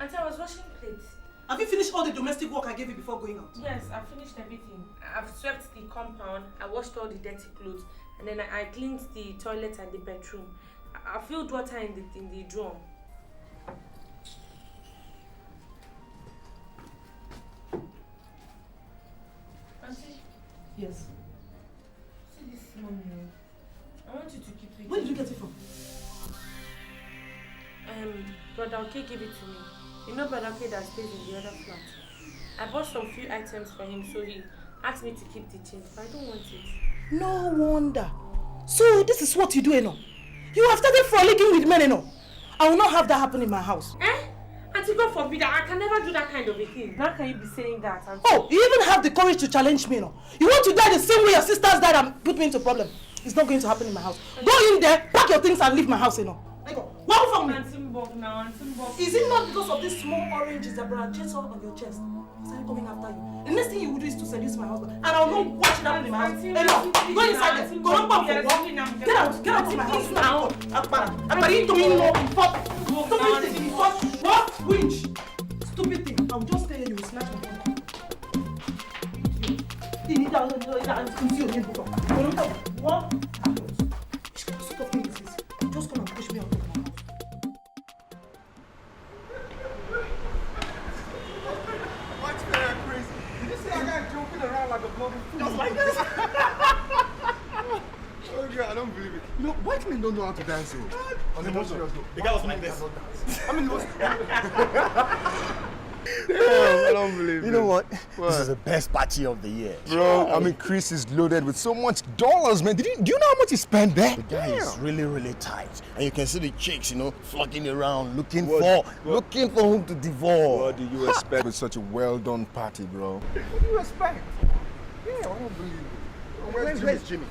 Auntie, I was washing plates. Have you finished all the domestic work I gave you before going out? Yes, I've finished everything. I've swept the compound, I washed all the dirty clothes, and then I cleaned the toilet and the bedroom. I filled water in the drum. Auntie? Yes. See this money. I want you to keep it. Where did you get it from? Brother Okay gave it to me. You know Brother Okay that stays in the other flat. I bought some few items for him, so he asked me to keep the change, but I don't want it. No wonder. So this is what you do, you know. You have started frolicking with men, you know. I will not have that happen in my house. Auntie, God forbid, I can never do that kind of a thing. How can you be saying that, Auntie? Oh, you even have the courage to challenge me, you know. You want to die the same way your sisters died and put me into problem. It's not going to happen in my house. Go in there, pack your things and leave my house, you know. Walk from me. Auntie Mbok now, Auntie Mbok. Is it not because of these small oranges that Brother Jetson on your chest? Is that coming after you? The next thing you will do is to seduce my husband. And I will not watch it happen in my house. Enough. Go inside there. Go on back for walk. Get out of my house now. Akbara, you told me no. Stupid thing. What? Winch. Stupid thing. I will just tell you, you will snatch my phone. What? What sort of thing is this? Just come and push me out of my house. What's very crazy? Did you see that guy jumping around like a bloody fool? Just like this? Oh God, I don't believe it. You know, white men don't know how to dance. On the most serious note, the guy was like this. I mean, it was... Damn, I don't believe it. You know what? This is the best party of the year. Bro, I mean, Chris is loaded with so much dollars, man. Do you know how much he spent there? The guy is really, really tight. And you can see the chicks, you know, flocking around, looking for whom to devour. What do you expect with such a well-done party, bro? What do you expect? Yeah, I don't believe it. Where's Jimmy?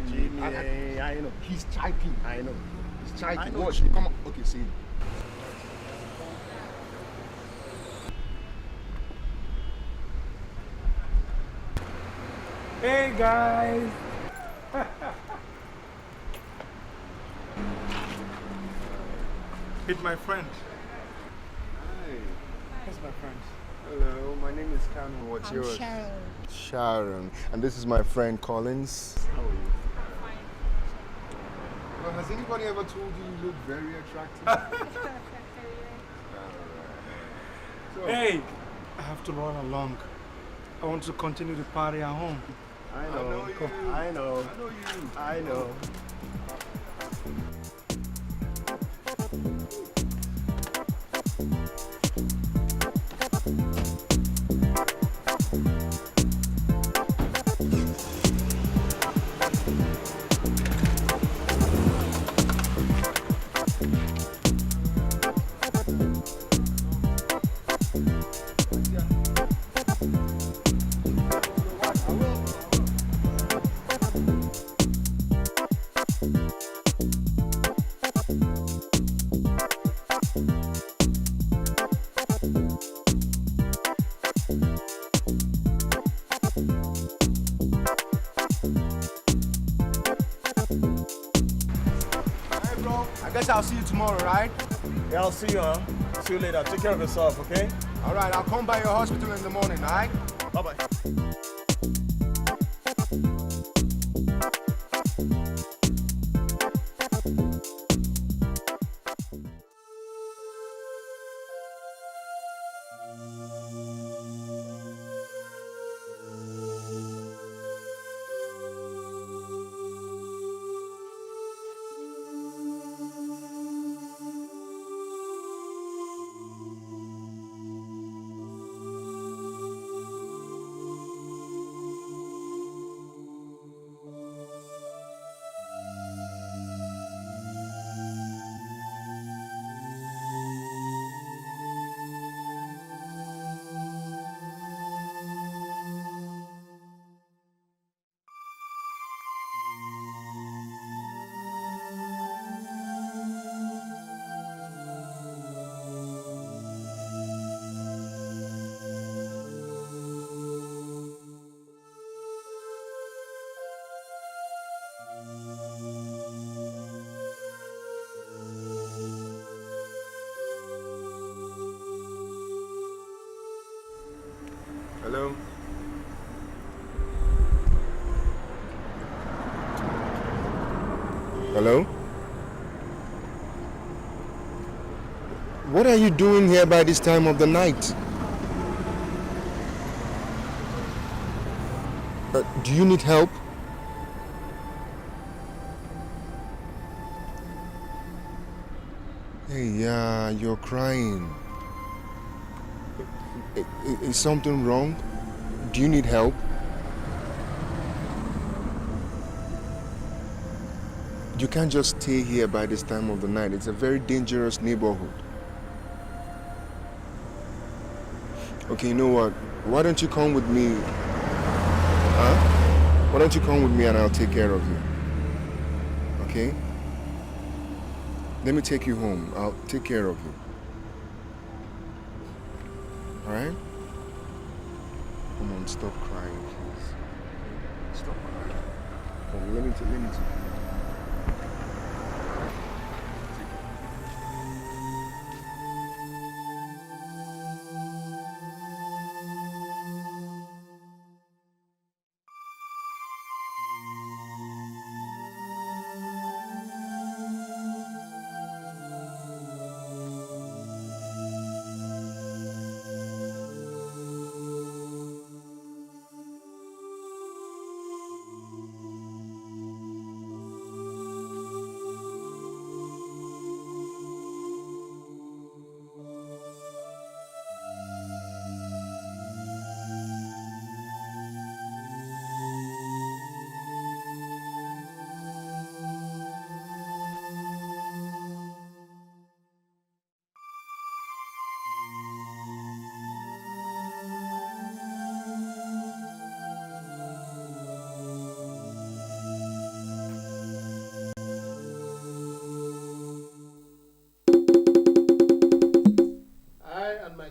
Jimmy. I know. He's typing. I know. He's typing. Watch. Come on. Okay, see. Hey guys! It's my friend. Hi. That's my friend. Hello, my name is Cameron. What's yours? Sharon. Sharon. And this is my friend Collins. How are you? Well, has anybody ever told you you look very attractive? So, Hey! I have to run along. I want to continue the party at home. I know. I know you. I know. I'll see you tomorrow, right? Yeah, I'll see you, huh? See you later. Take care of yourself, okay? All right, I'll come by your hospital in the morning, all right? Bye-bye. Hello? What are you doing here by this time of the night? Do you need help? Hey, yeah, you're crying. Is something wrong? Do you need help? You can't just stay here by this time of the night. It's a very dangerous neighborhood. Okay, you know what? Why don't you come with me? Huh? Why don't you come with me and I'll take care of you? Okay? Let me take you home. I'll take care of you. Alright? Come on, stop crying, please. Stop crying. Come on, let me take you.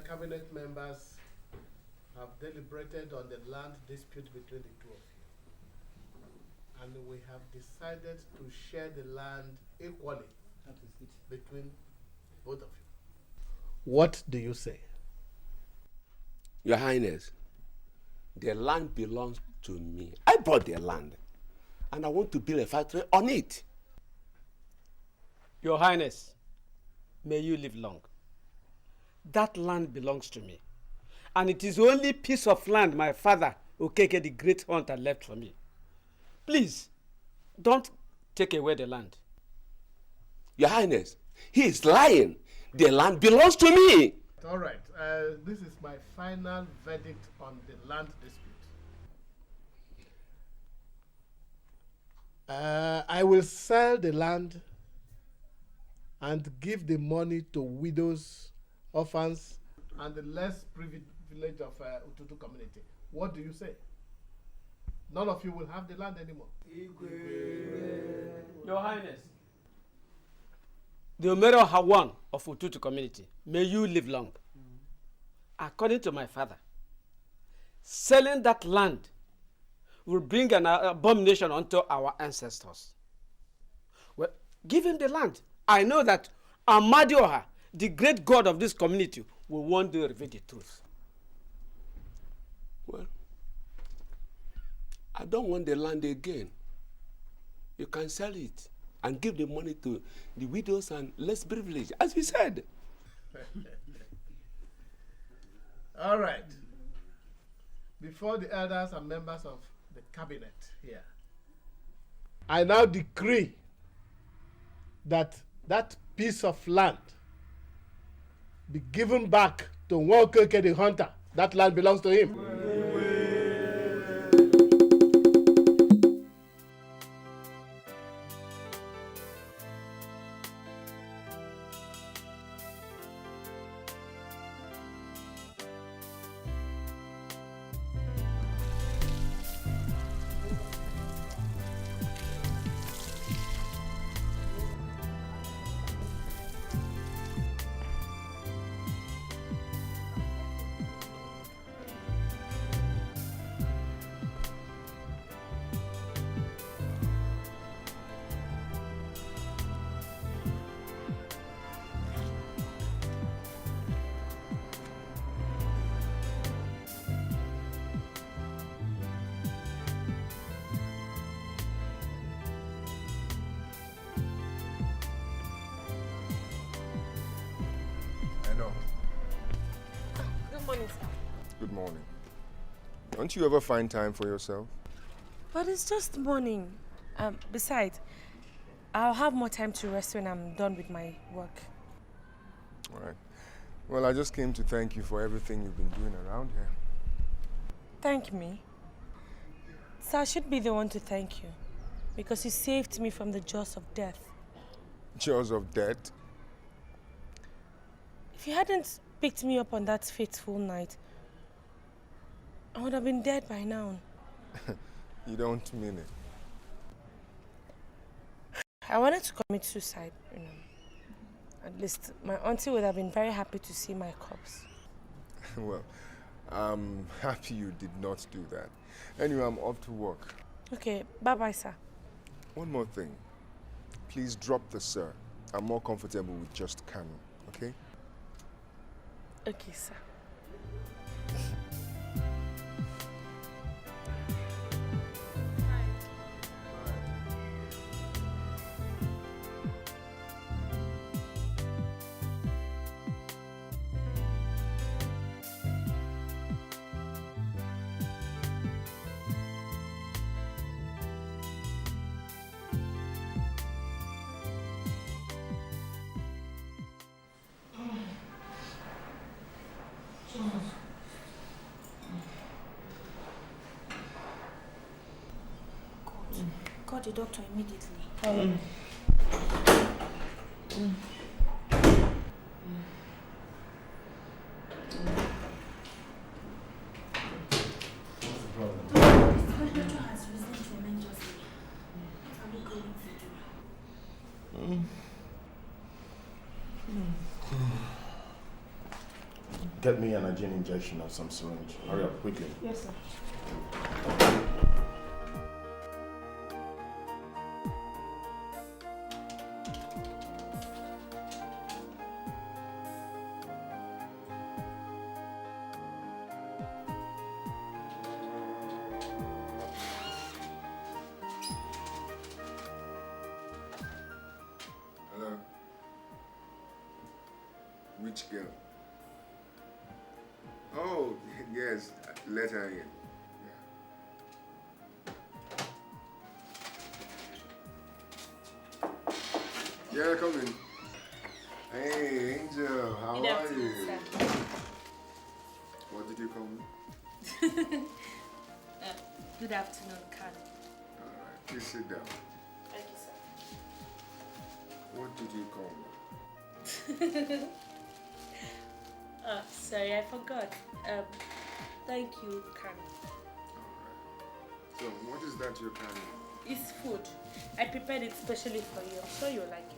Cabinet members have deliberated on the land dispute between the two of you. And we have decided to share the land equally between both of you. What do you say? Your Highness, the land belongs to me. I bought the land and I want to build a factory on it. Your Highness, may you live long. That land belongs to me. And it is the only piece of land my father, Okeke the great hunter, left for me. Please, don't take away the land. Your Highness, he is lying. The land belongs to me. All right. This is my final verdict on the land dispute. I will sell the land and give the money to widows, orphans, and the less privileged of Ututu community. What do you say? None of you will have the land anymore. Your Highness, the Omero Hawan of Ututu community, may you live long. According to my father, selling that land will bring an abomination unto our ancestors. Well, give him the land. I know that Amadioha, the great God of this community, will one day reveal the truth. Well, I don't want the land again. You can sell it and give the money to the widows and less privileged, as we said. All right. Before the elders and members of the cabinet here, I now decree that that piece of land be given back to Okeke the hunter. That land belongs to him. morning, sir. Good morning. Don't you ever find time for yourself? But it's just morning. Besides, I'll have more time to rest when I'm done with my work. All right. Well, I just came to thank you for everything you've been doing around here. Thank me? Sir, I should be the one to thank you. Because you saved me from the jaws of death. Jaws of death? If you hadn't picked me up on that fateful night, I would have been dead by now. You don't mean it. I wanted to commit suicide, you know. At least my auntie would have been very happy to see my corpse. Well, I'm happy you did not do that. Anyway, I'm off to work. Okay, bye-bye, sir. One more thing. Please drop the sir. I'm more comfortable with just Kanu, okay? Okay, sir. Call the doctor immediately. The temperature has risen tremendously. What are we going to do? Get me an Nigerian injection of some syringe. Hurry up, quickly. Yes, sir. Hello? Which girl? Oh, yes, let her in. Yeah, come in. Hey, Angel, how Good are afternoon, you? sir. What did you call me? Good afternoon, Khan. All right, please sit down. Thank you, sir. What did you call me? Sorry, I forgot. Thank you, Khan. So, what is that you're carrying? It's food. I prepared it specially for you. I'm sure you'll like it.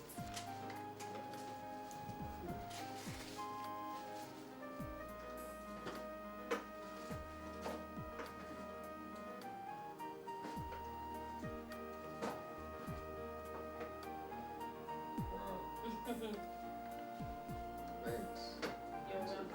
Thanks. You're welcome.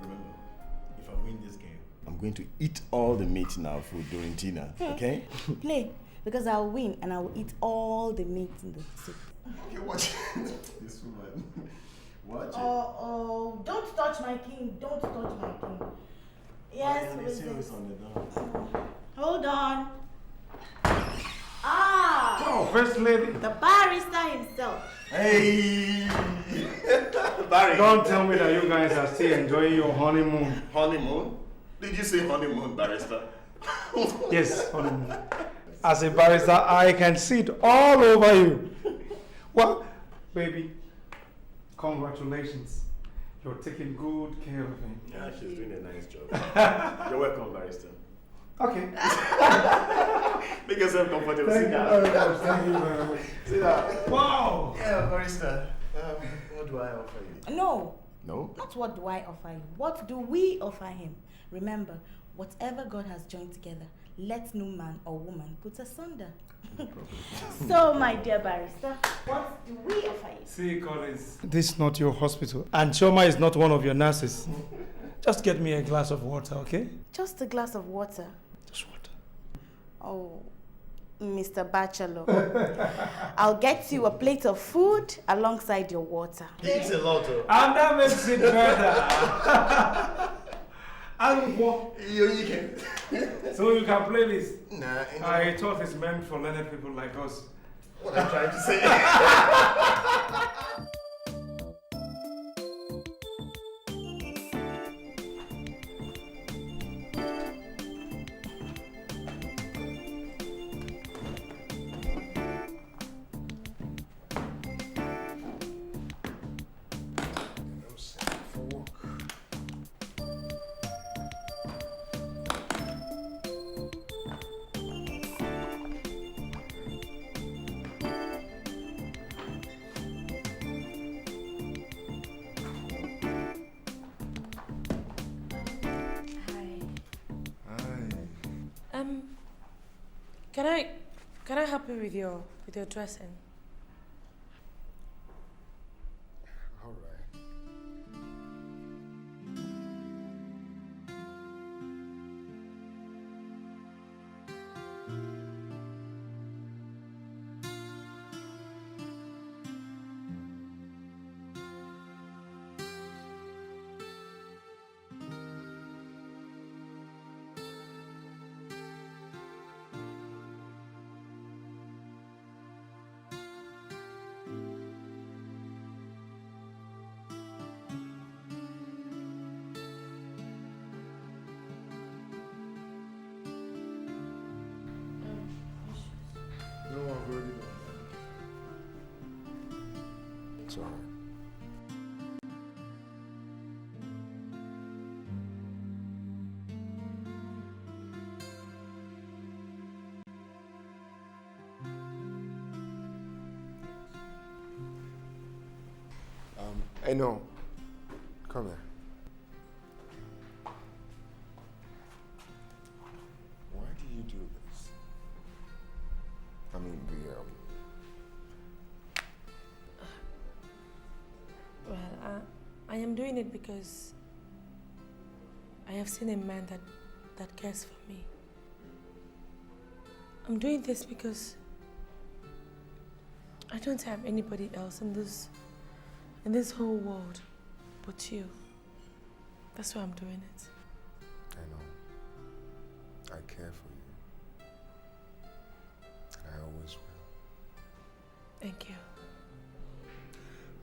Remember, if I win this game, I'm going to eat all the meat in our food during dinner, okay? Play. because I'll win and I will eat all the meat in the soup. Okay, watch this woman. Watch it. Oh, don't touch my king. Don't touch my king. Yes, who is it? On the door. Hold on. Ah! Oh, First Lady. The barrister himself. Hey! Barry. Don't tell me that you guys are still enjoying your honeymoon. Honeymoon? Did you say honeymoon, barrister? Yes, honeymoon. As a barrister, I can see it all over you. Well, baby, congratulations. You're taking good care of him. Yeah, she's doing a nice job. You're welcome, barrister. Okay. Make yourself comfortable. Thank Sit you down. very much. Thank you very much. Sit down. Wow. Yeah, barrister. What do I offer you? No. No? Not what do I offer you. What do we offer him? Remember, whatever God has joined together, let no man or woman put asunder. So, my dear barrister, what do we offer you? See, Collins, this is not your hospital, and Choma is not one of your nurses. Just get me a glass of water, okay? Just a glass of water. Just water. Oh, Mr. Bachelor. I'll get you a plate of food alongside your water. He eats a lot. And that makes it better. And what? You can. So you can play this? Nah. I thought it's meant for learned people like us. What I'm trying to say. Can I help you with your dressing? All right. No, I've already done that. It's all right. Hey, no. Come here. Why do you do this? I mean, Well, I am doing it because I have seen a man that cares for me. I'm doing this because I don't have anybody else in this whole world but you. That's why I'm doing it. I know. I care for you. And I always will. Thank you.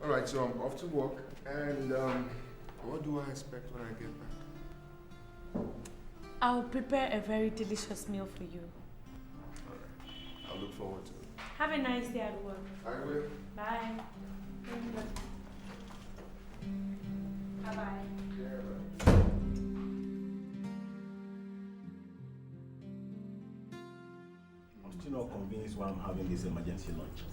All right, so I'm off to work. And what do I expect when I get back? I'll prepare a very delicious meal for you. All right. I'll look forward to it. Have a nice day at work. I will. Bye. Bye-bye. I'm still not convinced why I'm having this emergency lunch.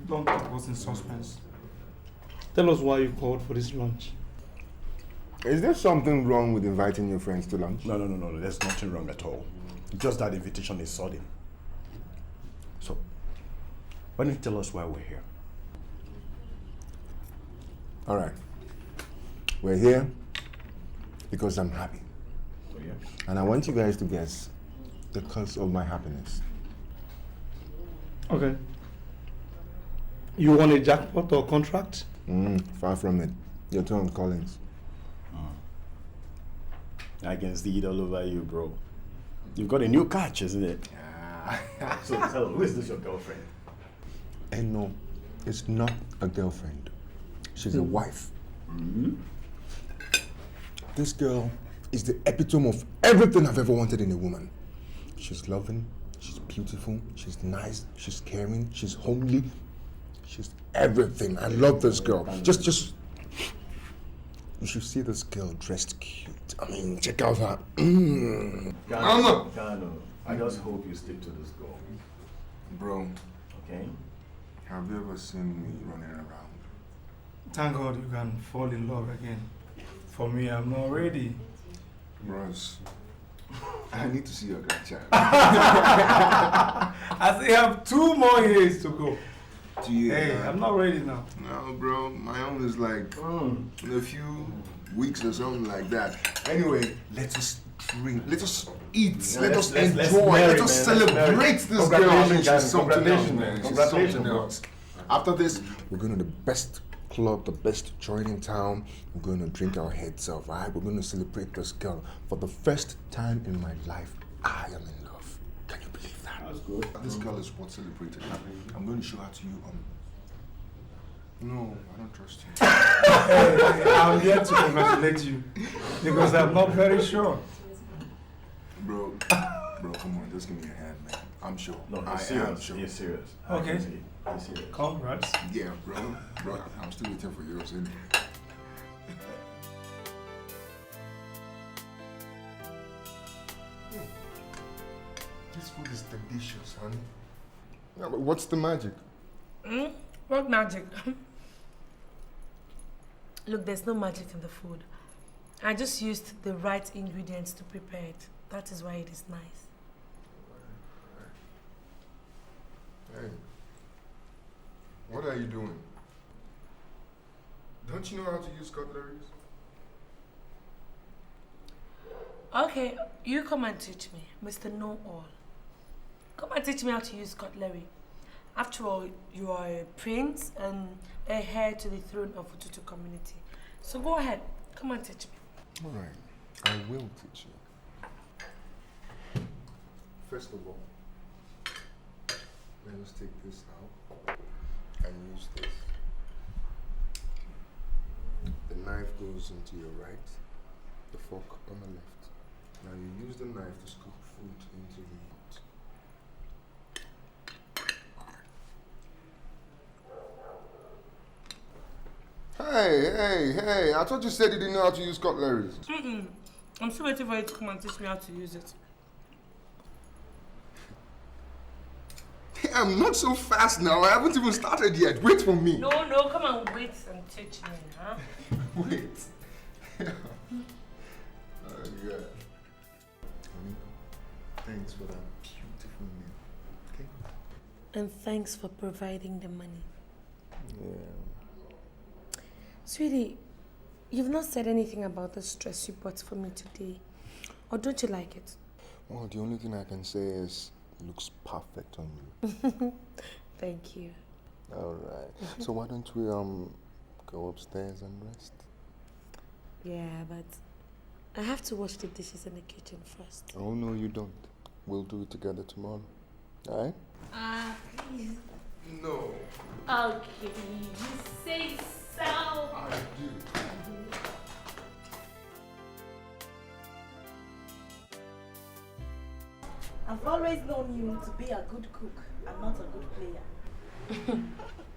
Don't keep us in suspense. Tell us why you called for this lunch. Is there something wrong with inviting your friends to lunch? No. There's nothing wrong at all. Just that invitation is sudden. So, why don't you tell us why we're here? All right. We're here because I'm happy. Oh, yeah. And I want you guys to guess the cause of my happiness. Okay. You want a jackpot or contract? Far from it. Your turn, Collins. I can see it all over you, bro. You've got a new catch, isn't it? So tell me, who is this your girlfriend? And no, it's not a girlfriend. She's a wife. This girl is the epitome of everything I've ever wanted in a woman. She's loving, she's beautiful, she's nice, she's caring, she's homely. She's everything. I love this girl. Just you should see this girl dressed cute. I mean, check out her. Kano, I just hope you stick to this girl. Bro, Okay? have you ever seen me running around? Thank God you can fall in love again. For me, I'm not ready. Bros, I need to see your grandchild. I still have 2 more years to go. Hey, I'm not ready now. No, bro, my own is like in a few weeks or something like that. Anyway, let us drink, let us eat, let us enjoy, let us celebrate this girl. I mean, she's something else, man. She's something else. After this, we're going to the best club, the best joint in town. We're going to drink our heads off, right? We're going to celebrate this girl. For the first time in my life, I am in love. Can you believe that? That's good. This girl is worth celebrating. I'm going to show her to you. No, I don't trust you. Hey, I'm here to congratulate you because I'm not very sure. Bro, come on, just give me a hand, man. I'm sure. No, I he's serious. am sure. He's serious. Okay. He's serious. Congrats. Yeah, bro, I'm still waiting for yours. Isn't it? This food is delicious, honey. Yeah, but what's the magic? What magic? Look, there's no magic in the food. I just used the right ingredients to prepare it. That is why it is nice. Hey, what are you doing? Don't you know how to use cutleries? Okay, you come and teach me, Mr. Know-All. Come and teach me how to use cutlery. After all, you are a prince and a heir to the throne of Ututu community. So go ahead, come and teach me. All right, I will teach you. First of all, let us take this out and use this. The knife goes into your right, the fork on the left. Now you use the knife to scoop food into the pot. Hey, I thought you said you didn't know how to use cutleries. I'm still waiting for you to come and teach me how to use it. I'm not so fast now. I haven't even started yet. Wait for me. No, come and wait and teach me, huh? Wait. Oh, God. Thanks for that beautiful meal. Okay? And thanks for providing the money. Yeah. Sweetie, you've not said anything about the stress you bought for me today. Or don't you like it? Well, the only thing I can say is it looks perfect on you. Thank you. All right. So why don't we go upstairs and rest? Yeah, but I have to wash the dishes in the kitchen first. Oh, no, you don't. We'll do it together tomorrow. All right? Please. No. Okay, you say so. I do. I've always known you to be a good cook and not a good player.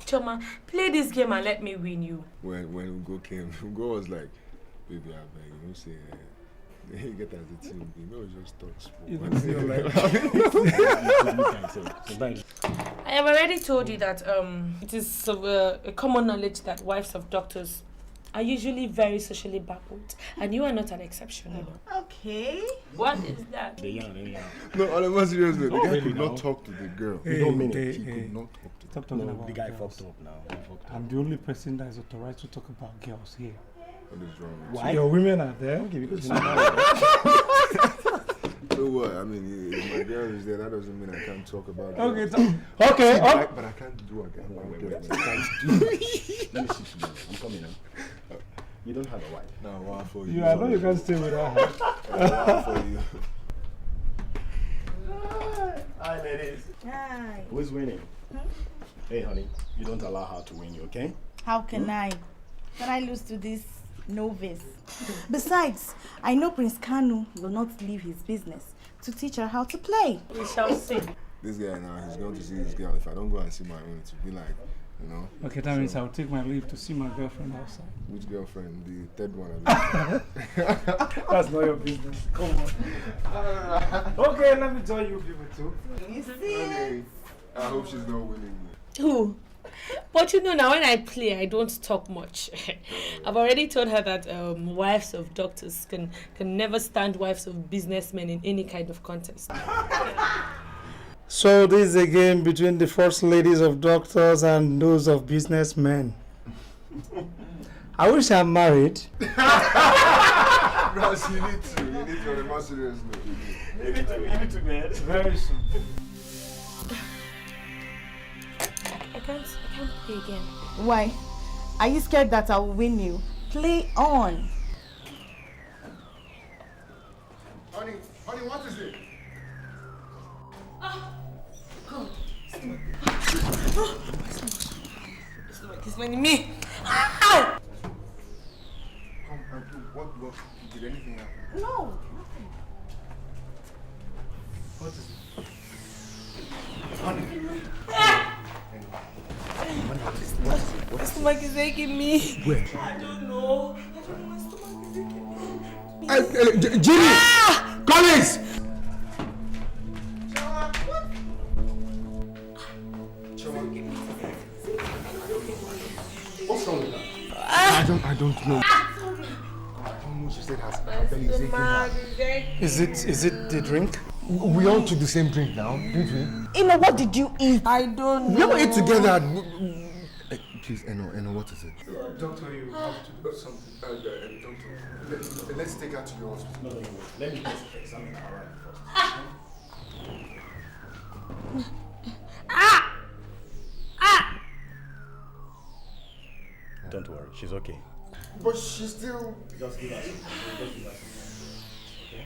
Choma, play this game and let me win you. When Ugo came, Ugo was like, baby, I beg you, don't say, you get as a team, you know, just talk sport. I have already told you that it is a common knowledge that wives of doctors are usually very socially backward, and you are not an exception. Okay. What is that? No, on a more serious note, the guy really could now. not talk to the girl. Hey, You don't mean hey, it. He hey. could not talk to Stop talking No, about the guy girls. fucked up now. He fucked up. I'm the only person that is authorized to talk about girls here. What is wrong with Why? Your women are there? Okay, because you're not So what? I mean, if my girl is there, that doesn't mean I can't talk about it. Okay, okay. But I can't do again. Wait. I can't do. Let me see. I'm coming now. You don't have a wife. No, one for you. You, I know you can't stay without her. One for you. Hi, ladies. Hi. Who's winning? Hey, honey, you don't allow her to win you, okay? How can I? Can I lose to this novice? Besides, I know Prince Kanu will not leave his business to teach her how to play. We shall see. This guy now, he's going to see his girl. If I don't go and see my own, it will be like, you know. Okay, that means I'll take my leave to see my girlfriend outside. Which girlfriend? The third one. That's not your business. Come on. Okay, let me join you people too. You see? Okay. I hope she's not winning me. Who? But you know, now when I play, I don't talk much. I've already told her that wives of doctors can never stand wives of businessmen in any kind of contest. So this is a game between the first ladies of doctors and those of businessmen. I wish I'm married. Bros, you need to on a more serious note. You need to bed. Very soon. I can't play again. Why? Are you scared that I will win you? Play on. Honey, what is it? He's winning me. Ow! What did anything happen? No. What is it? My stomach is aching me. Where? I don't know. My stomach is aching me. Jimmy! Collins! What's wrong with that? I don't know. I don't know. She said her belly is aching. Is it the drink? We all took the same drink now, didn't we? Eno, what did you eat? I don't know. We all ate together. Please, Eno, what is it? Doctor, you have to do something. Doctor, let's take her to your hospital. No. Let me just examine her right first. Don't worry, she's okay. But she's still... Just give us. Okay?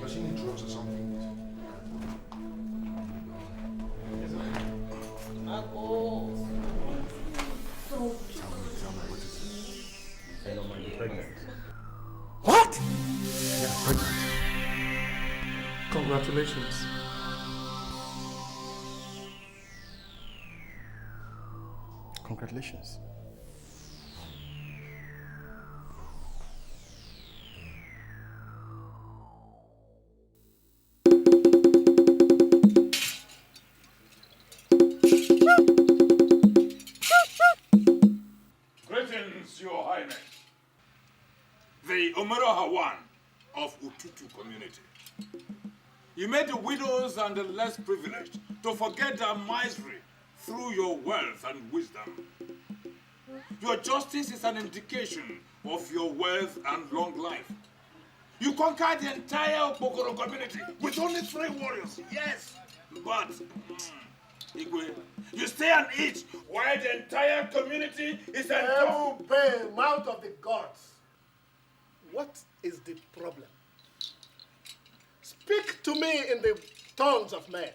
Does she need drugs or something? I don't mind, you're pregnant. What? Yeah, pregnant. Congratulations. Congratulations. Greetings, Your Highness. The Omeroha One of Ututu community. You made the widows and the less privileged to forget their misery through your wealth and wisdom. Your justice is an indication of your wealth and long life. You conquered the entire Okpokoro community with only 3 warriors, yes. But, Igwe, you stay and eat while the entire community is Pay mouth of the gods. What is the problem? Speak to me in the tongues of men.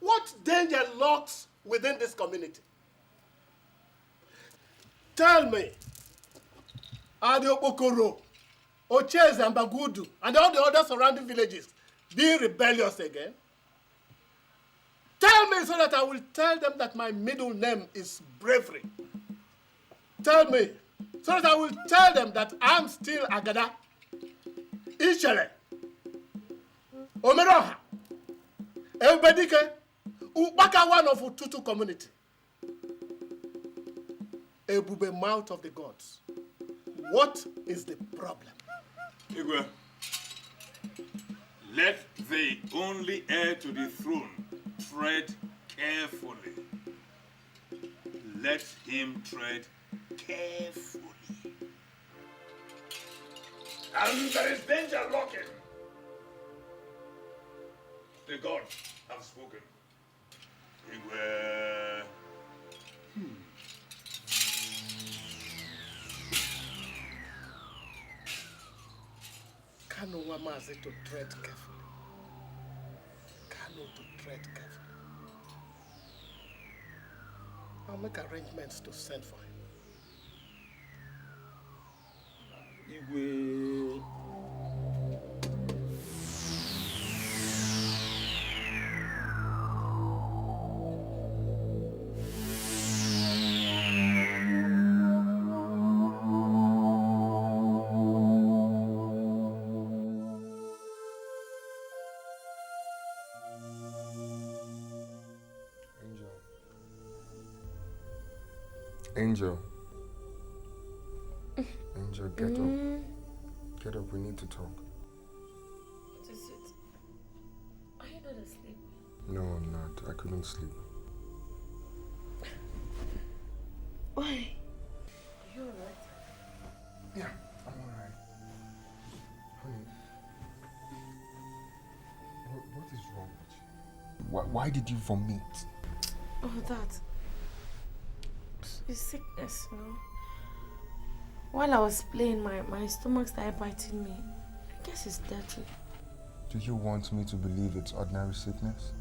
What danger lurks within this community? Tell me, are the Okpokoro, Ochez and Bagudu, and all the other surrounding villages being rebellious again? Tell me so that I will tell them that my middle name is bravery. Tell me so that I will tell them that I'm still Agada, Ichere, Omeroha, Dikeh, Ubaka one of Ututu community. Ebube mouth of the gods. What is the problem? Igwe, Let the only heir to the throne tread carefully. Let him tread carefully. And there is danger lurking. The gods have spoken. Igwe. Kano Wamazi to tread carefully. Kano to tread carefully. I'll make arrangements to send for him. Igwe. Angel. Angel, get up. Get up, we need to talk. What is it? Are you not asleep? No, I'm not. I couldn't sleep. Why? Are you alright? Yeah, I'm alright. Honey, what is wrong with you? Why did you vomit? Oh, that. It's sickness, you know. While I was playing, my stomach started biting me. I guess it's dirty. Do you want me to believe it's ordinary sickness?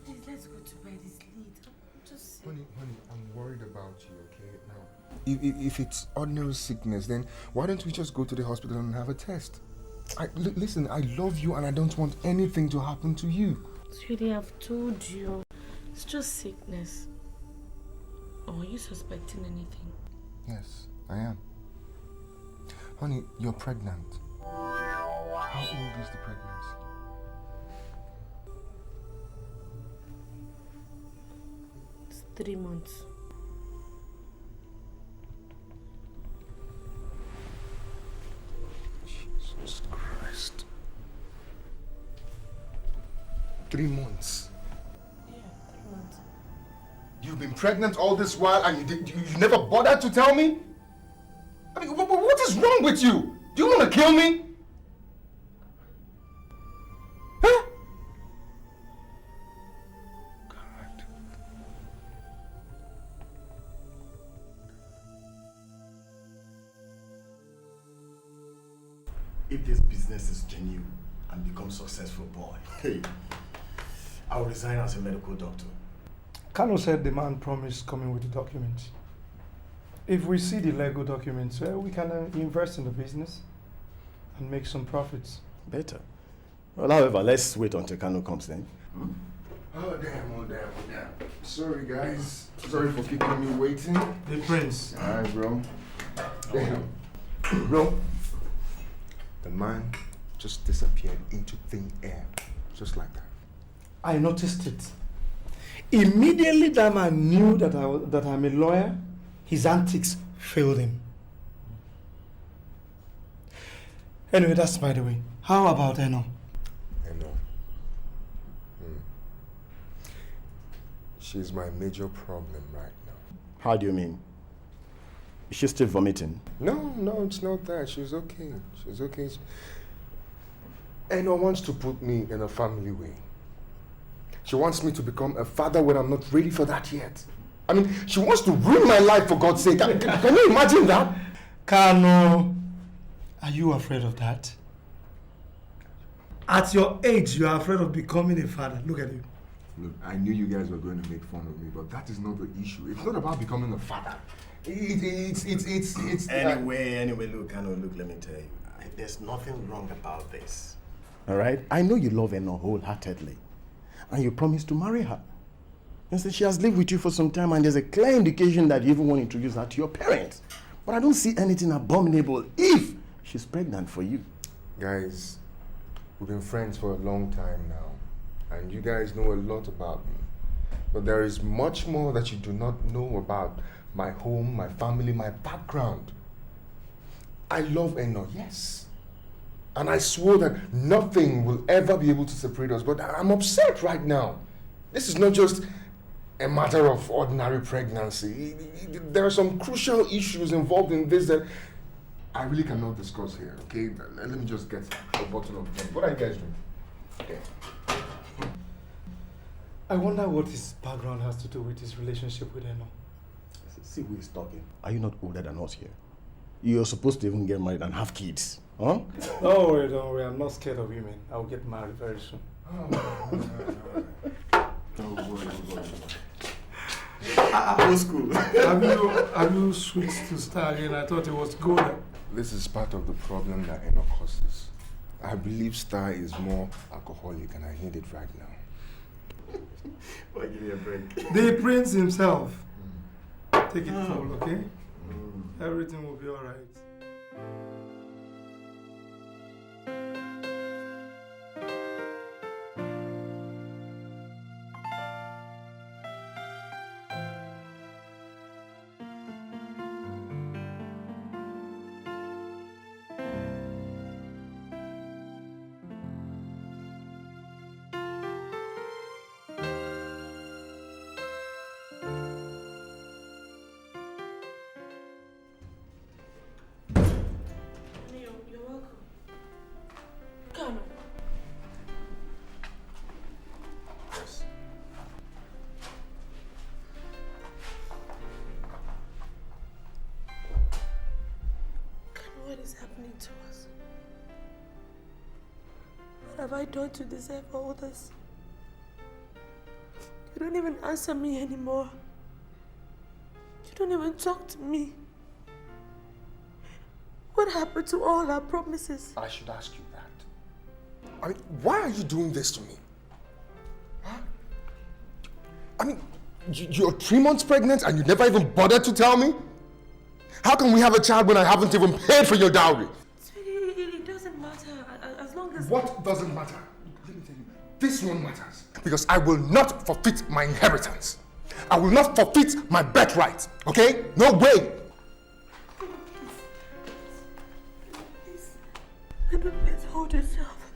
Please, let's go to bed. It's late. I'm just sick. Honey, I'm worried about you, okay? Now, if it's ordinary sickness, then why don't we just go to the hospital and have a test? Listen, I love you and I don't want anything to happen to you. Sweetie, I've told you. It's just sickness. Or are you suspecting anything? Yes, I am. Honey, you're pregnant. How old is the pregnancy? It's 3 months. Jesus Christ. 3 months. Yeah, 3 months. You've been pregnant all this while and you never bothered to tell me? I mean, what is wrong with you? Do you want to kill me? Huh? God. If this business is genuine and becomes successful, boy, hey, I will resign as a medical doctor. Kano said the man promised coming with the documents. If we see the legal documents, we can invest in the business and make some profits. Better. Well, however, let's wait until Kano comes then. Oh damn. Sorry guys. Sorry for keeping me waiting. The prince. Alright, bro. Damn. Bro. The man just disappeared into thin air. Just like that. I noticed it. Immediately that man knew that I'm a lawyer, his antics failed him. Anyway, that's by the way. How about Eno? Eno. She's my major problem right now. How do you mean? Is she still vomiting? No, it's not that. She's okay. Eno wants to put me in a family way. She wants me to become a father when I'm not ready for that yet. I mean, she wants to ruin my life for God's sake. Can you imagine that? Kano, are you afraid of that? At your age, you are afraid of becoming a father. Look at you. Look, I knew you guys were going to make fun of me, but that is not the issue. It's not about becoming a father. It's Anyway, look, Kano, let me tell you. There's nothing wrong about this. All right? I know you love Eno wholeheartedly. And you promised to marry her. And so she has lived with you for some time, and there's a clear indication that you even want to introduce her to your parents. But I don't see anything abominable if she's pregnant for you. Guys, we've been friends for a long time now, and you guys know a lot about me. But there is much more that you do not know about my home, my family, my background. I love Eno, yes. And I swore that nothing will ever be able to separate us. But I'm upset right now. This is not just a matter of ordinary pregnancy. There are some crucial issues involved in this that I really cannot discuss here, okay? Let me just get a bottle of drink. What are you guys doing? Okay. I wonder what his background has to do with his relationship with Eno. See who is talking. Are you not older than us here? You're supposed to even get married and have kids. Huh? Don't worry. I'm not scared of women. I'll get married very soon. Don't worry. Old school. Have you switched to star again? I thought it was golden. This is part of the problem that Eno causes. I believe Star is more alcoholic and I need it right now. Why give me a break? The prince himself. Take it cool, okay? Everything will be alright. You're welcome. Kano. Yes. Kano, what is happening to us? What have I done to deserve all this? You don't even answer me anymore. You don't even talk to me. What happened to all our promises? I should ask you that. I mean, why are you doing this to me? Huh? I mean, you're 3 months pregnant and you never even bothered to tell me? How can we have a child when I haven't even paid for your dowry? It doesn't matter as long as... What doesn't matter? Let me tell you, this one matters. Because I will not forfeit my inheritance. I will not forfeit my birthright, okay? No way! Please hold yourself.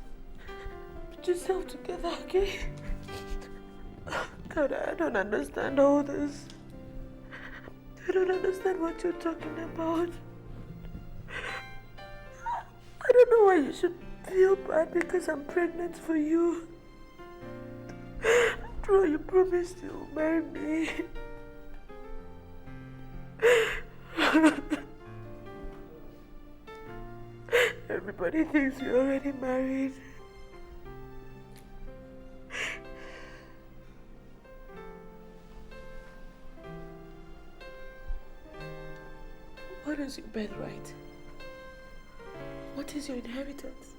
Put yourself together, okay? God, I don't understand all this. I don't understand what you're talking about. I don't know why you should feel bad because I'm pregnant for you. After all, you promised you'll marry me. Everybody thinks you're already married. What is your birthright? What is your inheritance?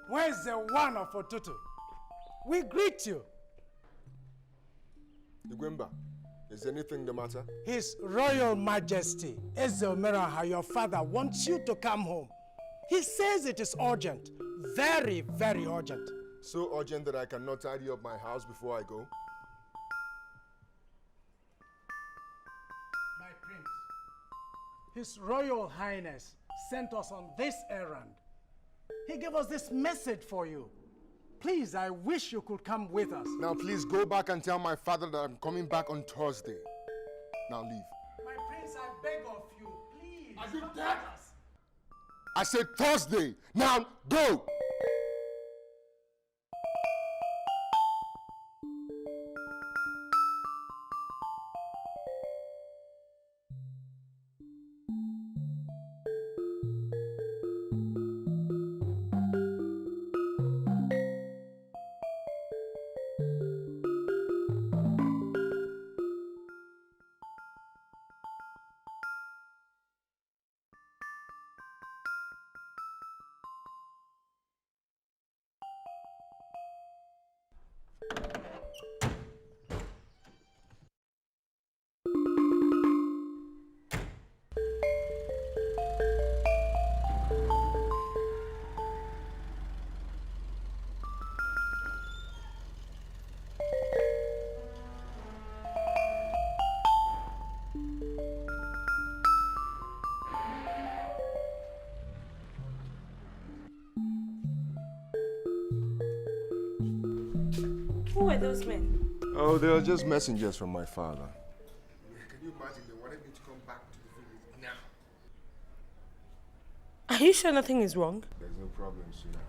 Where's the one of Otutu? We greet you. Igwemba, is anything the matter? His Royal Majesty, Eze Omeraha, your father, wants you to come home He says it is urgent. Very, very urgent. So urgent that I cannot tidy up my house before I go? My prince, His Royal Highness sent us on this errand. He gave us this message for you. Please, I wish you could come with us. Now please go back and tell my father that I'm coming back on Thursday. Now leave. My prince, I beg of you, please. Are you come dead? with us. I said Thursday. Now go! Who were those men? Oh, they are just messengers from my father. Can you imagine they wanted me to come back to the village now? Are you sure nothing is wrong? There's no problem, sweetheart.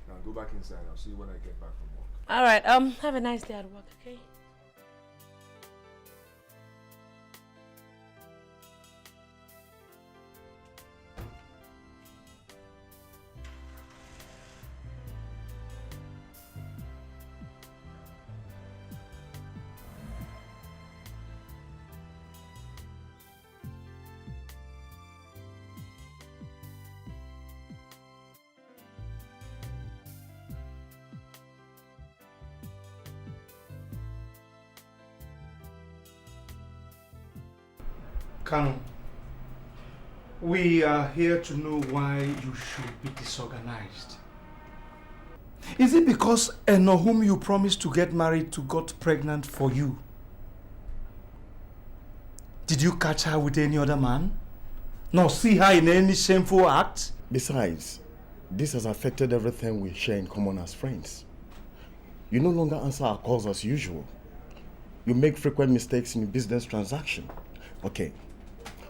Now go back inside. I'll see you when I get back from work. All right. Have a nice day at work, okay? Kanu, we are here to know why you should be disorganized. Is it because Eno, whom you promised to get married to, got pregnant for you? Did you catch her with any other man? Nor see her in any shameful act? Besides, this has affected everything we share in common as friends. You no longer answer our calls as usual. You make frequent mistakes in business transaction. Okay,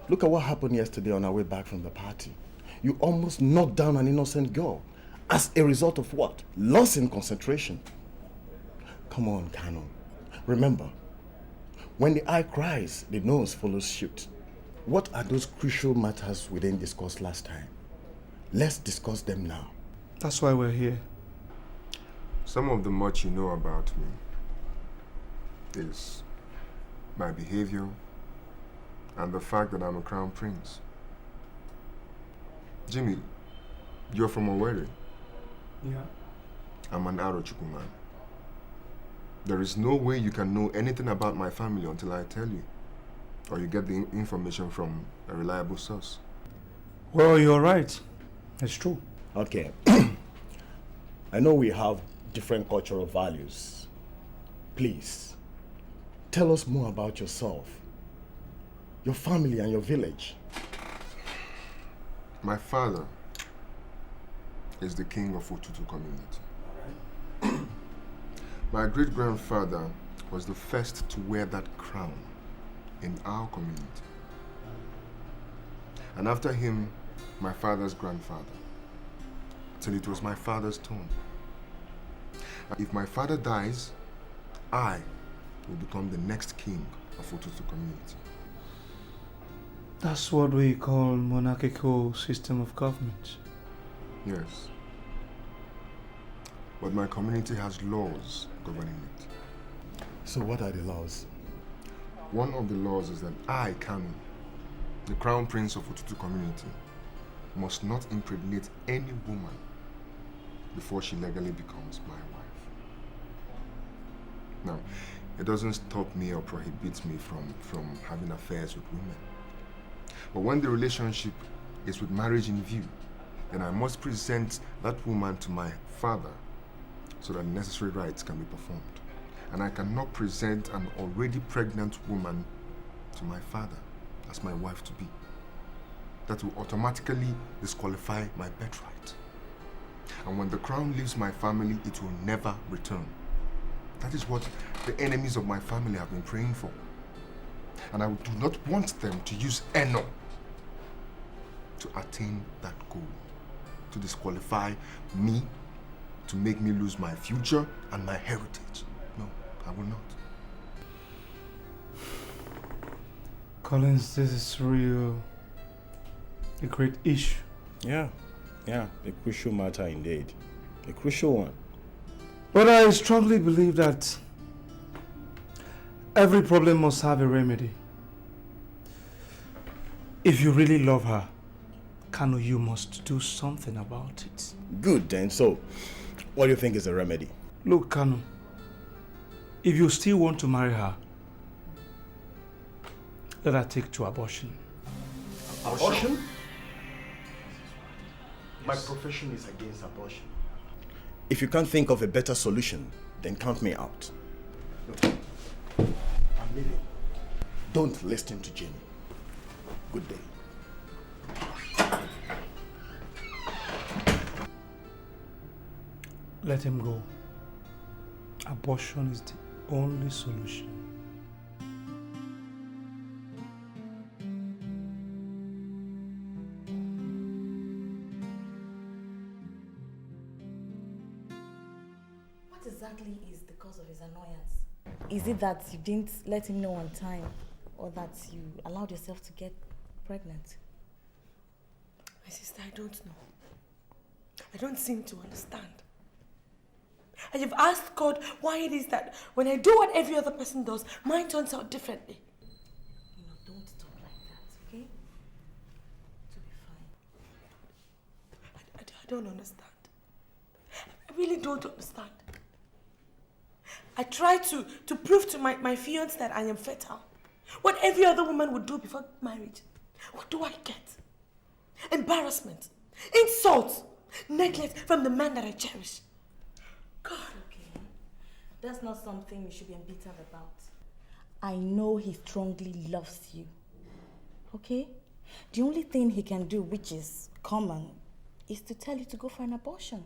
look at what happened yesterday on our way back from the party. You almost knocked down an innocent girl. As a result of what? Loss in concentration. Come on, Kanu. Remember, when the eye cries, the nose follows suit. What are those crucial matters we didn't discuss last time? Let's discuss them now. That's why we're here. Some of the much you know about me is my behavior and the fact that I'm a crown prince. Jimmy, you're from Owerri. Yeah. I'm an Arochukwu man. There is no way you can know anything about my family until I tell you, or you get the information from a reliable source. Well, you're right. It's true. Okay. I know we have different cultural values. Please, tell us more about yourself, your family and your village. My father is the king of Otutu community. My great-grandfather was the first to wear that crown in our community. And after him, my father's grandfather, till it was my father's turn. If my father dies, I will become the next king of Otutu community. That's what we call monarchical system of government. Yes. But my community has laws governing it. So what are the laws? One of the laws is that I, Kanu, the crown prince of Otutu community, must not impregnate any woman before she legally becomes my wife. Now, it doesn't stop me or prohibit me from having affairs with women. But when the relationship is with marriage in view, then I must present that woman to my father so that necessary rites can be performed. And I cannot present an already pregnant woman to my father as my wife to be. That will automatically disqualify my birthright. And when the crown leaves my family, it will never return. That is what the enemies of my family have been praying for. And I do not want them to use Eno to attain that goal, to disqualify me, to make me lose my future and my heritage. No, I will not. Collins, this is real a great issue. Yeah, a crucial matter indeed. A crucial one. But I strongly believe that every problem must have a remedy. If you really love her, Kanu, you must do something about it. Good then, so what do you think is the remedy? Look, Kanu, if you still want to marry her, let her take to abortion. Abortion? My profession is against abortion. If you can't think of a better solution, then count me out. Look, I'm leaving. Don't listen to Jenny. Good day. Let him go. Abortion is the only solution. What exactly is the cause of his annoyance? Is it that you didn't let him know on time, or that you allowed yourself to get pregnant? My sister, I don't know. I don't seem to understand. I have asked God why it is that when I do what every other person does, mine turns out differently. Don't talk like that, okay? It'll be fine. I don't understand. I really don't understand. I try to prove to my fiancé that I am fertile. What every other woman would do before marriage. What do I get? Embarrassment, insult, neglect from the man that I cherish. God. Okay. That's not something you should be embittered about. I know he strongly loves you. Okay? The only thing he can do, which is common, is to tell you to go for an abortion.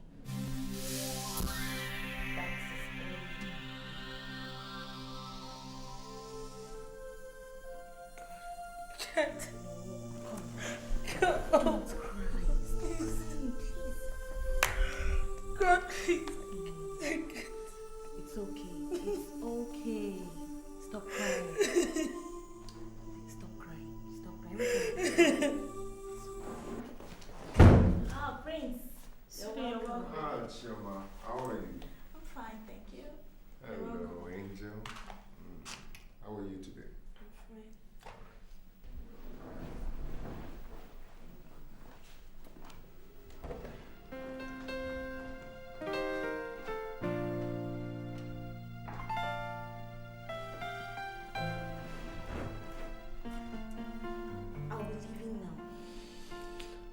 God, God, please. It's okay. It's okay. Stop crying. Stop crying. Stop crying. Ah, Prince. You're welcome. Ah, Chioma, how are you? I'm fine, thank you. Hello, Angel. How are you today? I'm fine. I'll be leaving now.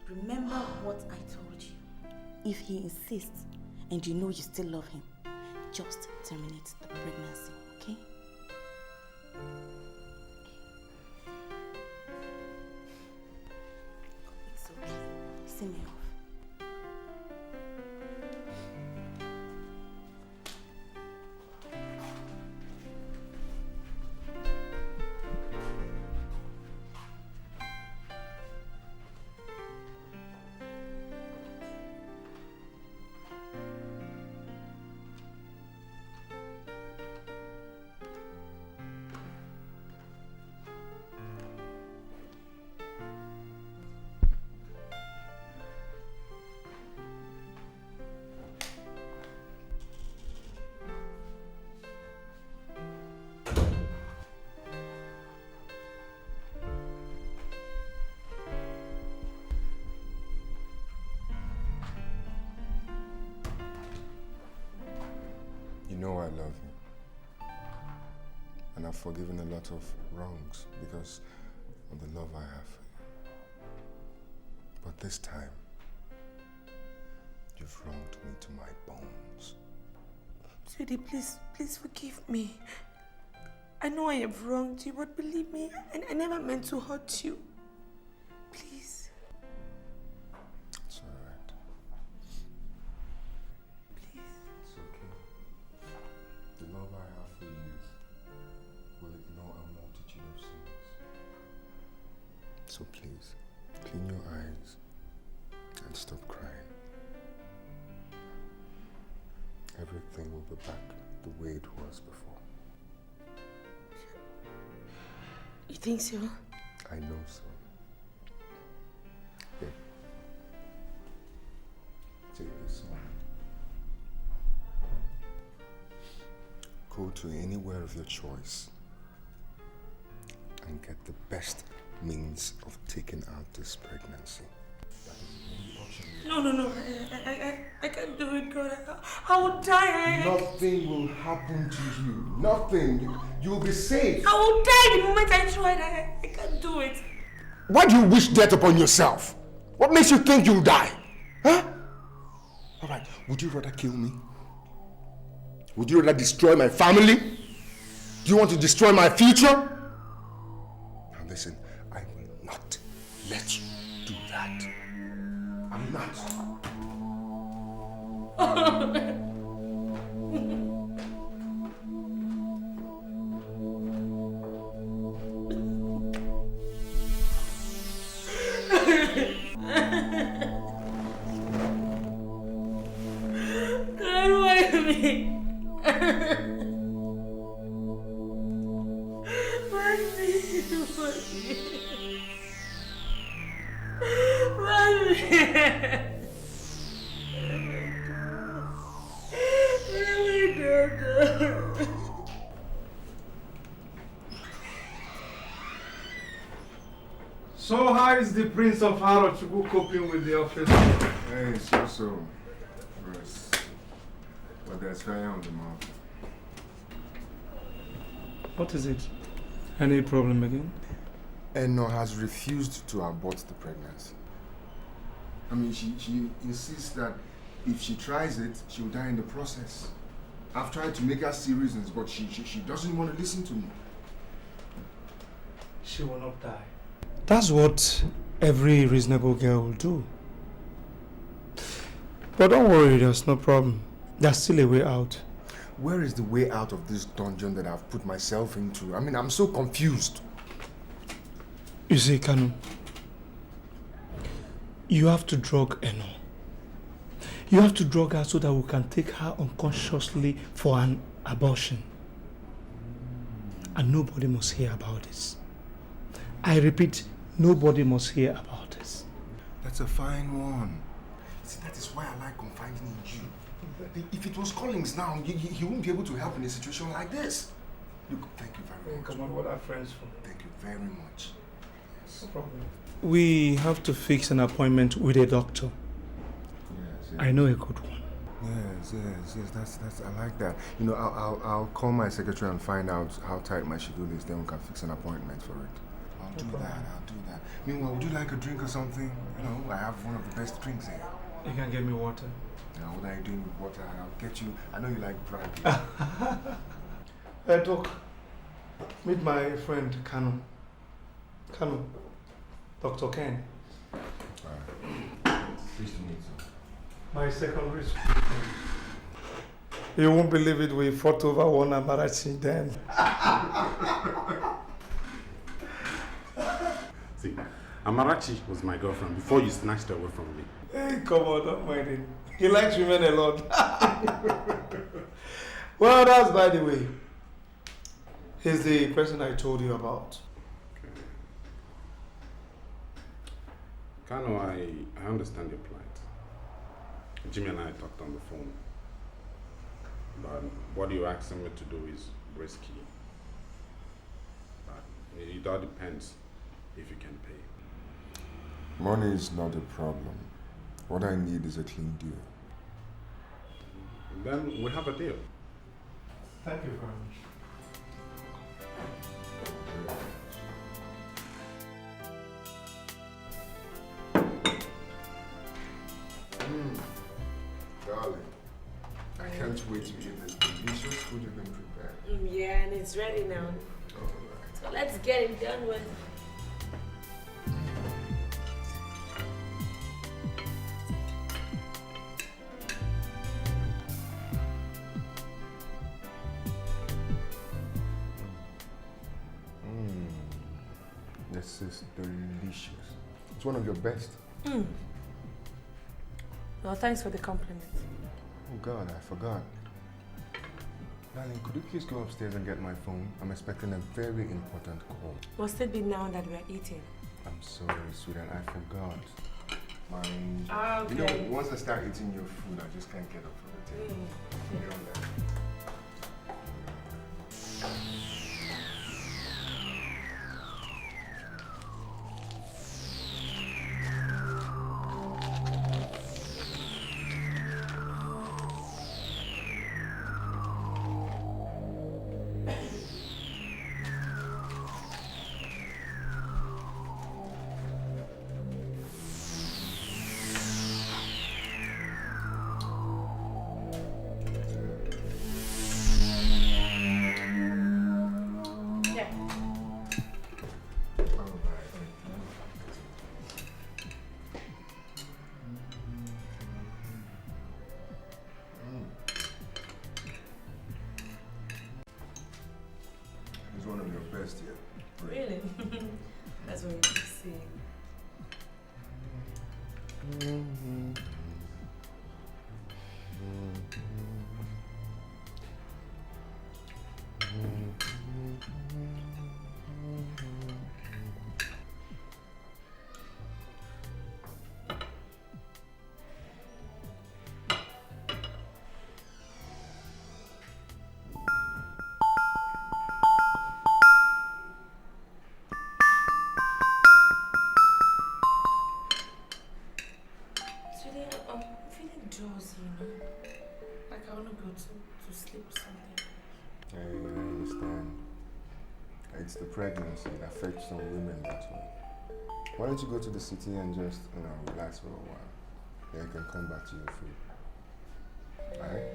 Remember what I told you. If he insists and you know you still love him, just terminate the pregnancy, okay? It's okay. See me off. You know I love you. And I've forgiven a lot of wrongs because of the love I have for you. But this time, you've wronged me to my bones. Sweetie, please forgive me. I know I have wronged you, but believe me, I never meant to hurt you. Please. It's alright. Please. It's okay. The love I have for you will ignore a multitude of sins. So please, clean your eyes and stop crying. Everything will be back the way it was before. You think so? I know so. Here. Take this one. Go to anywhere of your choice and get the best means of taking out this pregnancy. No. I can't do it, God. I will die. Nothing will happen to you. Nothing. You'll be safe. I will die the moment I try it. I can't do it. Why do you wish death upon yourself? What makes you think you'll die? Huh? All right. Would you rather kill me? Would you rather destroy my family? Do you want to destroy my future? Now listen, I will not let you do that. I'm not. God, why me? So how is the Prince of Arochukwu coping with the office? Hey, it's so. Yes. But there's fire on the mountain. What is it? Any problem again? Eno has refused to abort the pregnancy. I mean, she insists that if she tries it, she'll die in the process. I've tried to make her see reasons, but she doesn't want to listen to me. She will not die. That's what every reasonable girl will do. But don't worry, there's no problem. There's still a way out. Where is the way out of this dungeon that I've put myself into? I mean, I'm so confused. You see, Kanu, you have to drug Eno. You have to drug her so that we can take her unconsciously for an abortion. And nobody must hear about this. I repeat, nobody must hear about this. That's a fine one. See, that is why I like confiding in you. If it was Collins now, he won't be able to help in a situation like this. Look, thank you very much. Come on, what are friends for? Thank you very much. Yes. No problem. We have to fix an appointment with a doctor. Yes. I know a good one. Yes. That's. I like that. You know, I'll call my secretary and find out how tight my schedule is. Then we can fix an appointment for it. I'll do that. Meanwhile, would you like a drink or something? You know, I have one of the best drinks here. You can get me water. Now, what are you doing with water? I'll get you. I know you like brandy. Hey, Doc. Meet my friend, Kanu. Dr. Ken. Pleased to meet you. My secondary school friend. You won't believe it, we fought over one Amarachi then. See, Amarachi was my girlfriend before you snatched her away from me. Hey, come on, don't mind him. He likes women a lot. Well, that's by the way. He's the person I told you about. Kano, I understand your plight. Jimmy and I talked on the phone. But what you're asking me to do is risky. But it all depends if you can pay. Money is not a problem. What I need is a clean deal. Then we have a deal. Thank you very much. Darling, I can't wait to eat this delicious food you've been preparing. Yeah, and it's ready now. Alright. So let's get it done with. This is delicious. It's one of your best. Well, thanks for the compliment. Oh God, I forgot. Darling, could you please go upstairs and get my phone? I'm expecting a very important call. Must it be now that we're eating? I'm sorry, sweetheart, I forgot. My angel. Okay. You know, once I start eating your food, I just can't get up from the table. You know that. One of your best yet. Really? That's what you see. I'm feeling drowsy, you know? Like I want to go to sleep or something. I understand. It's the pregnancy that affects some women that way. Why don't you go to the city and just, relax for a while? Then you can come back to your food. Alright?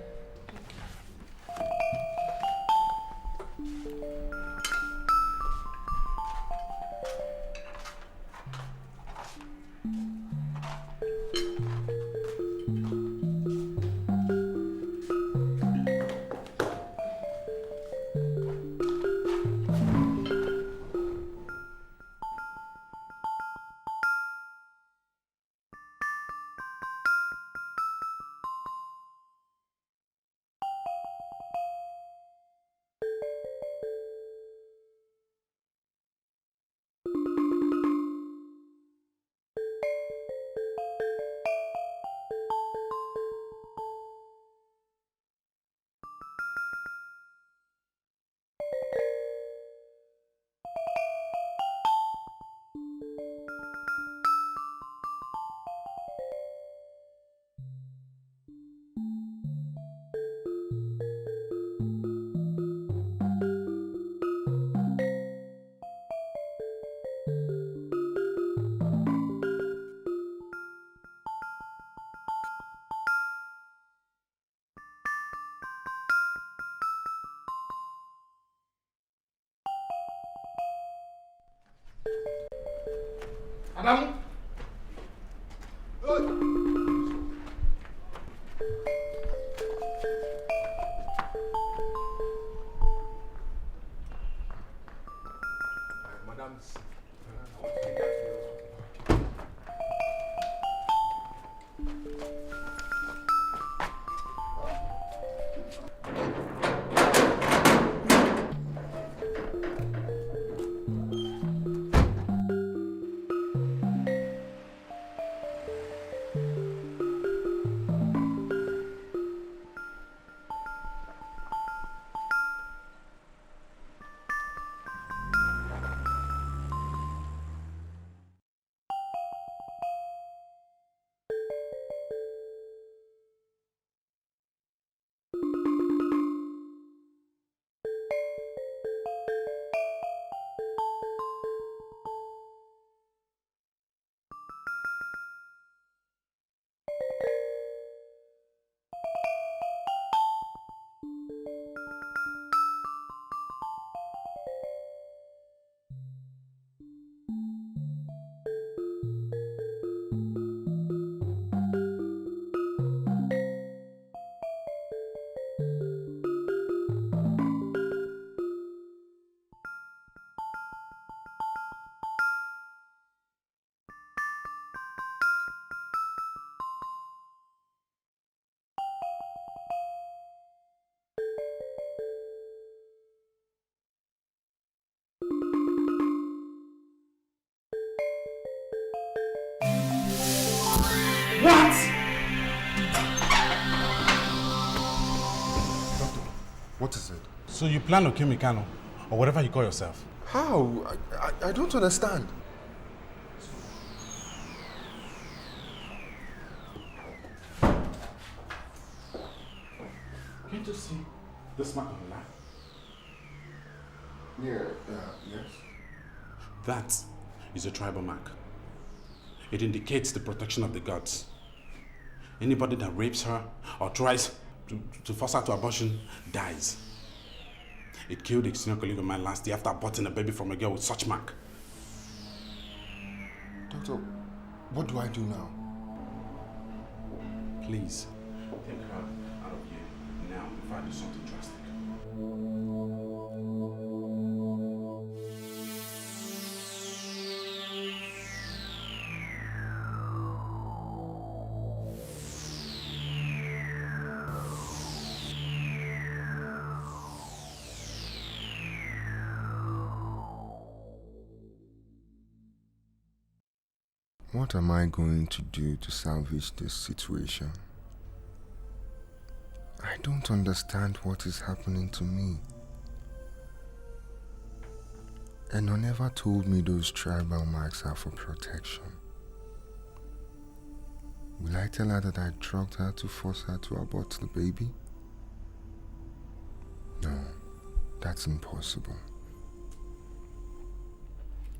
Adam? Madam's. What? Doctor, what is it? So you plan to kill Mikano, or whatever you call yourself? How? I don't understand. Can't you see this mark on the lap? Yes. That is a tribal mark. It indicates the protection of the gods. Anybody that rapes her or tries to force her to abortion dies. It killed a senior colleague of mine last year after aborting a baby from a girl with such mark. Doctor, what do I do now? Please, take her out of here now before I do something drastic. What am I going to do to salvage this situation? I don't understand what is happening to me. Eno never told me those tribal marks are for protection. Will I tell her that I drugged her to force her to abort the baby? No, that's impossible.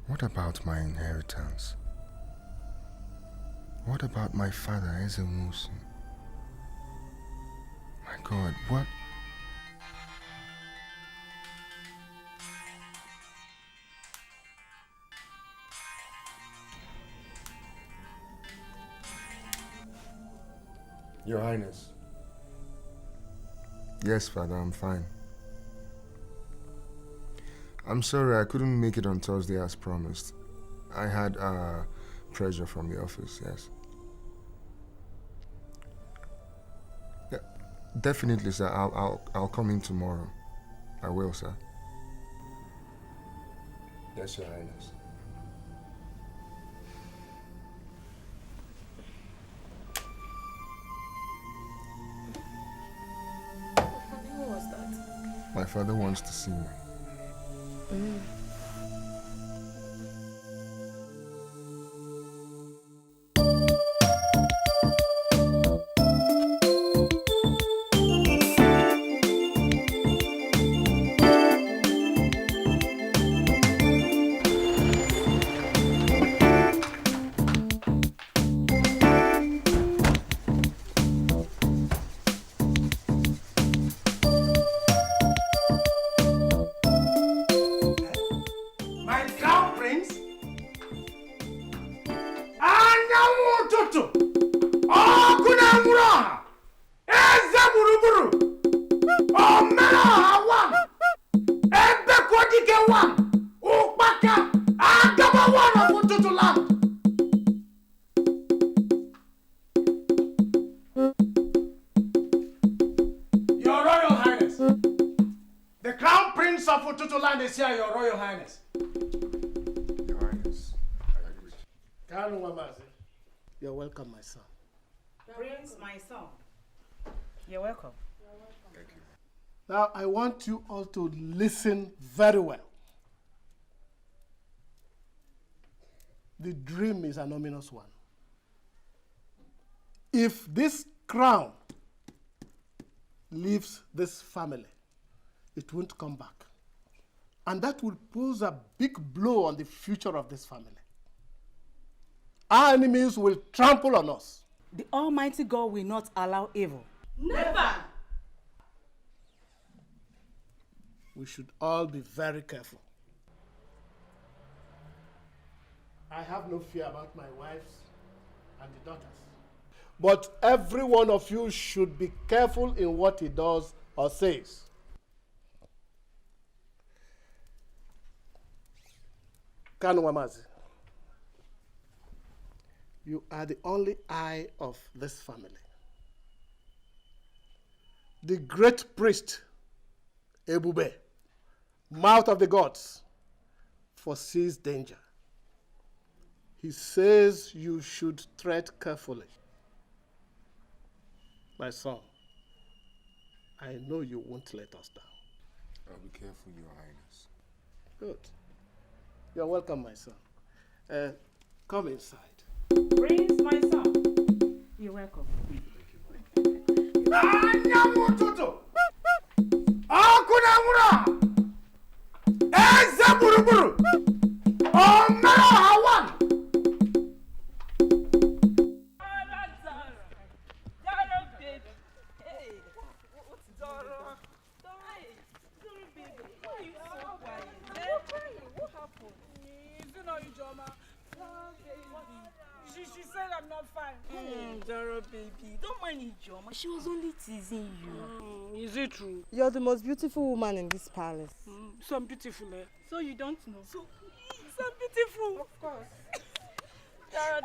What about my inheritance? What about my father, Ezemusu? My God, what? Your Highness. Yes, Father, I'm fine. I'm sorry I couldn't make it on Thursday as promised. I had pressure from the office, yes. Yeah, definitely, sir. I'll come in tomorrow. I will, sir. Yes, Your Highness. Who was that? My father wants to see me. You're welcome, my son. Prince, my son. You're welcome. Thank you. Now, I want you all to listen very well. The dream is an ominous one. If this crown leaves this family, it won't come back. And that will pose a big blow on the future of this family. Our enemies will trample on us. The Almighty God will not allow evil. Never! We should all be very careful. I have no fear about my wives and the daughters. But every one of you should be careful in what he does or says. Kanu Wamazi, you are the only eye of this family. The great priest, Ebube, mouth of the gods, foresees danger. He says you should tread carefully. My son, I know you won't let us down. I'll be careful, Your Highness. Good. You're welcome, my son. Come inside. Prince, my son. You're welcome. She said I'm not fine. Doro baby, don't mind Ijoma. She was only teasing you. Is it true? You're the most beautiful woman in this palace. So I'm beautiful, eh? So you don't know? So I'm beautiful. Of course. Dora.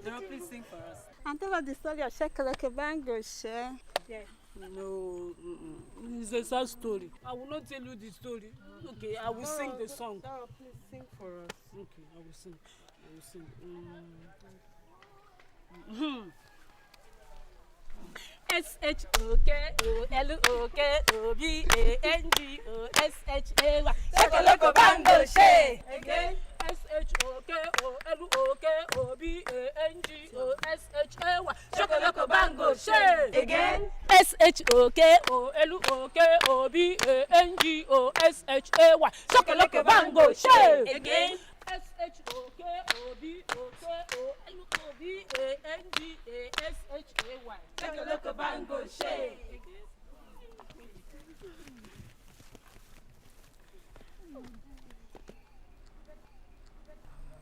Dora, please sing for us. And tell her the story of Shekeleke Bango, share. Yeah. No, it's a sad story. I will not tell you the story. Okay, I will sing the song. Dora, please sing for us. Okay, I will sing. S-H-O-K-O-L-O-K-O-B-A-N-G-O-S-H-A-Y. Shekeleke Bango, share. Again. S-H-O-K-O-L-O-K-O-B-A-N-G-O-S-H-A-Y. Shokoloko bango shake. Again. S-H-O-K-O-L-O-K-O-B-A-N-G-O-S-H-A-Y. Shokoloko bango shake. Again. S-H-O-K-O-B-O-K-O-L-O-B-A-N-G-A-S-H-A-Y. Shokoloko bango shake.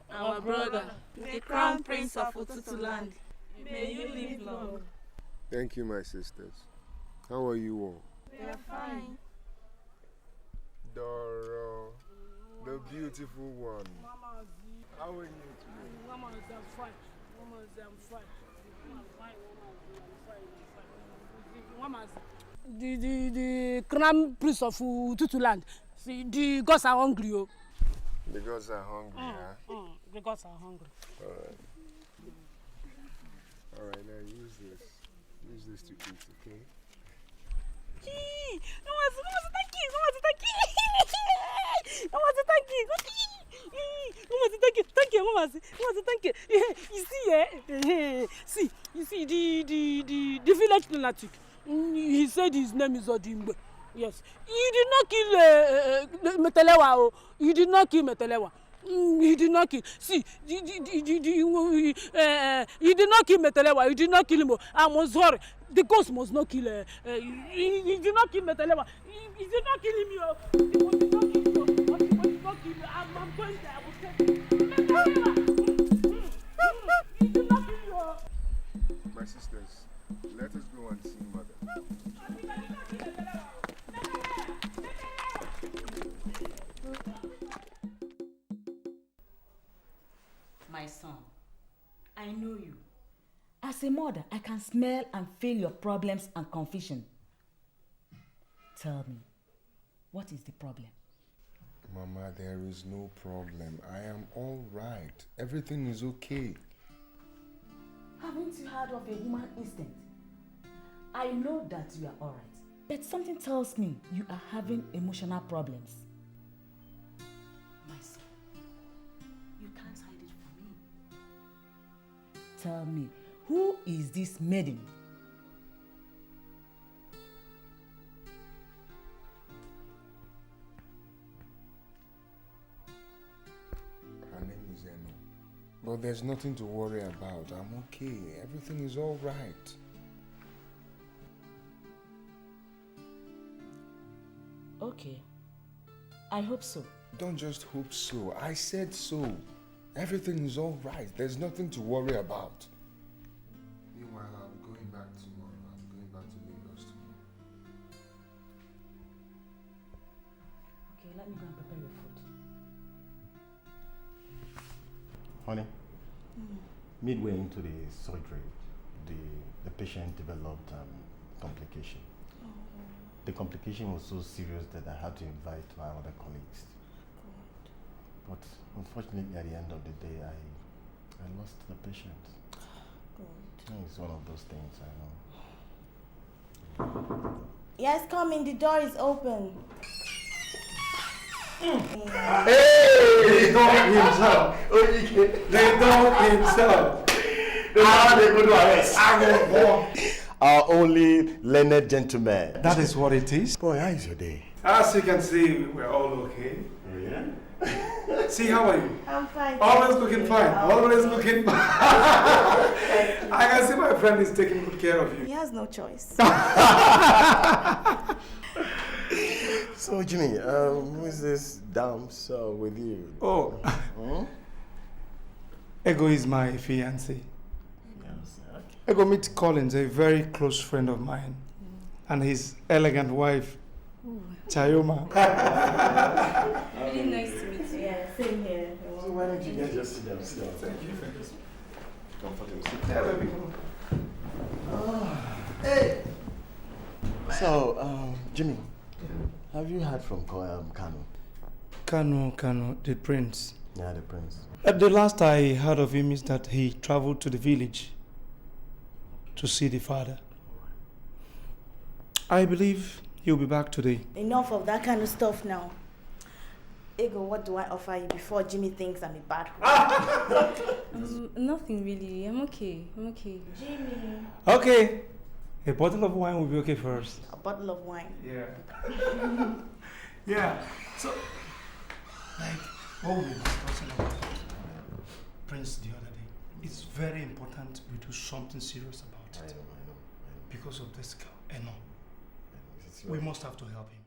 Our brother, the crown prince of Ututu land. May you live long. Thank you, my sisters. How are you all? We are fine. Doro, the beautiful one. How are you today? Mama, I'm fine. The crown prince of Ututu land. See, the gods are hungry. Oh. The gods are hungry, huh? The gods are hungry. Alright. Alright, now use this. Use this to eat, okay? You see, the village lunatic. He said his name is Odimbe. Yes. He did not kill Metelewa. He did not kill Metelewa. He did not kill. See, he did not kill Metelewa. He did not kill him. I'm sorry. The ghost must not kill. He did not kill Metelewa. He did not kill him. He did not kill him. I'm going there. I will take him. He did not kill you. My sisters, let us go and see mother. My son, I know you. As a mother, I can smell and feel your problems and confusion. Tell me, what is the problem? Mama, there is no problem. I am all right. Everything is okay. Haven't you heard of a woman instinct? I know that you are all right, but something tells me you are having emotional problems. My son, you can't hide it from me. Tell me, who is this maiden? Her name is Eno. But there's nothing to worry about. I'm okay. Everything is all right. Okay. I hope so. Don't just hope so. I said so. Everything is all right. There's nothing to worry about. Meanwhile, I'm going back tomorrow. I'm going back to Lagos tomorrow. Okay, let me go and prepare your food. Honey, midway into the surgery, the patient developed complication. The complication was so serious that I had to invite my other colleagues. But unfortunately, at the end of the day, I lost the patient. It's one of those things, I know. Yes, come in. The door is open. Hey! The dog himself! The dog himself! Our only learned gentleman. That is what it is. Boy, how is your day? As you can see, we're all okay. Oh, yeah? See, how are you? I'm fine. Always looking fine. Always looking fine. I can see my friend is taking good care of you. He has no choice. So, Jimmy, who is this damsel with you? Oh. Ego is my fiancé. Yes, okay. Ego meet Collins, a very close friend of mine, and his elegant wife, Chayoma. Really nice to meet you. Yeah, same here. So why don't you guys just sit down? Sit down. Thank you. Comfortable. Sit down. Hey! So, Jimmy, have you heard from Kanu? Kanu, the prince. Yeah, the prince. The last I heard of him is that he traveled to the village to see the father. I believe he'll be back today. Enough of that kind of stuff now. Ego, what do I offer you before Jimmy thinks I'm a bad one? Nothing really. I'm okay. Jimmy. Okay. A bottle of wine will be okay first. A bottle of wine. Yeah. Yeah. So, like what we were discussing about Prince the other day, it's very important we do something serious about it. I know. Because of this girl, Eno. We must have to help him.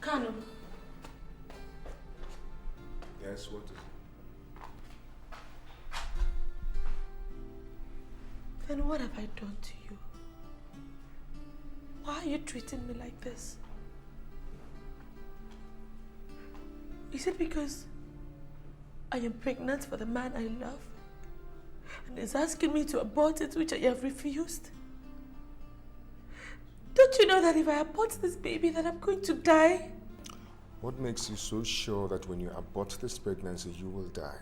Kanu. Yes, what is it? Then what have I done to you? Why are you treating me like this? Is it because I am pregnant for the man I love and is asking me to abort it, which I have refused? Don't you know that if I abort this baby that I'm going to die? What makes you so sure that when you abort this pregnancy, you will die?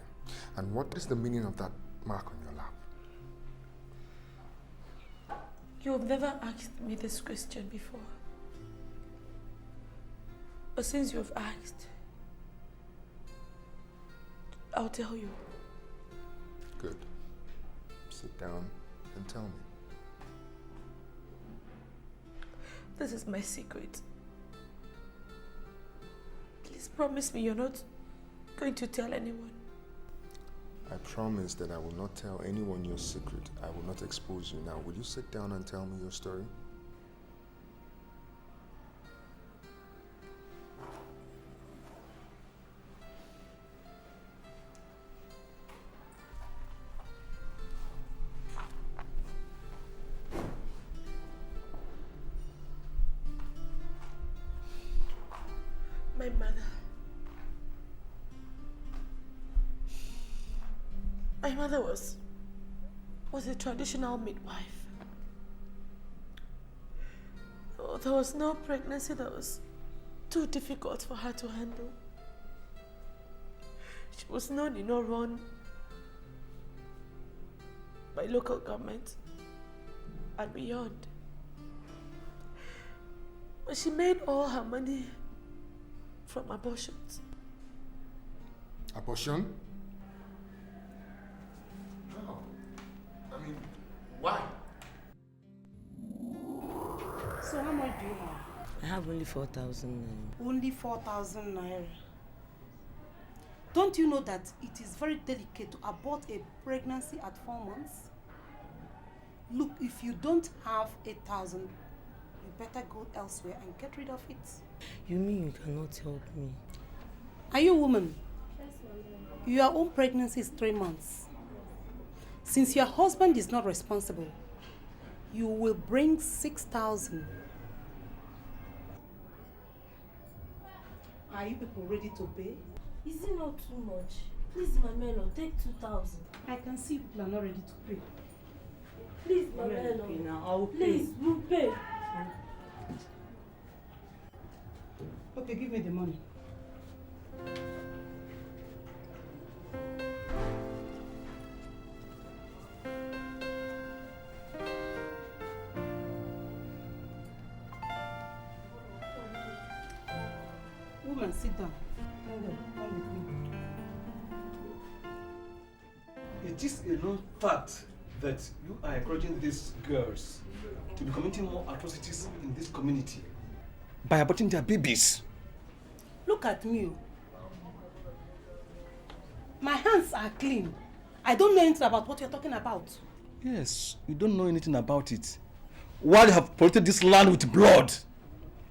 And what is the meaning of that mark on your lap? You have never asked me this question before. But since you have asked, I'll tell you. Good. Sit down and tell me. This is my secret. Please promise me you're not going to tell anyone. I promise that I will not tell anyone your secret. I will not expose you. Now, will you sit down and tell me your story? My mother. My mother was a traditional midwife. Oh, there was no pregnancy that was too difficult for her to handle. She was known in Oron by local government and beyond. But she made all her money from abortions. Abortion? How? I mean, why? So how much do you have? I have only 4,000 naira. Only 4,000 naira. Don't you know that it is very delicate to abort a pregnancy at 4 months? Look, if you don't have 8,000, you better go elsewhere and get rid of it. You mean you cannot help me? Are you a woman? Yes, ma'am. Your own pregnancy is 3 months. Since your husband is not responsible, you will bring 6,000. Are you people ready to pay? Is it not too much? Please, Mamelo, take 2,000. I can see people are not ready to pay. Please, Mamelo. Please, we'll pay. Okay, give me the money. Woman, sit down. Come with me. It is a known fact that you are encouraging these girls to be committing more atrocities in this community by aborting their babies. Look at me. My hands are clean. I don't know anything about what you're talking about. Yes, you don't know anything about it. Why you have polluted this land with blood?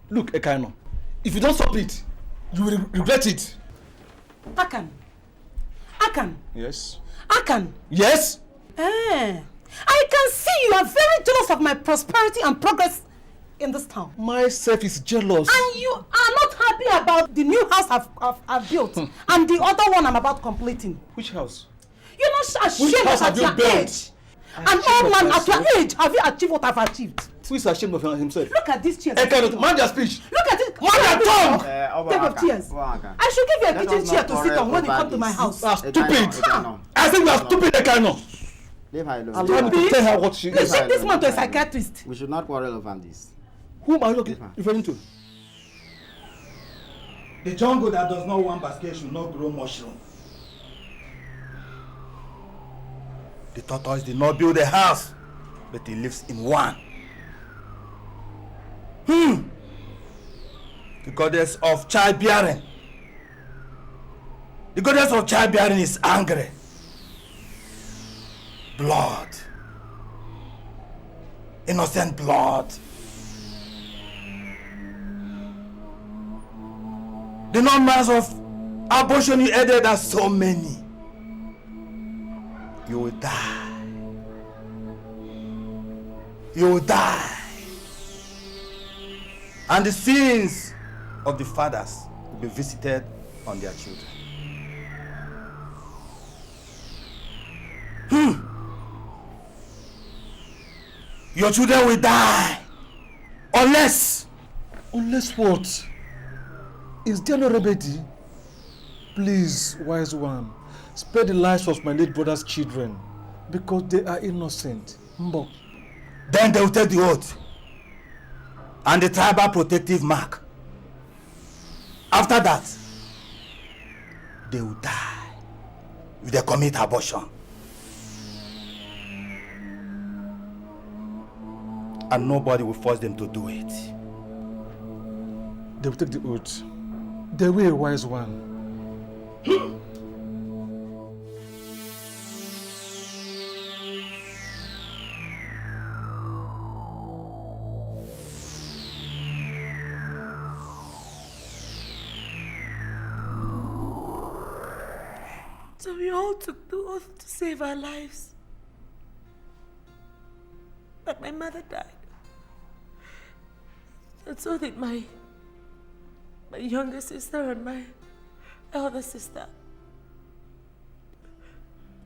Look, Ekaino, if you don't stop it, you will regret it. Akan. Akan. Yes. Akan. Yes. I can see you are very jealous of my prosperity and progress in this town. Myself is jealous. And you are not happy about the new house I've built and the other one I'm about completing. Which house? You're not ashamed Which house at have you your built? age. An old man at your age, have you achieved what I've achieved? Who is ashamed of himself? Look at this chair. Mind your speech. Look at it. Mind your tongue. Take of chairs. I should give you a kitchen chair to sit on when you come to my house. You are stupid. I think you are stupid, Ekaino. Leave her alone. Allow me to tell her what she is. Please take this man to a psychiatrist. We should not quarrel over this. Whom are you referring to? The jungle that does not want basket should not grow mushroom. The tortoise did not build a house, but he lives in one. The goddess of childbearing. The goddess of childbearing is angry. Blood. Innocent blood. The numbers of abortion you added are so many. You will die. You will die. And the sins of the fathers will be visited on their children. Your children will die. Unless what? Is there no remedy? Please, wise one, spare the lives of my late brother's children because they are innocent. Mbo. Then they will take the oath and the tribal protective mark. After that, they will die if they commit abortion. And nobody will force them to do it. They will take the oath. They will, wise one. So we all took the oath to save our lives. But my mother died. And so did my younger sister and my elder sister.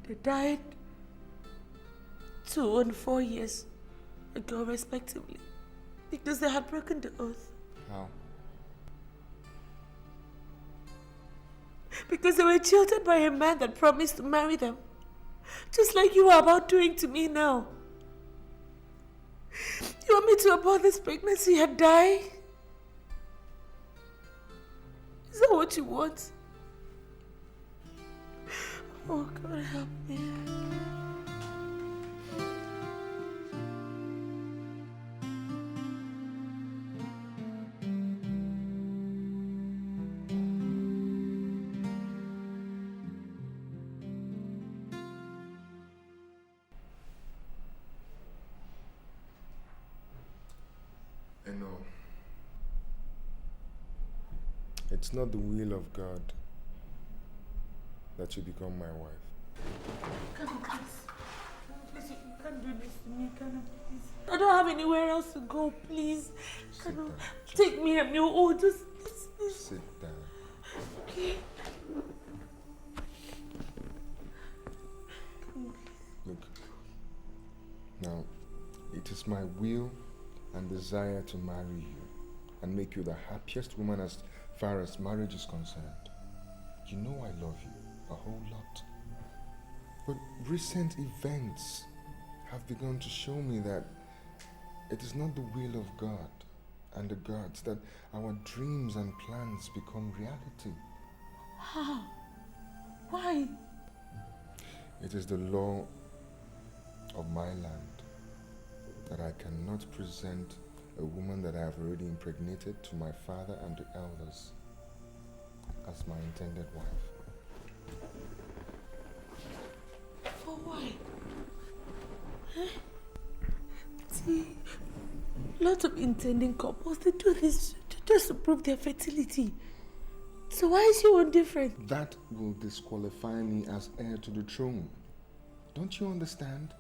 They died 2 and 4 years ago, respectively, because they had broken the oath. How? Because they were jilted by a man that promised to marry them, just like you are about doing to me now. You want me to abort this pregnancy and die? Is that what you want? Oh, God, help me. No. It's not the will of God that you become my wife. Come on, please. Please, you can't do this to me, can you, please? I don't have anywhere else to go, please. Can you take me and you just please. Sit down. Okay. is my will and desire to marry you and make you the happiest woman as far as marriage is concerned. You know I love you a whole lot. But recent events have begun to show me that it is not the will of God and the gods that our dreams and plans become reality. How? Why? It is the law of my land that I cannot present a woman that I have already impregnated to my father and the elders as my intended wife. For why? Huh? See, lots of intending couples, they do this just to prove their fertility. So why is your one different? That will disqualify me as heir to the throne. Don't you understand?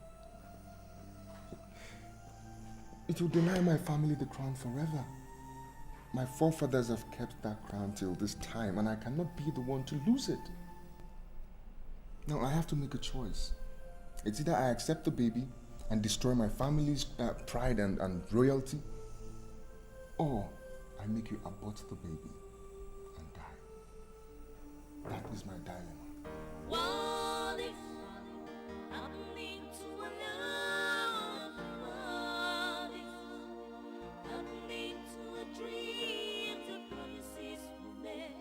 It will deny my family the crown forever. My forefathers have kept that crown till this time, and I cannot be the one to lose it. Now I have to make a choice. It's either I accept the baby and destroy my family's pride and royalty, or I make you abort the baby and die. That is my dilemma. What if happening to a love? What if happening to a dream, the promises we made?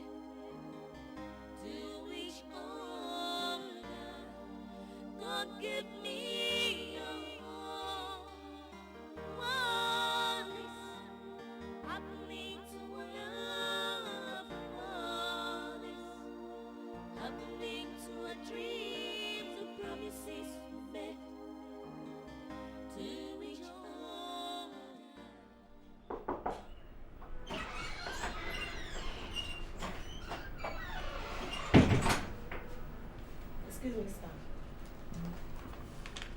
To each other, God give me your heart. What is happening to a love? What is happening to a dream, the promises we made? To each other. Excuse me, sir.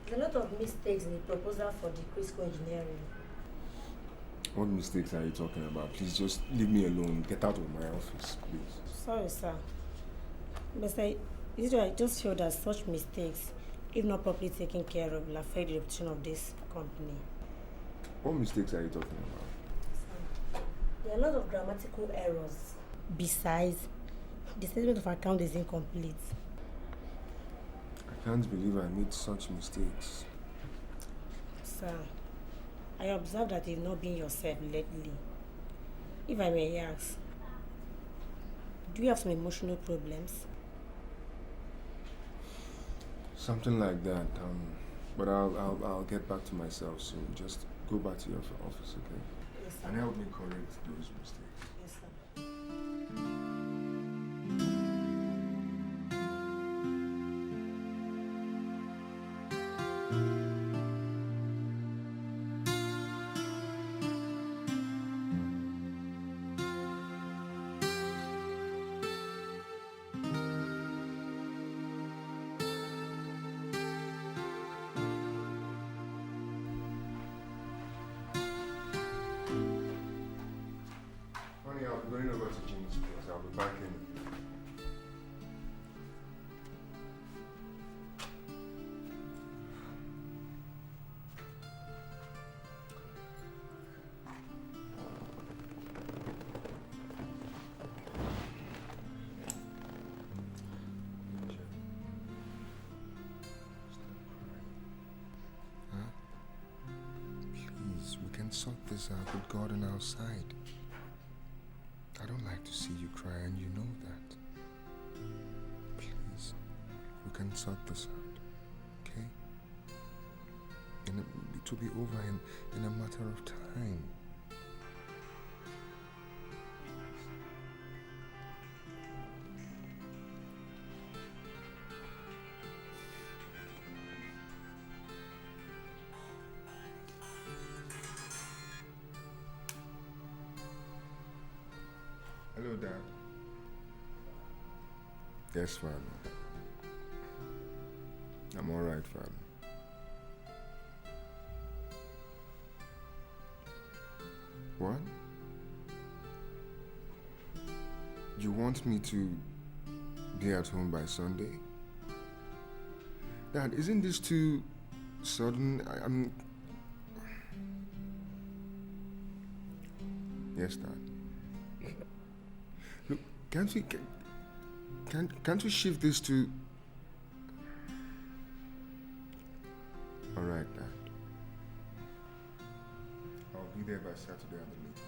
There's a lot of mistakes in the proposal for the Crisco engineering. What mistakes are you talking about? Please just leave me alone. Get out of my office, please. Sorry, sir. But I just feel that such mistakes, if not properly taken care of, will affect the reputation of this company. What mistakes are you talking about? There are a lot of grammatical errors. Besides, the statement of account is incomplete. I can't believe I made such mistakes. Sir, I observed that you've not been yourself lately. If I may ask, do you have some emotional problems? Something like that. But I'll get back to myself soon. Just go back to your office, okay? Yes, sir. And help me correct those mistakes. Yes, sir. Honey, I'll be going over to Jim's place. I'll be back in. Huh? Please, we can sort this out with God on our side. I don't like to see you cry, and you know that. Please, we can sort this out, okay? And it will be over in a matter of time. Hello, Dad. Yes, Father. I'm all right, Father. What? You want me to be at home by Sunday? Dad, isn't this too sudden? Yes, Dad. Look, can't we shift this to... All right, Dad. I'll be there by Saturday at the latest.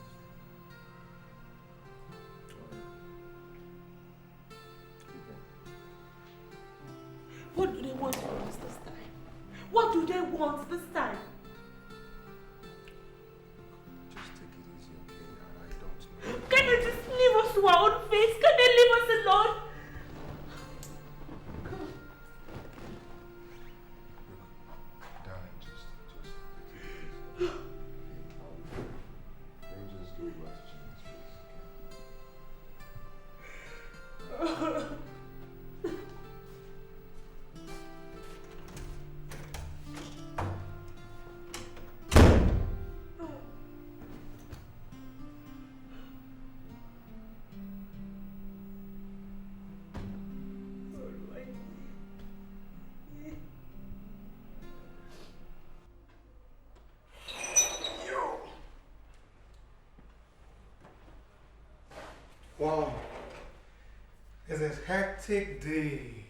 All right. What do they want from us this time? What do they want this time? Just take it easy, okay? I don't know. Can they just leave us to our own fate? Can they leave us alone? Darling, just take it easy. Let me just go back to Jimmy's place, okay? Wow. It's a hectic day.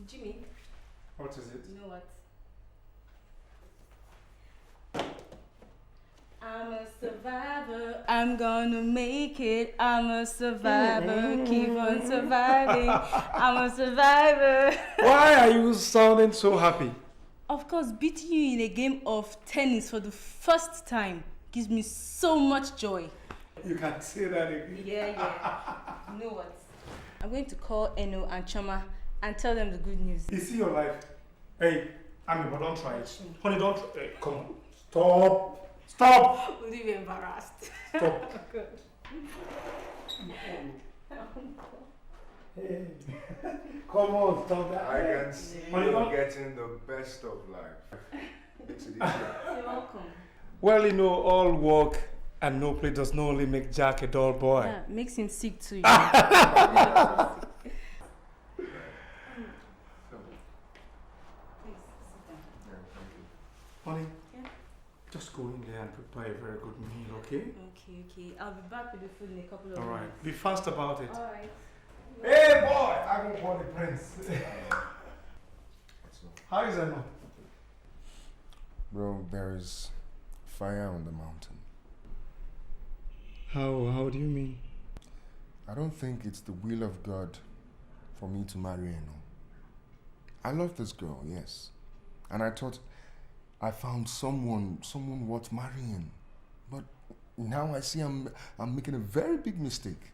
Jimmy. What is it? You know what? I'm a survivor. I'm gonna make it. I'm a survivor. Keep on surviving. I'm a survivor. Why are you sounding so happy? Of course, beating you in a game of tennis for the first time gives me so much joy. You can say that again. Yeah. You know what? I'm going to call Eno and Choma and tell them the good news. You see your life. Hey, Ami, but don't try it. Honey, don't. Hey, come on. Stop. Stop. Will you be embarrassed? Stop. Good. Hey. Come on, stop that. I can see Honey, you're don't. getting the best of life. You're welcome. Well, you know, all work and no play does not only make Jack a dull boy. Yeah, makes him sick too. Honey, just go in there and prepare a very good meal, okay? Okay. I'll be back with the food in a couple of All minutes. right. Be fast about it. All right. Hey, boy! I won't call the prince. How is Emma? Bro, there is fire on the mountain. How do you mean? I don't think it's the will of God for me to marry Eno. I love this girl, yes. And I thought I found someone worth marrying. But now I see I'm making a very big mistake.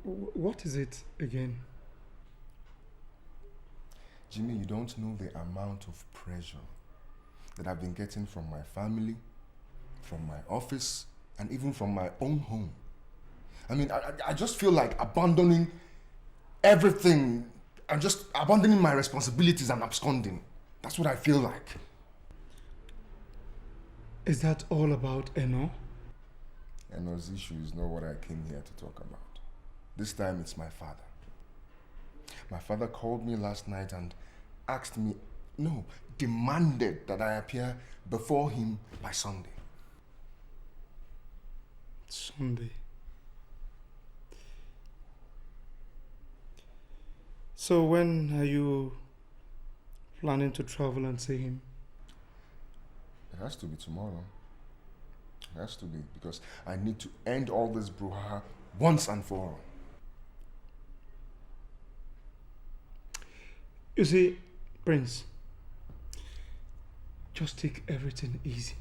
What is it again? Jimmy, you don't know the amount of pressure that I've been getting from my family, from my office, and even from my own home. I mean, I just feel like abandoning everything and just abandoning my responsibilities and absconding. That's what I feel like. Is that all about Eno? Eno's issue is not what I came here to talk about. This time it's my father. My father called me last night and asked me, no, demanded that I appear before him by Sunday. Sunday. So when are you planning to travel and see him? It has to be tomorrow. It has to be, because I need to end all this brouhaha once and for all. You see, Prince, just take everything easy.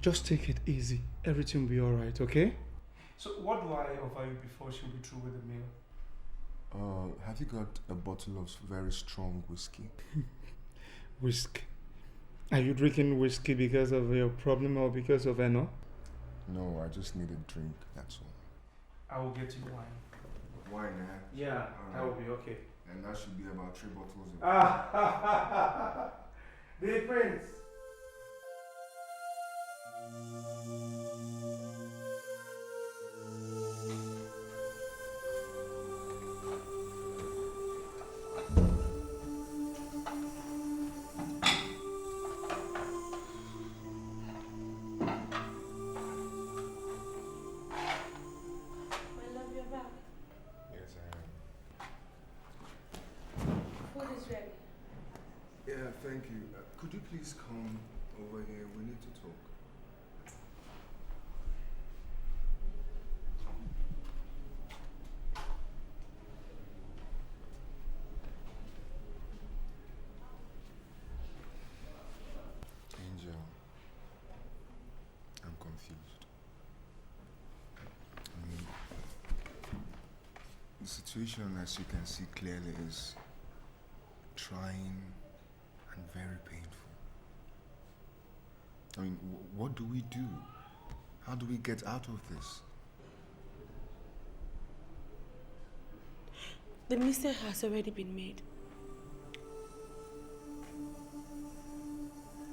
Just take it easy. Everything will be alright, okay? So what do I offer you before she'll be through with the meal? Have you got a bottle of very strong whiskey? Whiskey. Are you drinking whiskey because of your problem or because of Eno? No, I just need a drink, that's all. I will get you wine. Wine, eh? Yeah, that will be okay. And that should be about 3 bottles of The Prince. Thank you. Could you please come over here? We need to talk. Angel, I'm confused. The situation, as you can see clearly, is trying and very painful. I mean, what do we do? How do we get out of this? The mistake has already been made.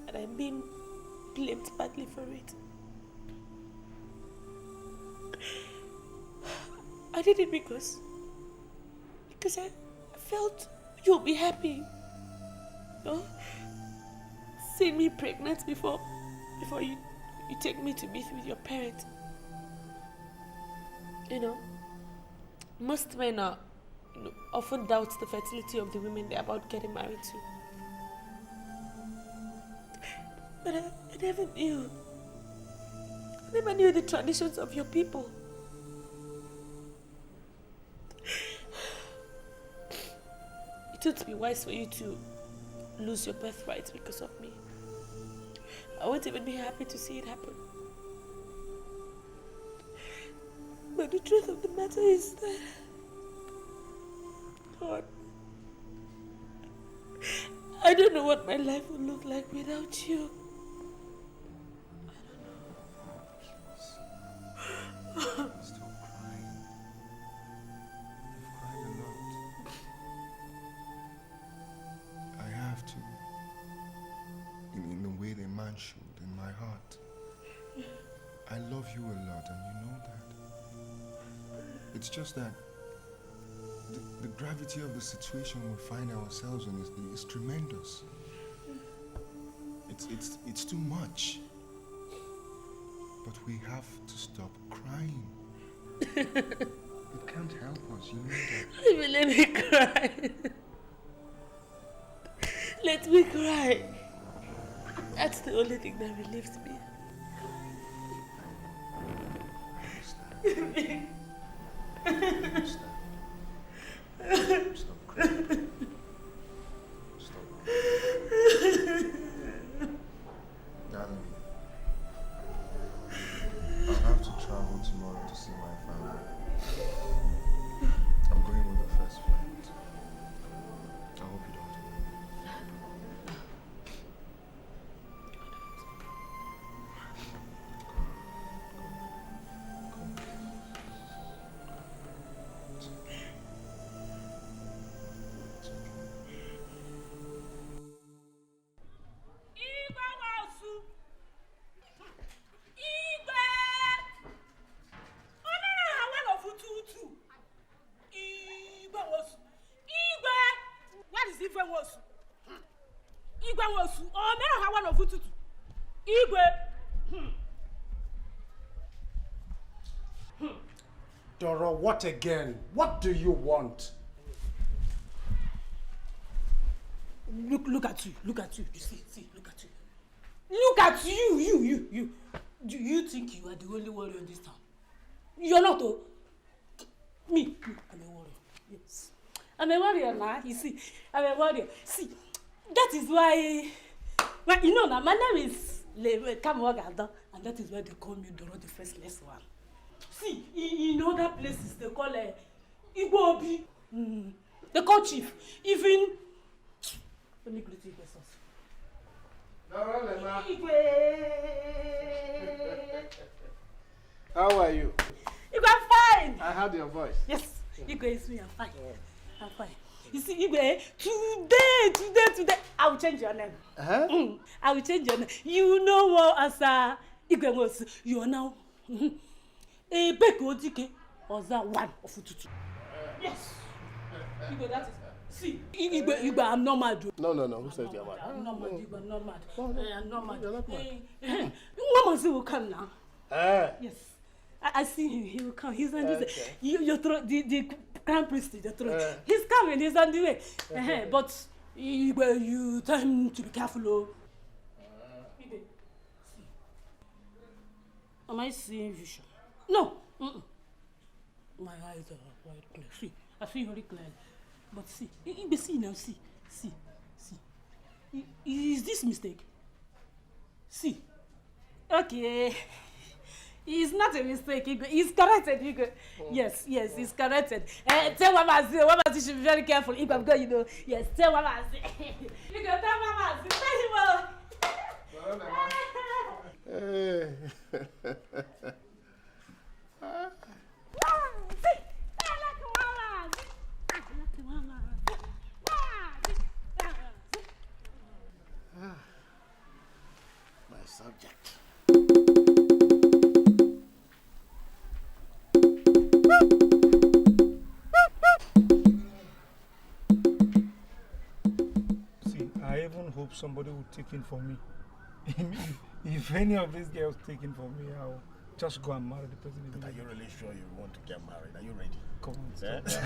And I'm being blamed badly for it. I did it because I felt you'll be happy. You know? Seeing me pregnant before you take me to meet with your parents. You know, most men are, often doubt the fertility of the women they're about getting married to. But I never knew. I never knew the traditions of your people. It would be wise for you to lose your birthright because of me. I won't even be happy to see it happen. But the truth of the matter is that, God, I don't know what my life would look like without you. I don't know. Stop crying. You've cried a lot. I have to. In the way the man should, in my heart. I love you a lot, and you know that. It's just that the gravity of the situation we find ourselves in is tremendous. It's too much. But we have to stop crying. It can't help us, you know that. Let me cry. Let me cry. That's the only thing that relieves me. Stop crying. Stop crying. Darling, I'll have to travel tomorrow to see my family. I'm going with the first flight. I hope you don't mind. Doro, what again? What do you want? Look at you. Look at you. You see, look at you. Look at you. Do you think you are the only warrior in this town? You're not, oh. Me, I'm a warrior. Yes. I'm a warrior now, you see. I'm a warrior. See, that is why, well, you know now, my name is Kamwagada, and that is why they call me Doro the Faceless One. See, in other places they call Igbo Obi. They call chief. Even, let me greet you first. How are you? Igwe, I'm fine. I heard your voice. Yes, Igwe is me. I'm fine. I'm fine. You see, Igwe, today, I will change your name. I will change your name. You know what, as Igwe was, you are now a Beko Dikeh Oza one of Ututu. Yes. Igwe, that is. See, Igwe, I'm not mad. No. Who said you're mad? I'm not mad, Igwe, I'm not mad. I'm not mad. You're not mad. Mama will come now. Yes. I see him. He will come. He's on this. Your throat, the crown priest, the throat. He's coming. He's on the way. But You tell him to be careful, oh. Ibe, see. Am I seeing vision? No. My eyes are quite clear. See, I see very clearly. But see, Ibe, see now, see. Is this mistake? See. Okay. It's not a mistake, Igwe. It's corrected, Igwe. Yes, it's corrected. Tell Mama Z. Mama Z should be very careful. Igwe, because you know. Yes, tell Mama Z. You can tell Mama Z. Tell him My subject. See, I even hope somebody will take in for me. If any of these girls take in for me, I'll just go and marry the person. But are you really sure you want to get married? Are you ready? Come on, Eh? stop.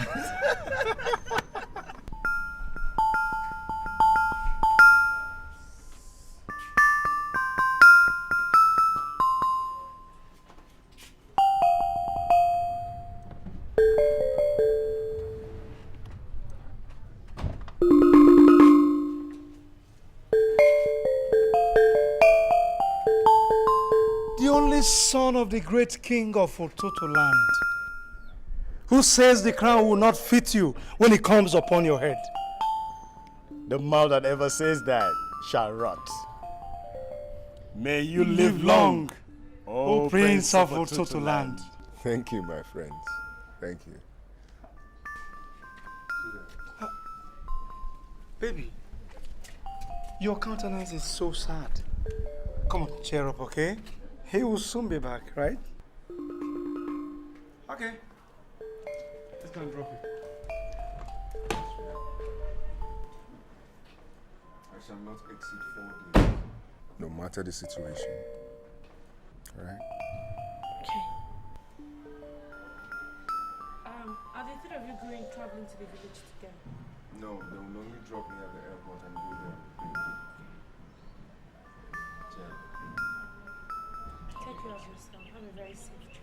The only son of the great king of Ototo land, who says the crown will not fit you when it comes upon your head. The mouth that ever says that shall rot. May you live long, O Prince of Ototo land. Thank you, my friends. Thank you. Baby, your countenance is so sad. Come on, cheer up, okay? He will soon be back, right? Okay. Let's go and drop it. I shall not exceed 4 days, no matter the situation. All right? Okay. Are the three of you going traveling to the village together? No, they will normally drop me at the airport and go there. Take care of yourself. Have a very safe trip.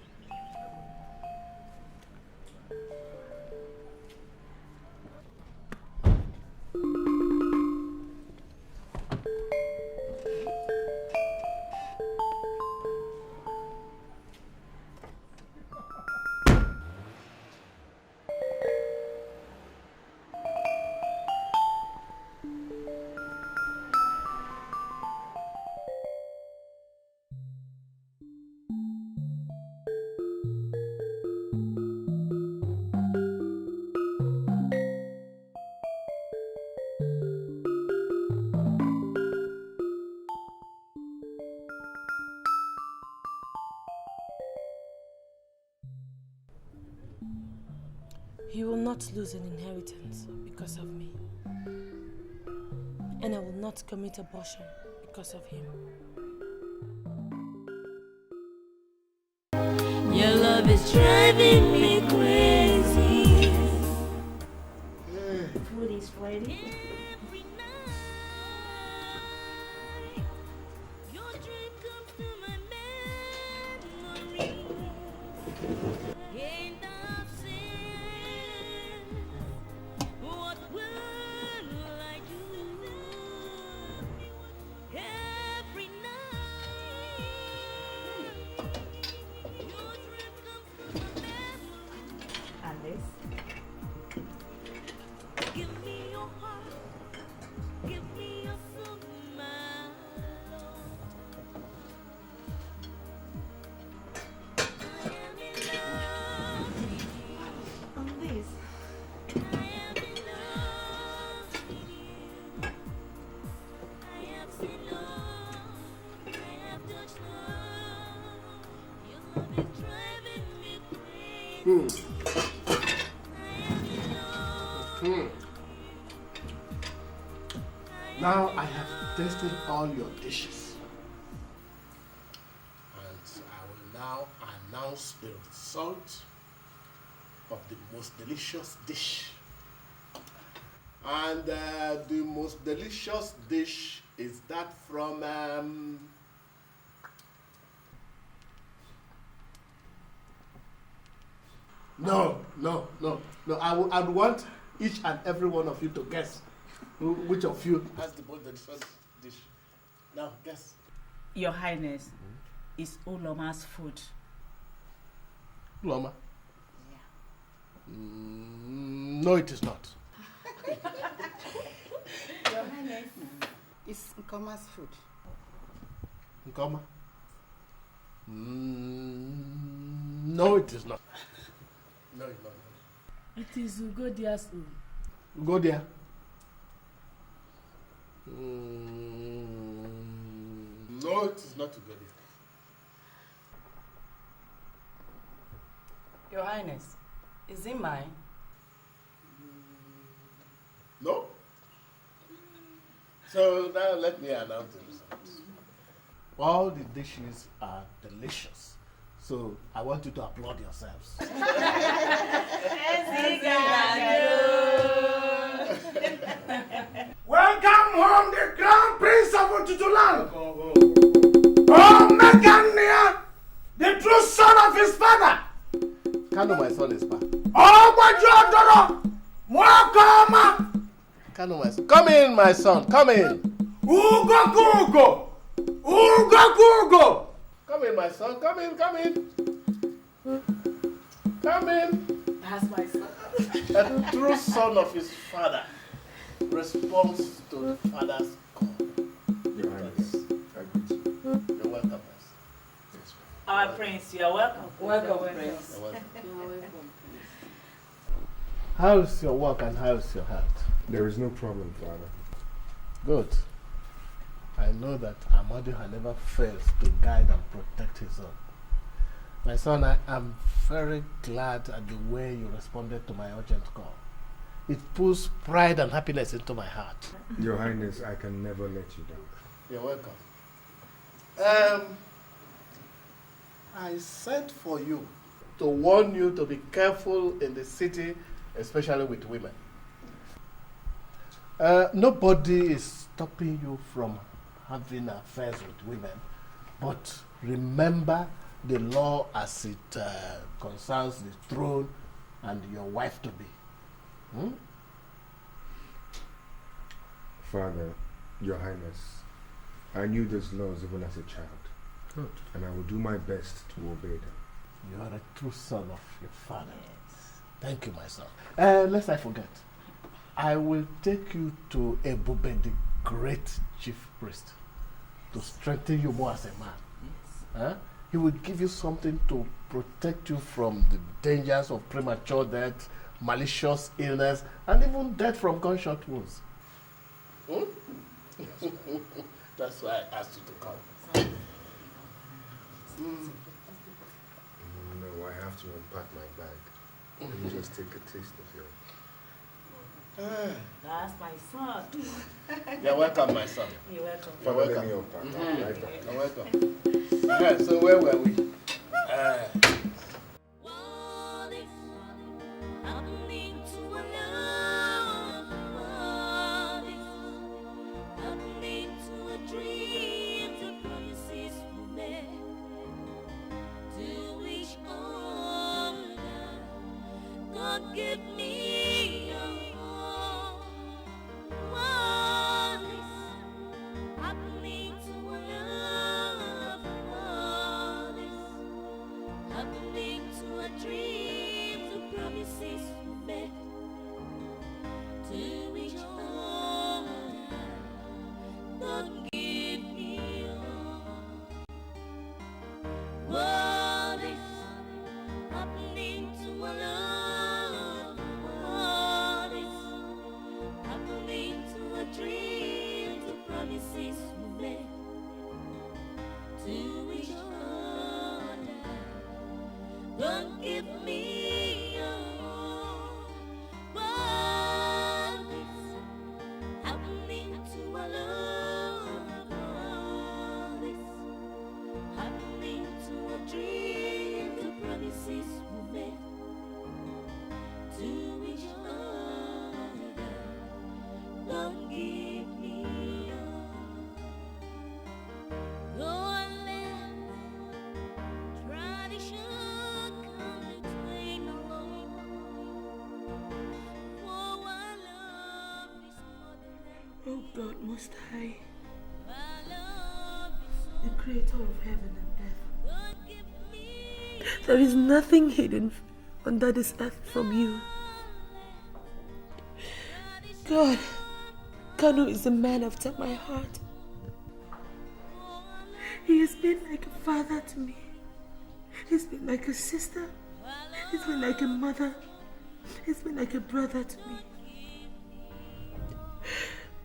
He will not lose an inheritance because of me. And I will not commit abortion because of him. Your love is driving me crazy. Food is ready. Now I have tasted all your dishes. And I will now announce the result of the most delicious dish And the most delicious dish is that from No. I'd want each and every one of you to guess which of you has the most delicious dish. Now, guess. Your Highness, is Uloma's food. Uloma? Yeah. No, it is not. Your Highness, it's Nkoma's food. Nkoma? No, it is not. No, it's not. It is Ugodia's own. Ugodia? No, it is not Ugodia. Your Highness, is it mine? No? So now let me announce the results. All the dishes are delicious. So I want you to applaud yourselves. Welcome home, the Crown Prince of Ututuland. Oh, Megania, the true son of his father. Kano, my son, is back. Oh, Bajodoro, Mwakoma. Kano, my son. Come in, my son. Come in. Ugo Gugo. Ugo Gugo. Come in, my son. Come in. Come in. Come in. That's my son. A true son of his father responds to the father's call. Your Highness, I greet you. You're welcome, my son. Our prince, you're welcome. Welcome, Prince. You're welcome. You're welcome, Prince. How's your work and how's your health? There is no problem, Father. Good. I know that Amadu never fails to guide and protect his own. My son, I am very glad at the way you responded to my urgent call. It puts pride and happiness into my heart. Your Highness, I can never let you down. You're welcome. I sent for you to warn you to be careful in the city, especially with women. Nobody is stopping you from having affairs with women, but remember the law as it concerns the throne and your wife to be. Father, Your Highness, I knew those laws even as a child. Good. And I will do my best to obey them. You are a true son of your father. Yes. Thank you, my son. Lest I forget, I will take you to Ebube, the great chief priest, to strengthen you more as a man. Yes. He will give you something to protect you from the dangers of premature death, malicious illness, and even death from gunshot wounds. That's why I asked you to come. No, I have to unpack my bag. Let me just take a taste of your... That's my son. You're welcome, my son. You're welcome. Father, let me unpack. You're welcome. So where were we? Give me your home. What is happening to love? What is happening? God Most High, the creator of heaven and earth, there is nothing hidden under this earth from you. God, Kanu is the man after my heart. He has been like a father to me. He's been like a sister. He's been like a mother. He's been like a brother to me.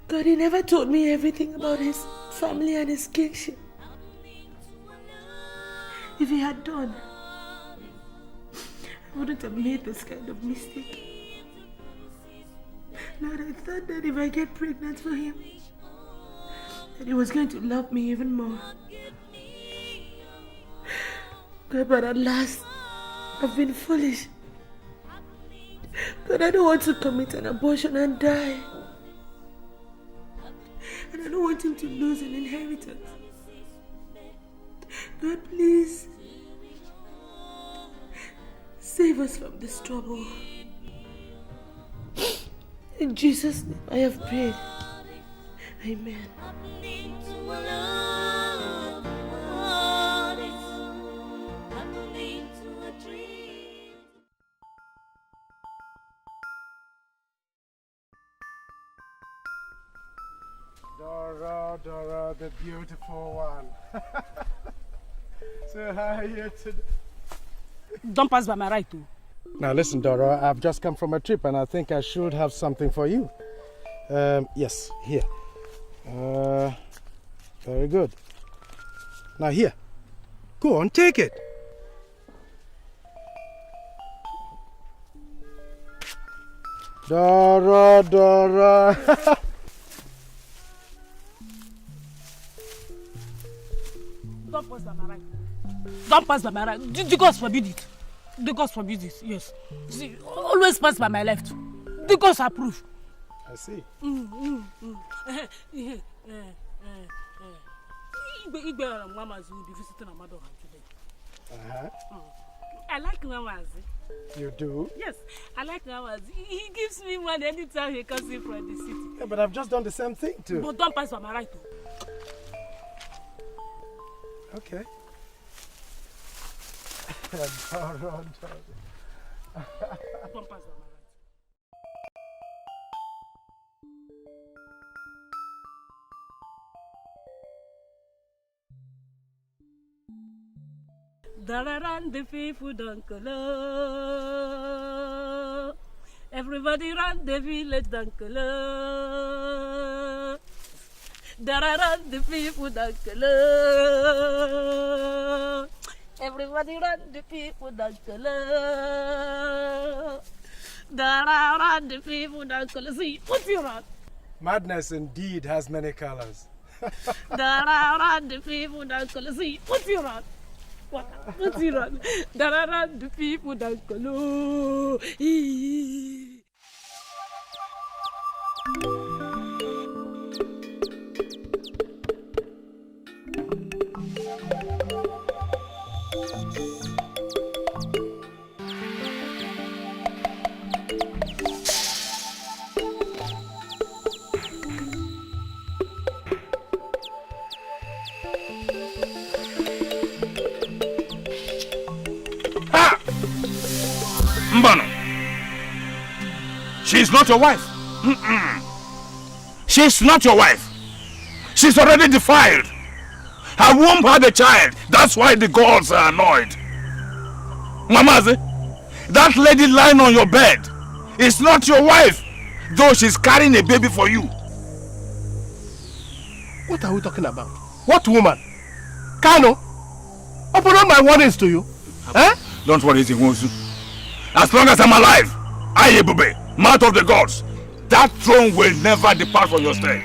God, he never told me everything about his family and his kingship. If he had done, I wouldn't have made this kind of mistake. Lord, I thought that if I get pregnant for him, that he was going to love me even more. God, but at last, I've been foolish. God, I don't want to commit an abortion and die. And I don't want him to lose an inheritance. God, please, save us from this trouble. In Jesus' name I have prayed. Amen. Dora, the beautiful one. So how are you today? Don't pass by my right too. Now listen, Dora, I've just come from a trip and I think I should have something for you. Yes, here. Very good. Now here. Go on, take it. Dora. Don't pass by my right. Don't pass by my right. The gods forbid it. The gods forbid it, yes. See, always pass by my left. The gods approve. I see. Igbe and Mamazi will be visiting Amadoha today. I like Mamazi. You do? Yes, I like Mamazi. He gives me money anytime he comes in from the city. Yeah, but I've just done the same thing too. But don't pass by my right. Okay. Dora. Don't pass by my right. Dararan the people don't color. Everybody run the village don't color. Dararan the people don't color. Everybody run the people don't color. Dararan the people don't color. See, what's your run? Madness indeed has many colors. Dararan the people don't color. See, what's your run? What's your run? Dararan the people don't color. Mbano, she's not your wife. She's not your wife. She's already defiled. Her womb had a child. That's why the gods are annoyed. Mamazi, that lady lying on your bed is not your wife, though she's carrying a baby for you. What are we talking about? What woman? Kano? Open up my warnings to you. Eh? Don't worry, Zinwosu. As long as I'm alive, I, Ebube, mouth of the gods, that throne will never depart from your stead.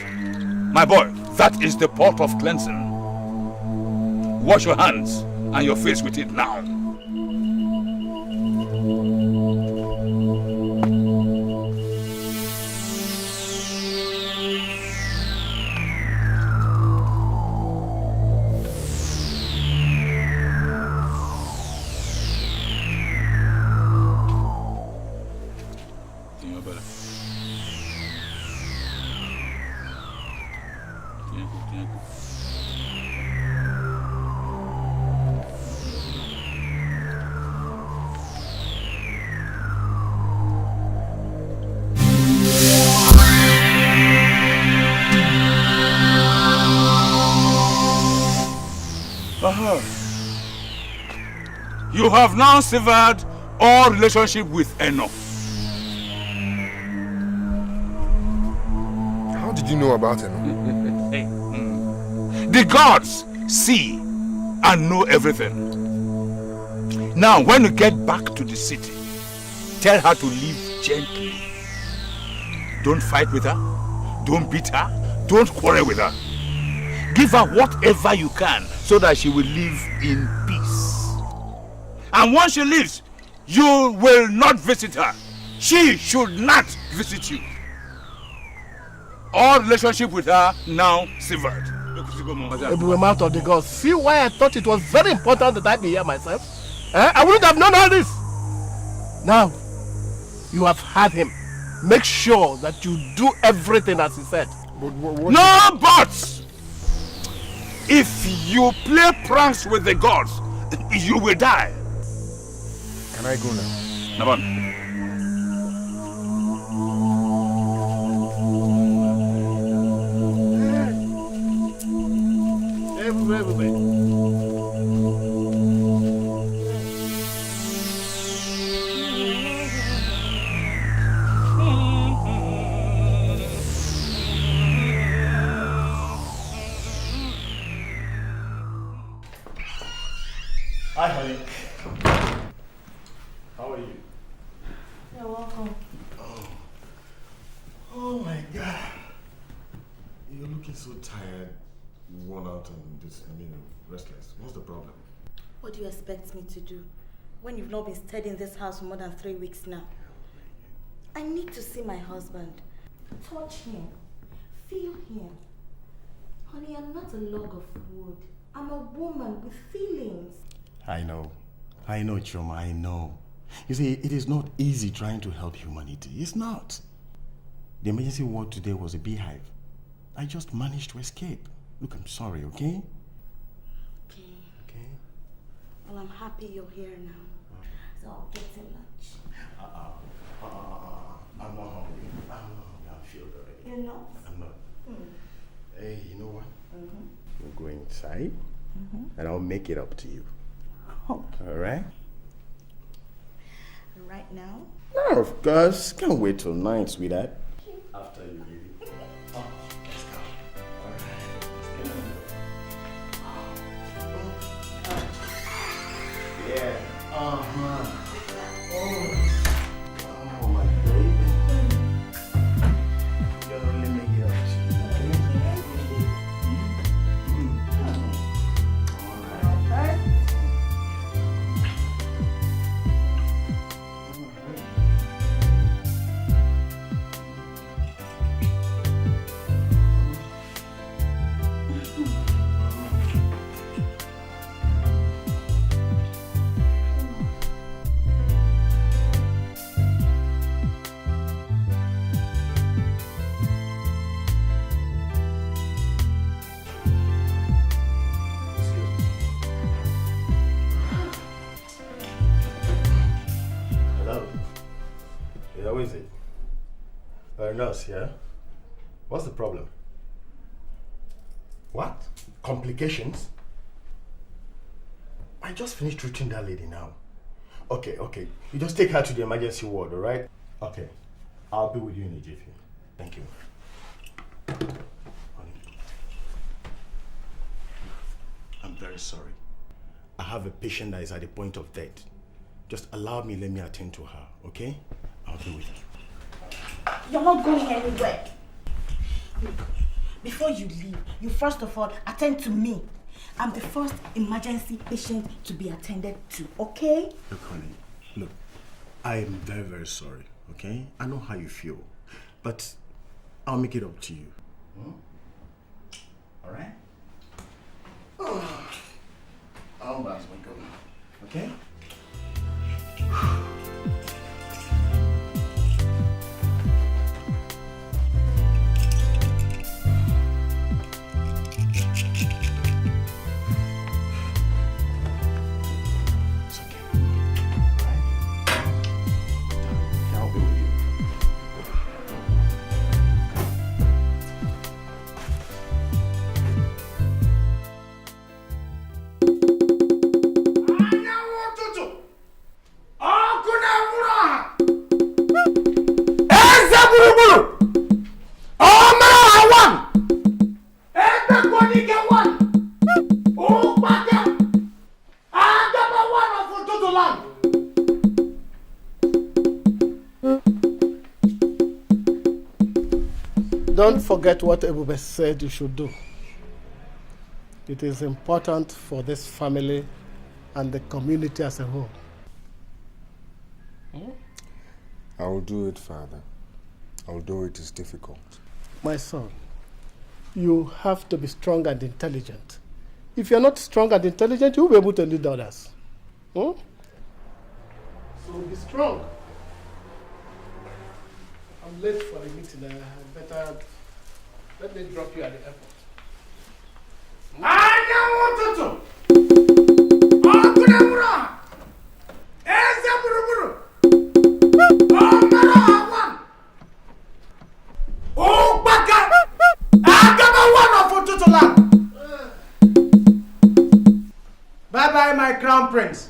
My boy, that is the pot of cleansing. Wash your hands and your face with it now. You have now severed all relationship with Eno. How did you know about Eno? The gods see and know everything. Now, when you get back to the city, tell her to live gently. Don't fight with her. Don't beat her. Don't quarrel with her. Give her whatever you can so that she will live in peace. And once she leaves, you will not visit her. She should not visit you. All relationship with her now severed. Everywhere mouth of the gods. See why I thought it was very important that I be here myself? I wouldn't have known all this. Now, you have had him. Make sure that you do everything as he said. But no buts! If you play pranks with the gods, you will die. Can I go now? Naban. Everywhere. Hi, honey. How are you? You're welcome. Oh my God. You're looking so tired, worn out, and restless. What's the problem? What do you expect me to do when you've not been staying in this house for more than 3 weeks now? I need to see my husband. Touch him. Feel him. Honey, I'm not a log of wood. I'm a woman with feelings. I know, Choma, I know. You see, it is not easy trying to help humanity. It's not. The emergency ward today was a beehive. I just managed to escape. Look, I'm sorry, okay? Okay. Well, I'm happy you're here now. So I'll get you lunch. I'm not hungry. I'm filled already. You're not? I'm not. Hey, you know what? Mm-hmm. We'll go inside and I'll make it up to you. Okay. All right? Right now? No, of course. Can't wait till 9, sweetheart. After you leave. Oh, let's go. All right. Let's get on. Yeah. Oh, my baby. You're gonna make it up to you, okay? How is it? Nurse, yeah? What's the problem? What? Complications? I just finished treating that lady now. Okay. You just take her to the emergency ward, alright? Okay. I'll be with you in a jiffy. Thank you. Honey. I'm very sorry. I have a patient that is at the point of death. Just let me attend to her, okay? I'll be with you. You're not going anywhere. Look, before you leave, you first of all attend to me. I'm the first emergency patient to be attended to, okay? Look, honey, look, I am very, very sorry, okay? I know how you feel, but I'll make it up to you. All right? I'll go, okay? don't forget what Ebube said you should do. It is important for this family and the community as a whole. I will do it, Father. Although it is difficult. My son, you have to be strong and intelligent. If you're not strong and intelligent, you'll be able to lead others. So be strong. I'm late for a meeting. I better let me drop you at the airport. Bye bye, my crown prince.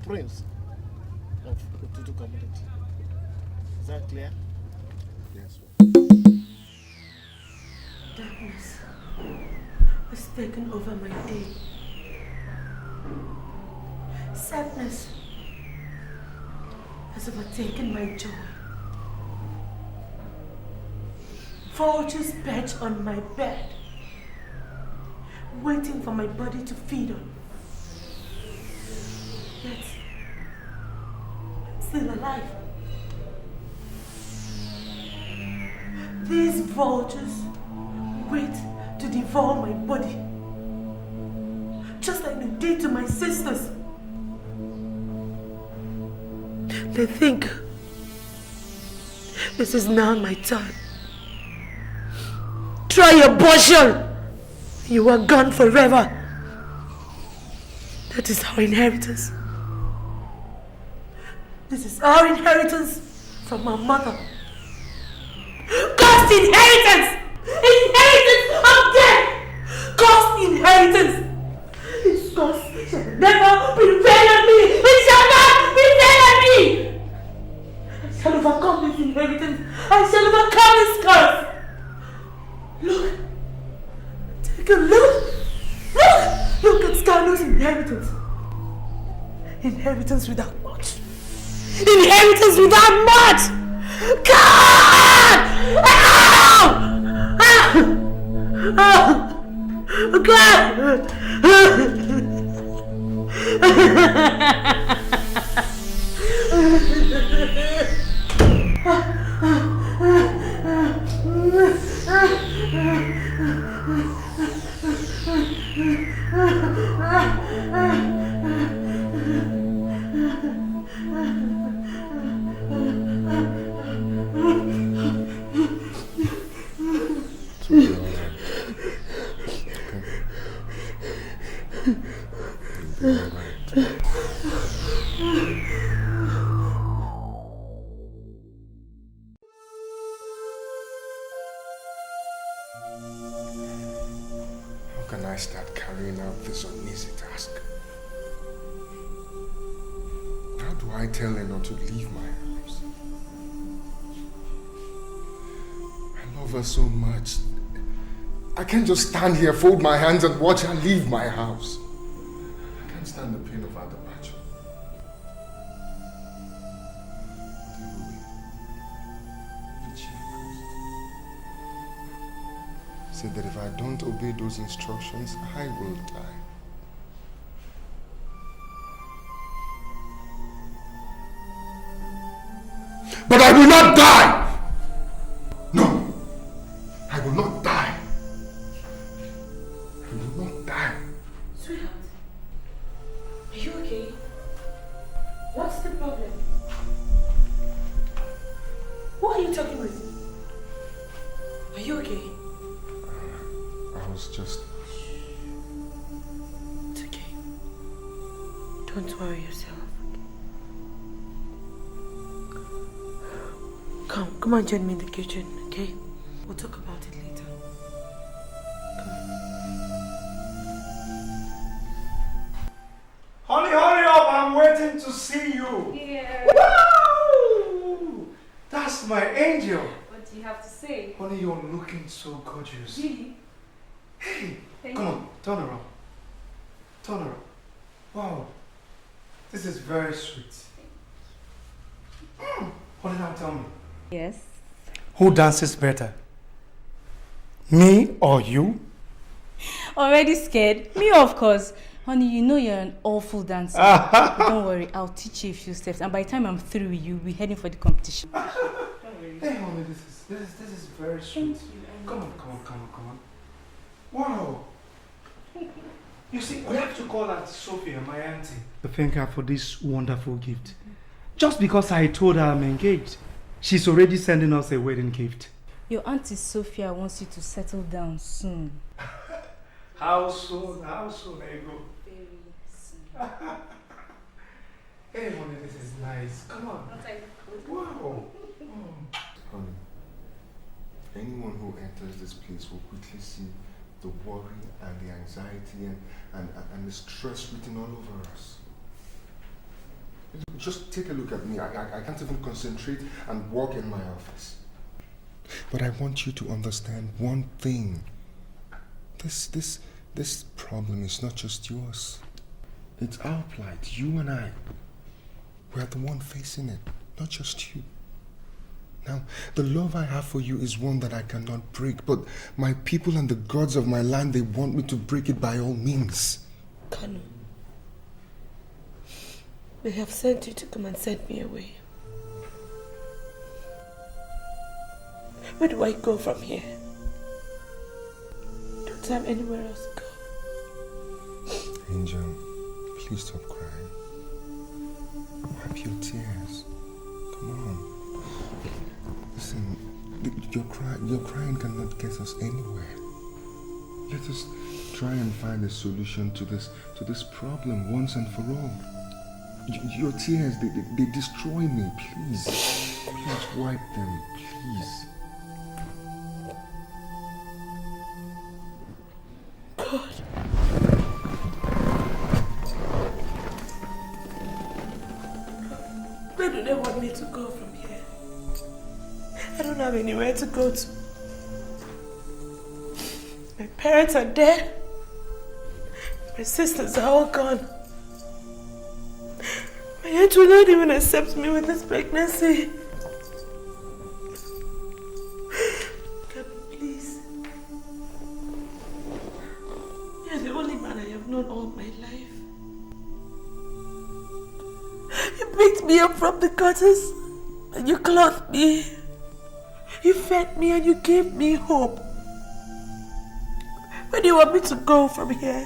Prince of the Tutu community. Is that clear? Yes, sir. Darkness has taken over my day. Sadness has overtaken my joy. Vultures perch on my bed, waiting for my body to feed on. Yet, I'm still alive. These vultures wait to devour my body, just like they did to my sisters. They think this is now my turn. Try your bushel. You are gone forever. That is our inheritance. This is our inheritance from our mother. God's inheritance! Inheritance of death! God's inheritance! This curse shall never prevail on me! It shall not prevail on me! I shall overcome this inheritance! I shall overcome this curse! Look! Take a look! Look! Look at Scarno's inheritance! Inheritance without much! Inheritance without much! God! Ow! Oh! God! How can I start carrying out this uneasy task? How do I tell her not to leave my house? I love her so much. I can't just stand here, fold my hands and watch her leave my house. I can't stand the pain of her departure. said that if I don't obey those instructions, I will die. But I will not die! No! I will not die! I will not die! Sweetheart, are you okay? What's the problem? Who are you talking with? Are you okay? I was just... It's okay. Don't worry yourself. Come on, join me in the kitchen, okay? We'll talk about it later. Honey, hurry up! I'm waiting to see you. Yeah. Woo! That's my angel. What do you have to say? Honey, you're looking so gorgeous. Really? Hey, Thank come you. on, turn around. Turn around. Wow, this is very sweet. Honey, now tell me. Yes. Who dances better? Me or you? Already scared? Me, of course. Honey, you know you're an awful dancer. But don't worry, I'll teach you a few steps. And by the time I'm through with you, we'll be heading for the competition. Hey, honey, this is very sweet. Come on. Wow. You see, we have to call Auntie Sophia, my auntie, to thank her for this wonderful gift. Just because I told her I'm engaged, she's already sending us a wedding gift. Your Auntie Sophia wants you to settle down soon. How soon, Ego? Very soon. Hey, honey, this is nice. Come on. Wow. Honey, anyone who enters this place will quickly see the worry and the anxiety and the stress written all over us. Just take a look at me. I can't even concentrate and walk in my office. But I want you to understand one thing. This problem is not just yours. It's our plight, you and I. We're the one facing it, not just you. Now, the love I have for you is one that I cannot break, but my people and the gods of my land, they want me to break it by all means. Kanu, they have sent you to come and send me away. Where do I go from here? Don't have anywhere else to go. Angel, please stop crying. Wipe your tears. Come on. Listen, your crying cannot get us anywhere. Let us try and find a solution to this problem once and for all. Your tears, they destroy me. Please wipe them, please. God. Where do they want me to go from here? I don't have anywhere to go to. My parents are dead. My sisters are all gone. My aunt will not even accept me with this pregnancy. God, please. You're the only man I have known all my life. You picked me up from the gutters and you clothed me. You fed me and you gave me hope. Where do you want me to go from here?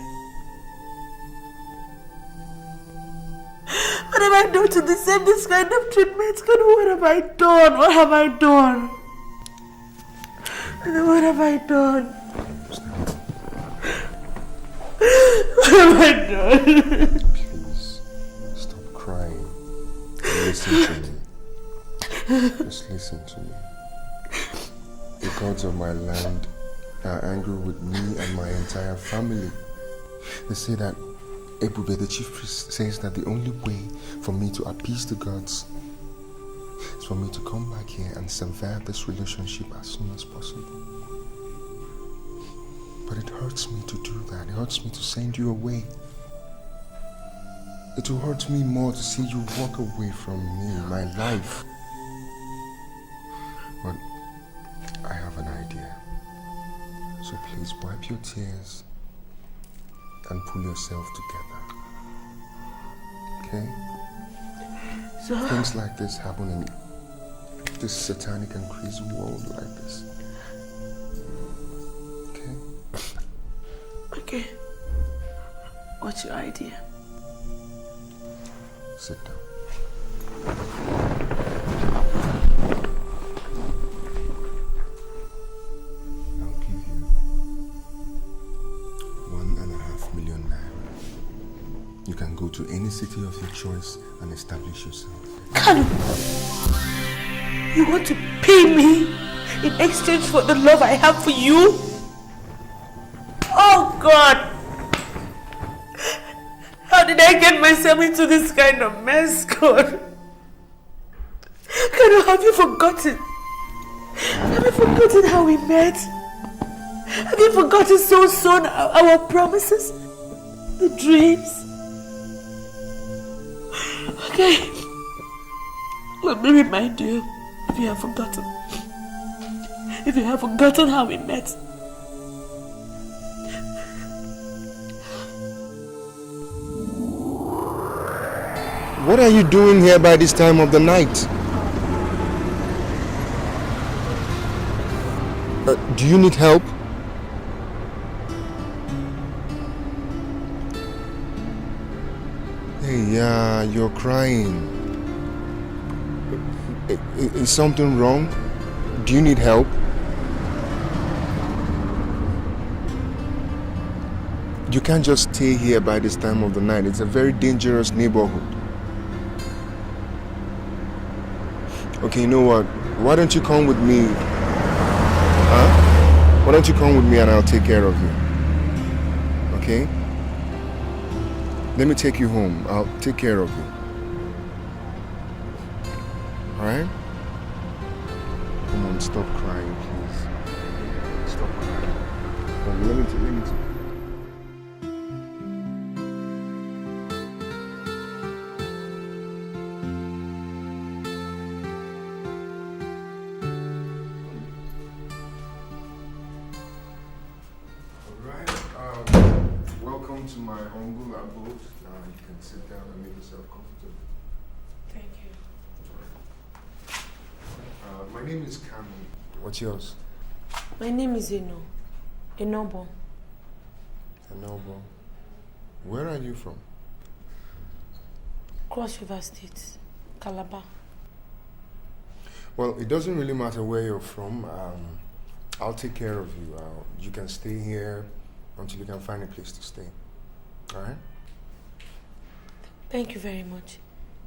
What have I done to deserve this kind of treatment? What have I done? What have I done? What have I done? What have I done? Please, stop crying. Listen to me. Just listen to me. The gods of my land are angry with me and my entire family. They say that Ebube, the chief priest, says that the only way for me to appease the gods is for me to come back here and sever this relationship as soon as possible. But it hurts me to do that. It hurts me to send you away. It will hurt me more to see you walk away from me, my life. But I have an idea. So please wipe your tears and pull yourself together. Okay? So things like this happen in this satanic and crazy world like this. Okay? Okay. What's your idea? Sit down. I'll give you 1.5 million naira. You can go to any city of your choice and establish yourself. Kanu! You want to pay me in exchange for the love I have for you? Oh God! How did I get myself into this kind of mess, God? Kanu, have you forgotten? Have you forgotten how we met? Have you forgotten so soon our promises? The dreams? Okay. Let me remind you, if you have forgotten. If you have forgotten how we met. What are you doing here by this time of the night? Do you need help? Hey, yeah, you're crying. Is something wrong? Do you need help? You can't just stay here by this time of the night. It's a very dangerous neighborhood. Okay, you know what? Why don't you come with me? Huh? Why don't you come with me and I'll take care of you? Okay? Let me take you home. I'll take care of you. Alright? Come on, stop crying, please. Stop crying. Come on, let me welcome to my humble abode. You can sit down and make yourself comfortable. Thank you. My name is Kami. What's yours? My name is Eno. Enobo. Enobo. Where are you from? Cross River State, Calabar. Well, it doesn't really matter where you're from. I'll take care of you. You can stay here until you can find a place to stay. Alright? Thank you very much.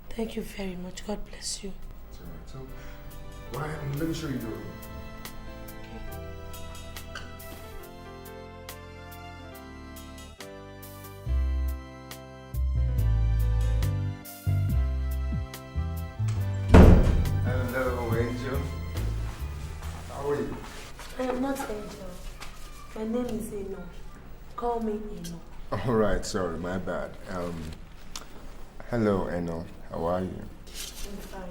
Thank you very much. God bless you. It's alright. So, let me show you the room. Hello, Angel. How are you? I am not Angel. My name is Eno. Call me Eno. Alright, sorry, my bad. Hello, Eno. How are you? I'm fine.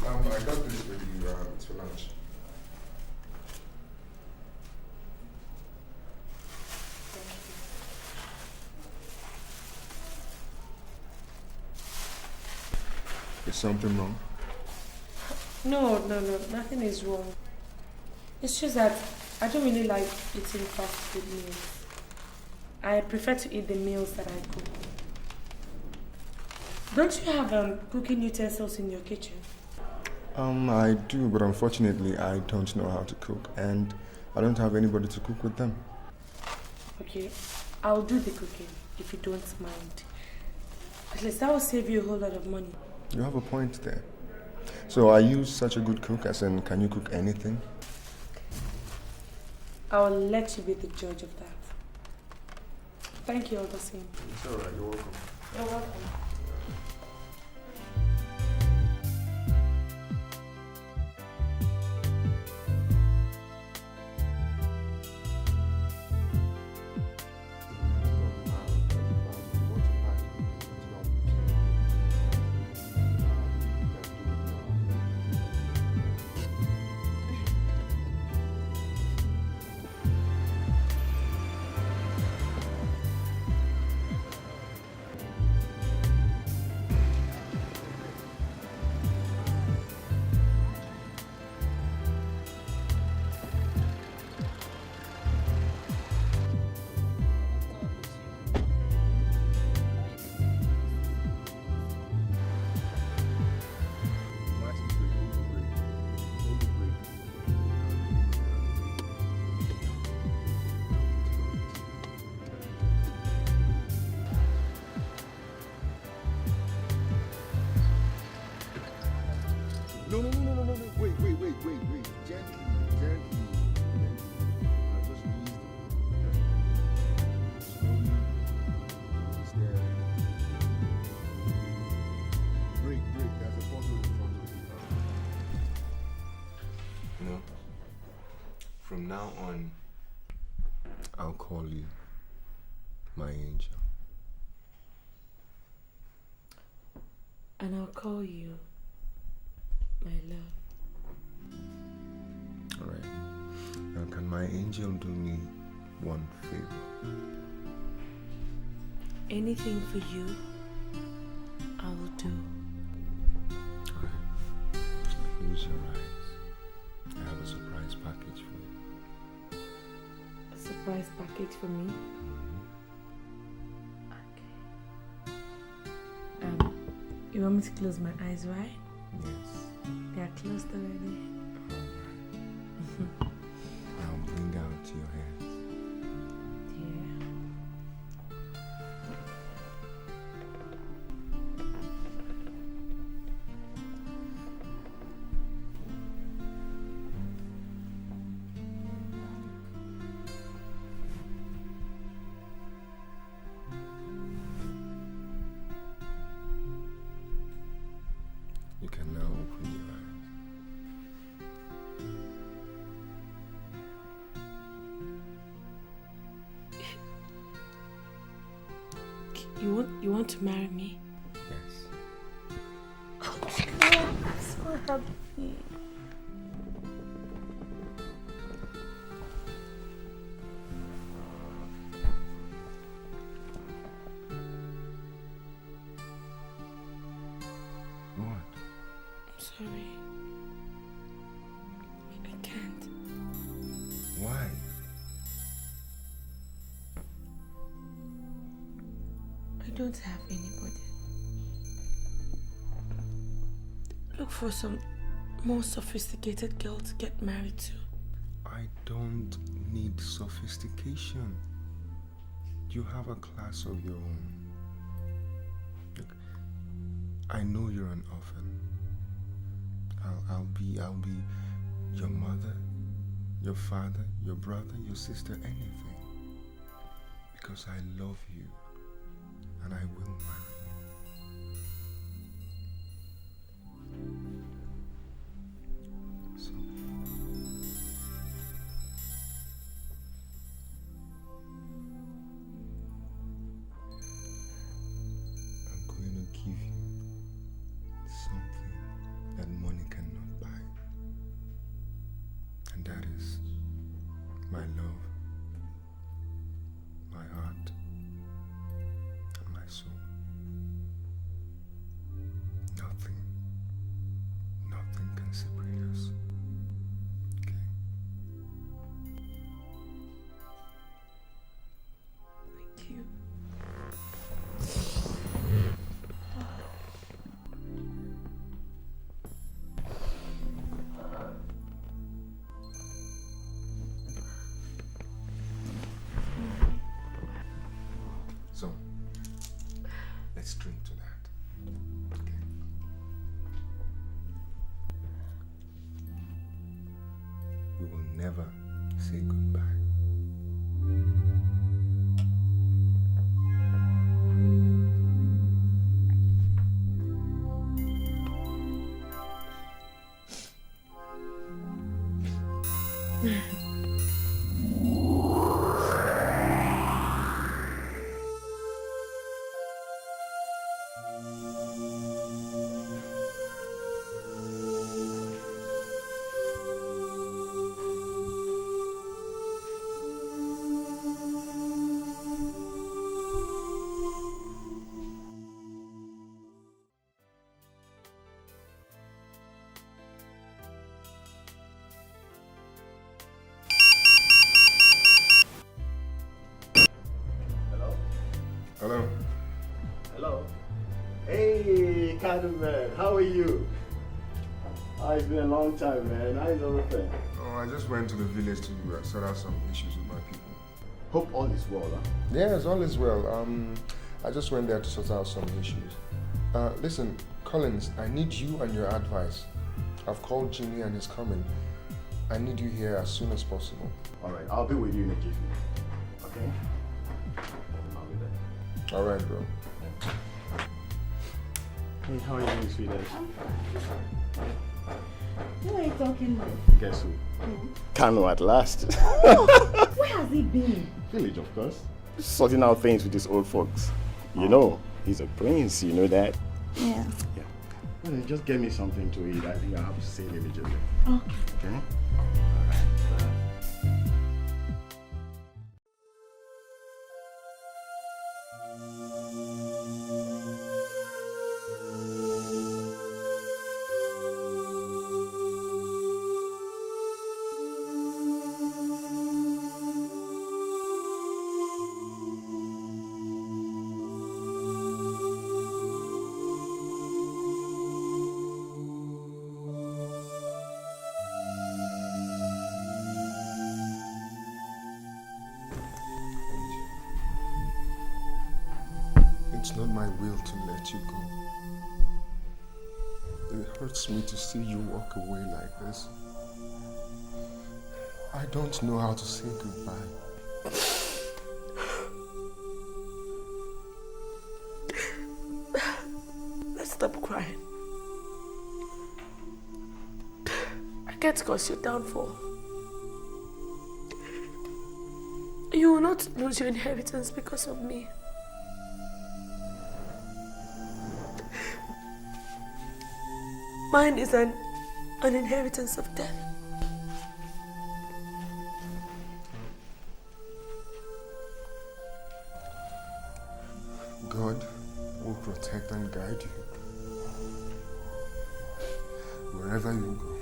Alright. I got this with you. It's for lunch. Is something wrong? No, nothing is wrong. It's just that I don't really like eating fast food meals. I prefer to eat the meals that I cook. Don't you have cooking utensils in your kitchen? I do, but unfortunately I don't know how to cook and I don't have anybody to cook with them. Okay, I'll do the cooking if you don't mind. At least that will save you a whole lot of money. You have a point there. So are you such a good cook, as in can you cook anything? I'll let you be the judge of that. Thank you all the same. It's alright, you're welcome. You're welcome. now on, I'll call you my angel. And I'll call you my love. Alright. Now can my angel do me one favor? Anything for you, I will do. Alright. Close your eyes. I have a surprise package for you. A surprise package for me? Okay. You want me to close my eyes, right? Yes. They are closed already. Now bring out your hands. You can now open your eyes. You want to marry me? Yes. Oh, I'm so happy. What? I'm sorry. I can't. Why? I don't have anybody. Look for some more sophisticated girl to get married to. I don't need sophistication. You have a class of your own. Look, I know you're an orphan. I'll be your mother, your father, your brother, your sister, anything. Because I love you and I will marry you. So I'm going to give you something that money cannot buy. And that is my love, my heart, and my soul. Nothing can separate us. Okay? Thank you. So, let's drink to that. Okay? We will never say goodbye. Hello? Hello. Hey, Cadu man, how are you? Oh, it's been a long time, man. How is everything? Oh, I just went to the village to sort out some issues with my people. Hope all is well, huh? Yes, all is well. I just went there to sort out some issues. Listen, Collins, I need you and your advice. I've called Jimmy and he's coming. I need you here as soon as possible. All right, I'll be with you in a jiffy. Okay? I'll be there. All right, bro. Hey, how are you doing, sweetheart? Who are you talking with? Guess who? Kano at last. Oh, where has he been? Village, of course. Sorting out things with his old folks. You know, he's a prince, you know that? Yeah. Yeah. Well, just get me something to eat. I think I have to see him immediately. Okay. Okay? It's not my will to let you go. It hurts me to see you walk away like this. I don't know how to say goodbye. Let's stop crying. I can't cause your downfall. You will not lose your inheritance because of me. Mine is an inheritance of death. God will protect and guide you. Wherever you go,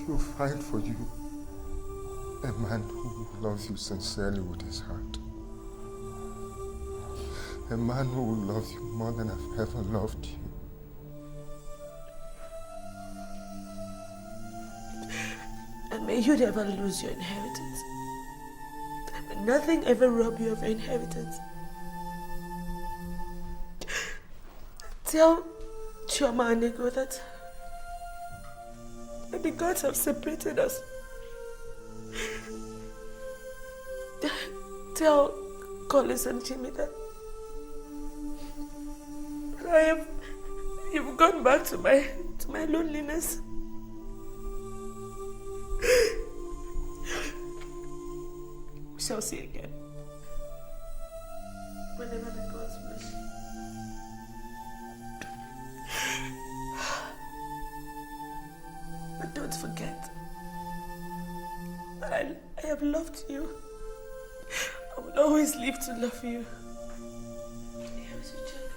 He'll find for you a man who loves you sincerely with his heart. A man who will love you more than I've ever loved you. And may you never lose your inheritance. May nothing ever rob you of your inheritance. Tell Chioma and Nego that maybe gods have separated us. Tell Collins and Jimmy that you've gone back to my loneliness. We shall see again. Whenever the gods wish. But don't forget that I have loved you. I will always live to love you. Here's your check.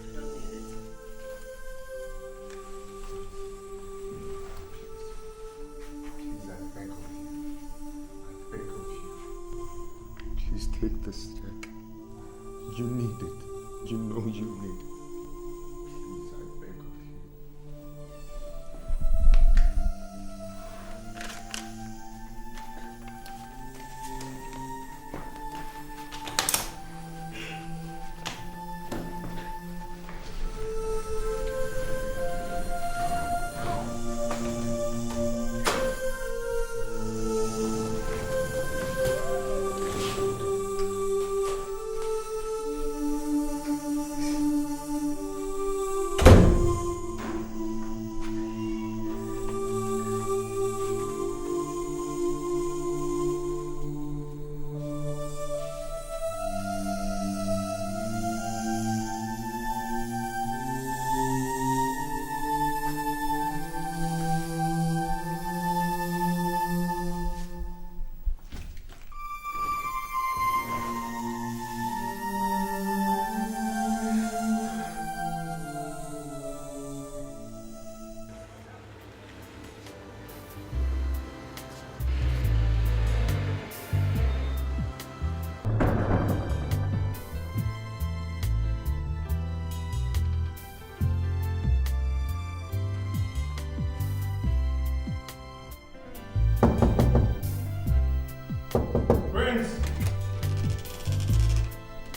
I don't need it. Please, I beg of you. I beg of you. Please take this check. You need it. You know you need it. Please, I beg of you.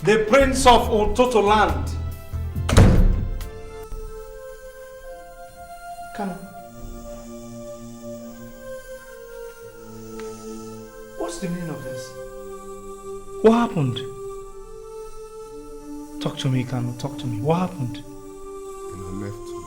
The Prince of Ototo land. Kano. What's the meaning of this? What happened? Talk to me, Kano. Talk to me. What happened? And I left you.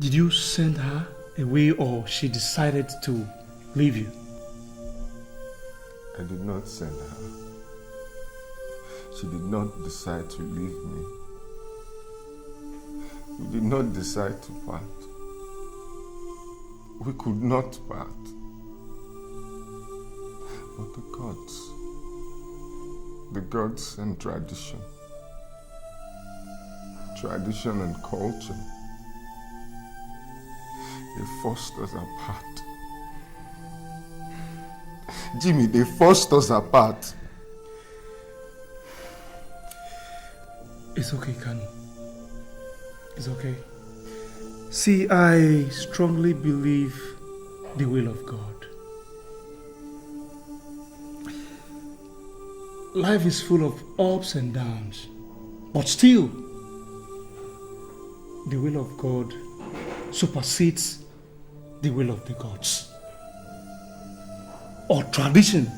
Did you send her away or she decided to leave you? I did not send her. She did not decide to leave me. We did not decide to part. We could not part. But the gods and tradition and culture, they forced us apart. Jimmy, they forced us apart. It's okay, Kanu. It's okay. See, I strongly believe the will of God. Life is full of ups and downs, but still, the will of God supersedes the will of the gods, or tradition,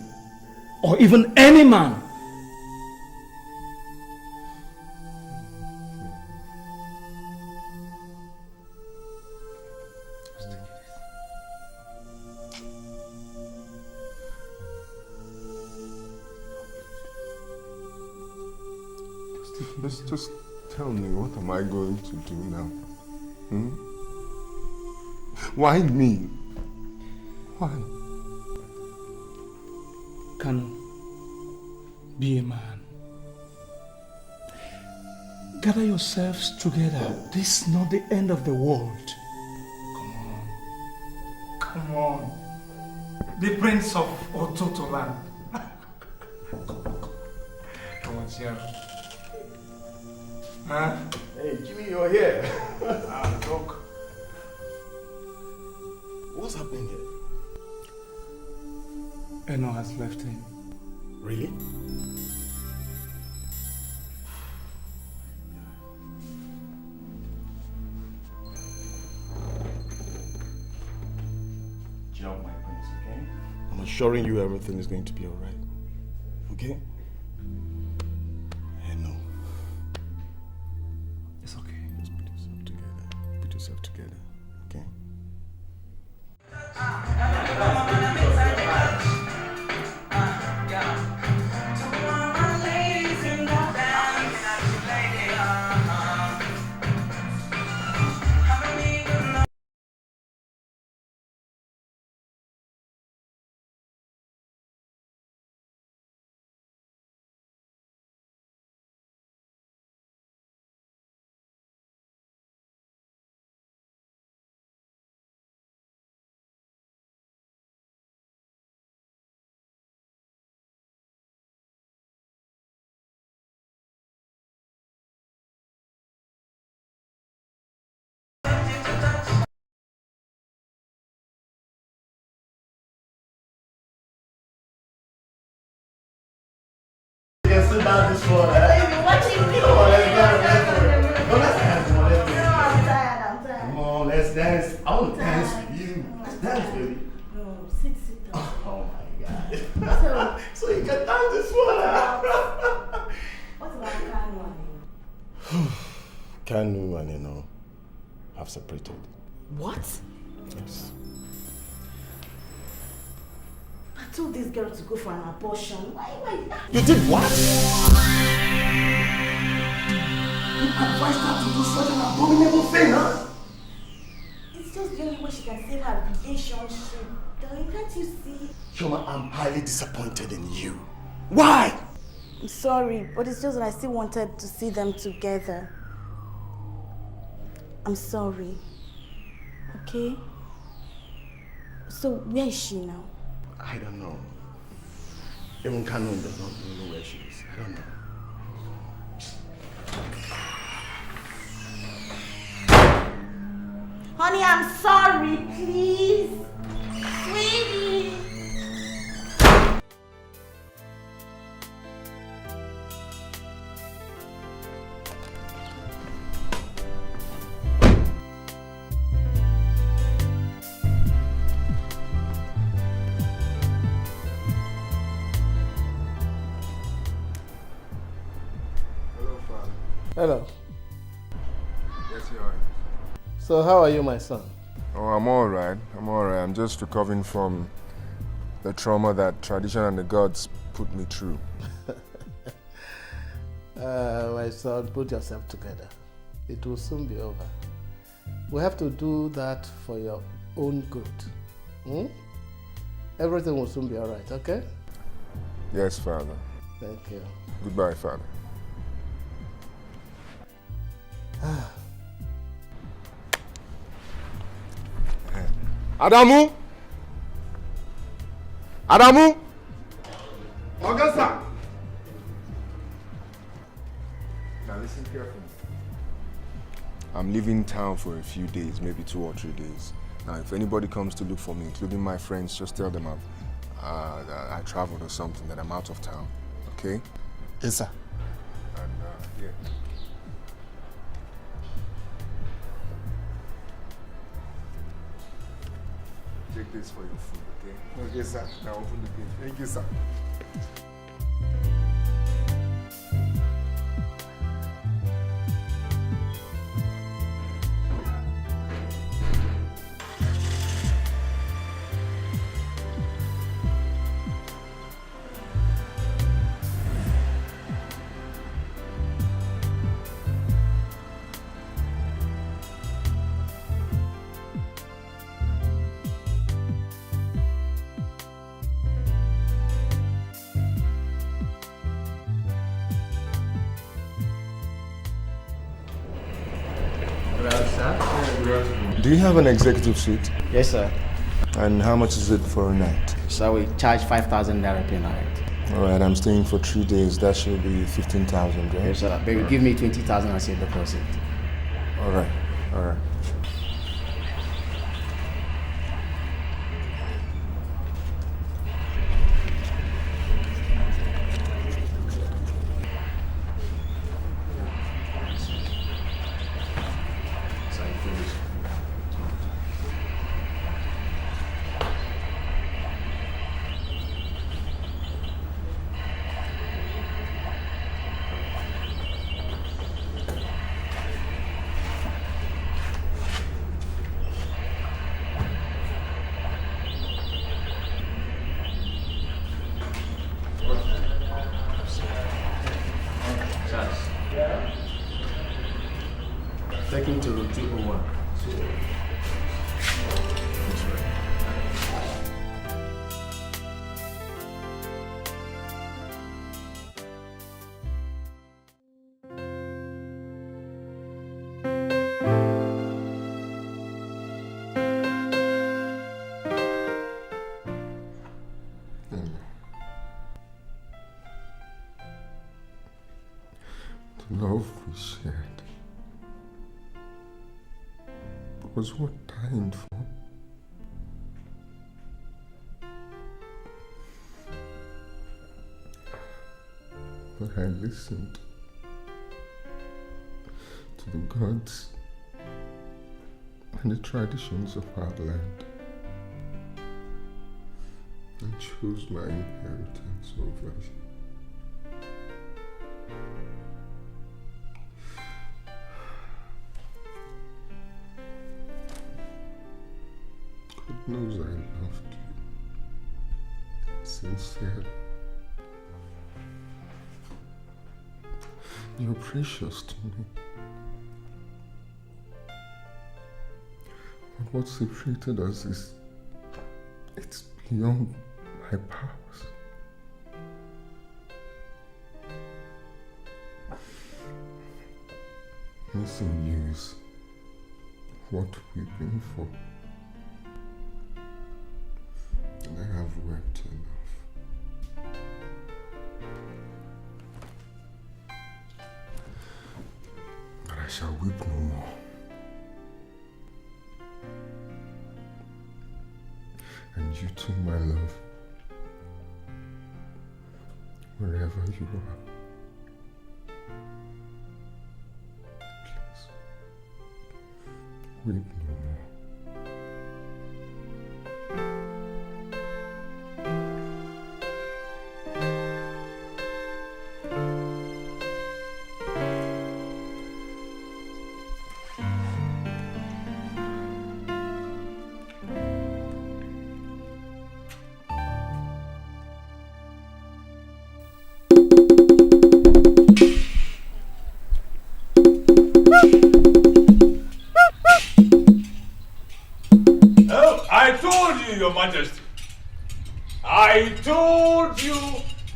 or even any man. Just tell me, what am I going to do now? Why me? Why? Kanu, be a man. Gather yourselves together. This is not the end of the world. Come on. The Prince of Ototoland. Come on, Sierra. Huh? Hey, Jimmy, you're here. Doc. What's happening here? Eno has left him. Really? Job, my prince, okay? I'm assuring you everything is going to be alright. Okay? I know. It's okay. Just put yourself together. Put yourself together. Okay? Sit down this floor. Baby, watching me. Come on, let's dance. No, let's dance. Come on, let's dance. No, I'm tired. Come on, let's dance. I want to dance with you. Let's dance, baby. No, sit down. Oh my God. So you can dance this floor. What about Kanu? Kanu and Eno have separated. What? Yes. I told this girl to go for an abortion. Why? You did what? You advised her to do such an abominable thing, huh? It's just the only way she can save her relationship. Darling, can't you see? Shoma, I'm highly disappointed in you. Why? I'm sorry, but it's just that I still wanted to see them together. I'm sorry. Okay? So, where is she now? I don't know. Even Kanu does not know where she is. I don't know. Honey, I'm sorry, please. Sweetie. Hello, Father. Hello. Yes, Your Highness. So how are you, my son? Oh, I'm all right. I'm all right. I'm just recovering from the trauma that tradition and the gods put me through. My son, put yourself together. It will soon be over. We have to do that for your own good. Hmm? Everything will soon be all right, okay? Yes, Father. Thank you. Goodbye, Father. Adamu! Adamu! Augusta! Now listen carefully. I'm leaving town for a few days, maybe 2 or 3 days. Now, if anybody comes to look for me, including my friends, just tell them I traveled or something, that I'm out of town. Okay? Yes, sir. And, yeah. Take this for your food, okay? Okay, sir. Now open the gate. Thank you, sir. Do you have an executive suite? Yes, sir. And how much is it for a night? So we charge 5,000 naira per night. Alright, I'm staying for 3 days. That should be 15,000, right? Yes, sir. But you give me 20,000 as your deposit. Alright, alright. Take him to room 201. The love we shared was worth dying for. But I listened to the gods and the traditions of our land and chose my inheritance over you. God knows I loved you sincerely. You're precious to me. But what separated us it's beyond my powers. Missing you is what we've been for. And I have wept enough. But I shall weep no more. And you too, my love, wherever you are. Please, weep no more. Majesty, I told you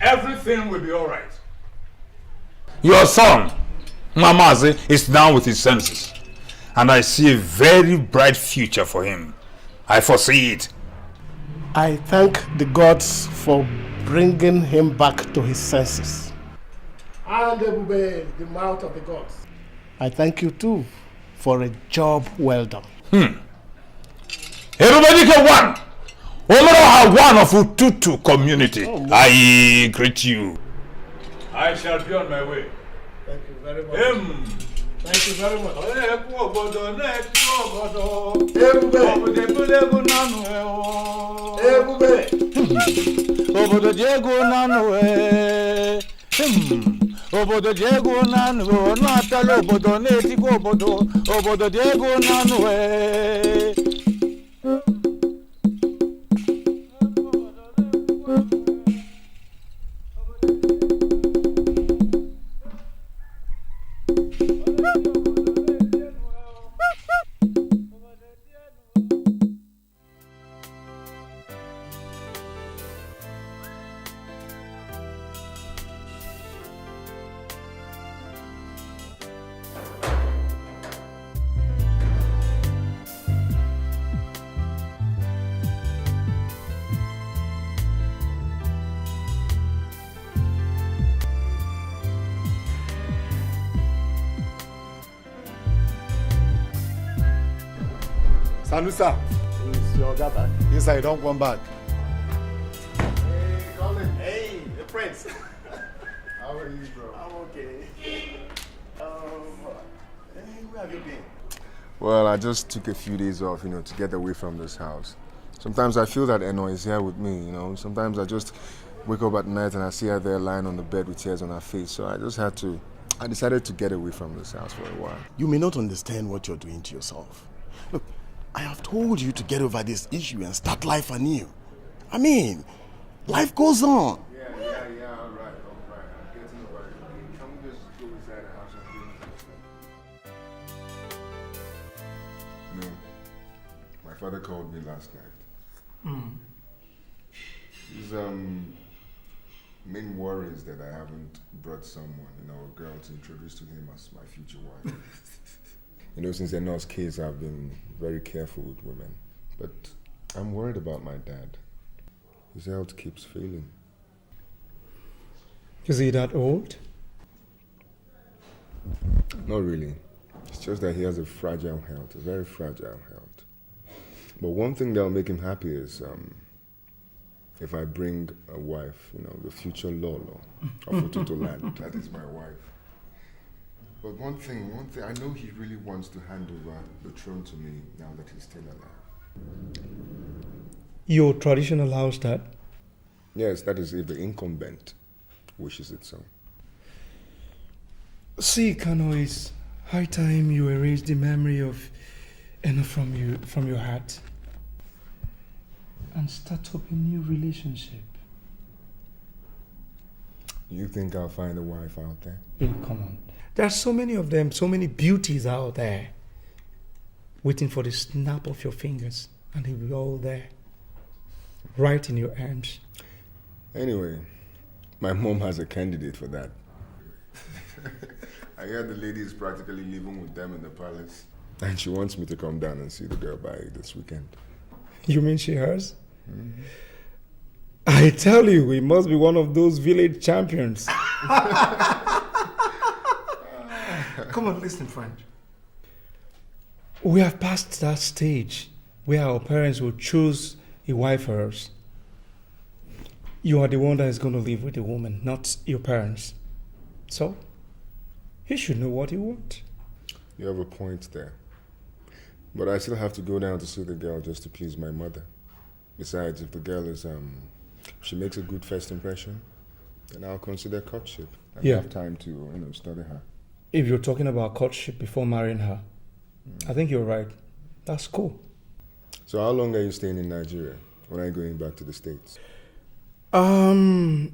everything will be all right. Your son, Mamaze, is now with his senses, and I see a very bright future for him. I foresee it. I thank the gods for bringing him back to his senses. And Ebube, the mouth of the gods. I thank you too for a job well done. Everybody get one. Omero one of Ututu community. I greet you. I shall be on my way. Thank you very much. Thank you very much. Obodo Diego Nanu Obodo Diego Nanu no atalo obodo n'etigbo obodo Diego Nanu Sanusa. Is your guy back? Yes, I don't come back. Hey, Colin. Hey, the prince. How are you, bro? I'm okay. Where have you been? Well, I just took a few days off, to get away from this house. Sometimes I feel that Eno is here with me, Sometimes I just wake up at night and I see her there lying on the bed with tears on her face. So I decided to get away from this house for a while. You may not understand what you're doing to yourself. Look, I have told you to get over this issue and start life anew. I mean, life goes on. Yeah, all right. I'm getting over it. Can we just go inside the house and No. My father called me last night. His main worry is that I haven't brought someone, a girl to introduce to him as my future wife. Since Eno's case, I've been very careful with women. But I'm worried about my dad. His health keeps failing. Is he that old? Not really. It's just that he has a fragile health, a very fragile health. But one thing that'll make him happy is if I bring a wife, the future Lolo of Ututu land. That is my wife. But one thing, I know he really wants to hand over the throne to me now that he's still alive. Your tradition allows that? Yes, that is if the incumbent wishes it so. See, Kano, it's high time you erase the memory of Eno from your heart and start up a new relationship. You think I'll find a wife out there? Hey, come on. There are so many of them, so many beauties out there, waiting for the snap of your fingers, and they'll be all there, right in your arms. Anyway, my mom has a candidate for that. I heard the lady is practically living with them in the palace, and she wants me to come down and see the girl by this weekend. You mean she has? Mm-hmm. I tell you, we must be one of those village champions. Come on, listen, friend. We have passed that stage where our parents will choose a wife for us. You are the one that is going to live with the woman, not your parents. So, he should know what he wants. You have a point there. But I still have to go down to see the girl just to please my mother. Besides, if the girl is, she makes a good first impression, then I'll consider courtship. I have time to, study her. If you're talking about courtship before marrying her, I think you're right. That's cool. So how long are you staying in Nigeria? When are you going back to the States? I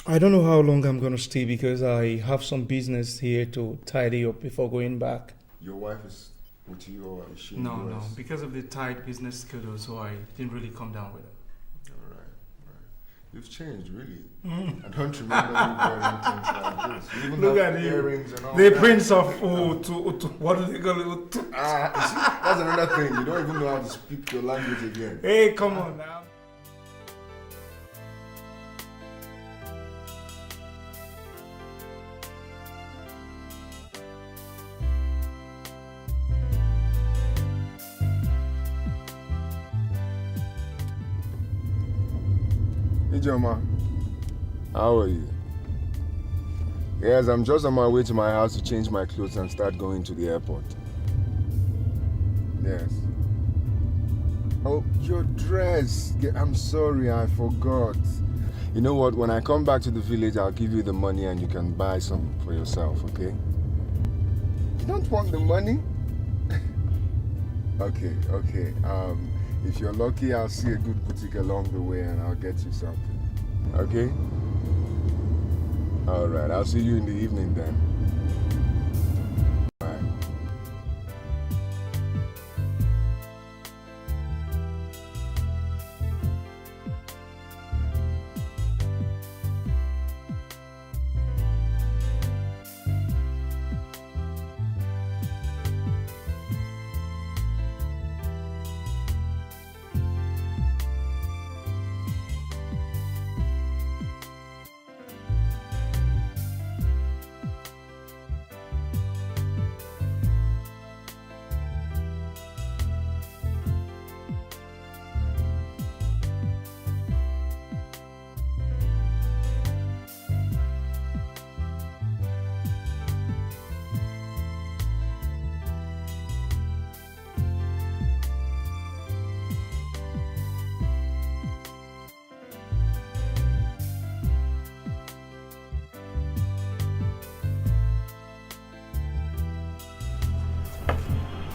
don't know how long I'm going to stay because I have some business here to tidy up before going back. Your wife is with you, or is she No, in the no. US? Because of the tight business schedule, so I didn't really come down with it. All right. You've changed, really. I don't remember you wearing things like this. You even Look have at you. earrings and all The that. Prince of Utu. What do they call it? Utu. You see, that's another thing. You don't even know how to speak your language again. Hey, come on now. Hey, Joma. How are you? Yes, I'm just on my way to my house to change my clothes and start going to the airport. Yes. Oh, your dress. I'm sorry, I forgot. You know what? When I come back to the village, I'll give you the money and you can buy some for yourself, okay? You don't want the money? Okay. If you're lucky, I'll see a good boutique along the way and I'll get you something. Okay? All right, I'll see you in the evening then. Bye.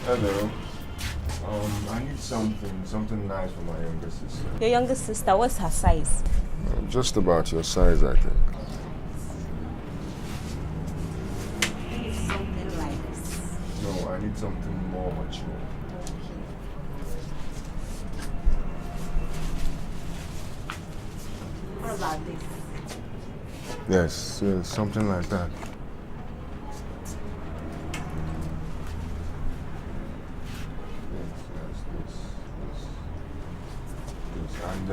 Hello. I need something nice for my younger sister. Your younger sister, what's her size? Just about your size, I think. Something like this. No, I need something more mature. What about this? Yes, something like that. And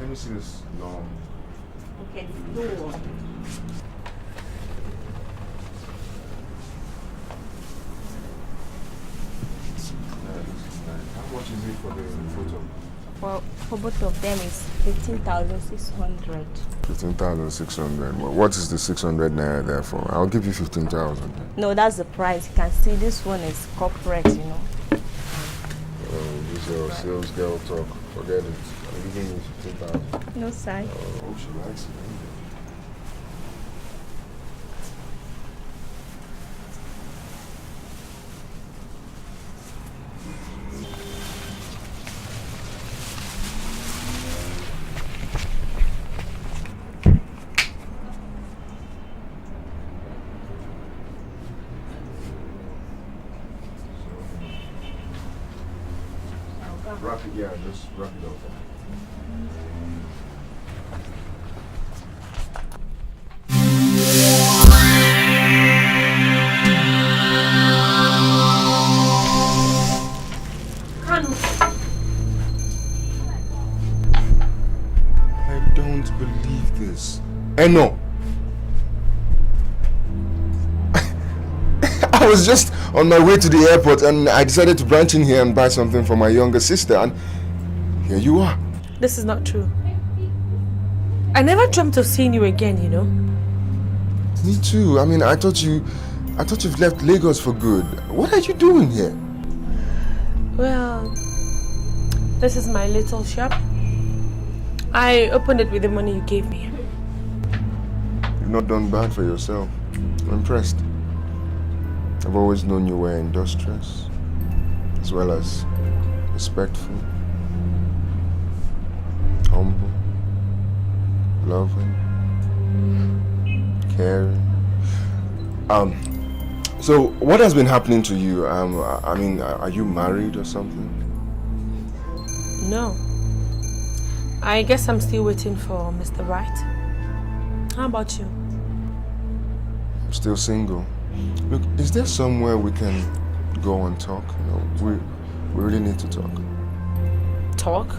let me see this long. Okay, the blue one. Yeah, this is nice. How much is it for the photo? For both of them is 15,600. 15,600. Well, what is the 600 naira there for? I'll give you 15,000. No, that's the price. You can see this one is corporate, you know. Oh, this is your sales girl talk. Forget it. I'm giving you 15,000. No, sir. Oh, she likes it. Wrap it, yeah, just wrap it up. I don't believe this. No. I was just on my way to the airport and I decided to branch in here and buy something for my younger sister, and here you are. This is not true. I never dreamt of seeing you again, you know. Me too. I mean, I thought you've left Lagos for good. What are you doing here? Well, this is my little shop. I opened it with the money you gave me. You've not done bad for yourself. I'm impressed. I've always known you were industrious, as well as respectful, humble, loving, caring. So, what has been happening to you? I mean, are you married or something? No. I guess I'm still waiting for Mr. Right. How about you? Still single. Look, is there somewhere we can go and talk? You know, we really need to talk. Talk?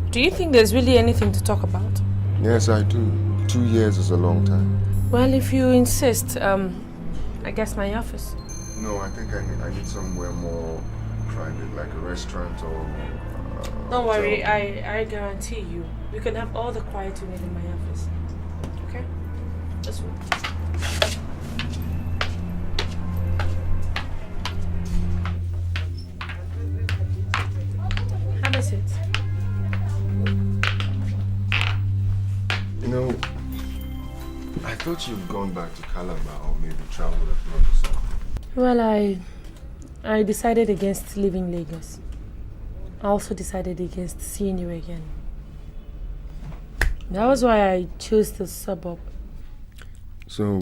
Do you think there's really anything to talk about? Yes, I do. 2 years is a long time. Well, if you insist, I guess my office. No, I think I need somewhere more private, like a restaurant or... Don't worry, I guarantee you, we can have all the quiet you need in my office. Okay? Just wait. Have a seat. You know, I thought you'd gone back to Calabar or maybe traveled abroad or something. Well, I decided against leaving Lagos. I also decided against seeing you again. That was why I chose the suburb. So,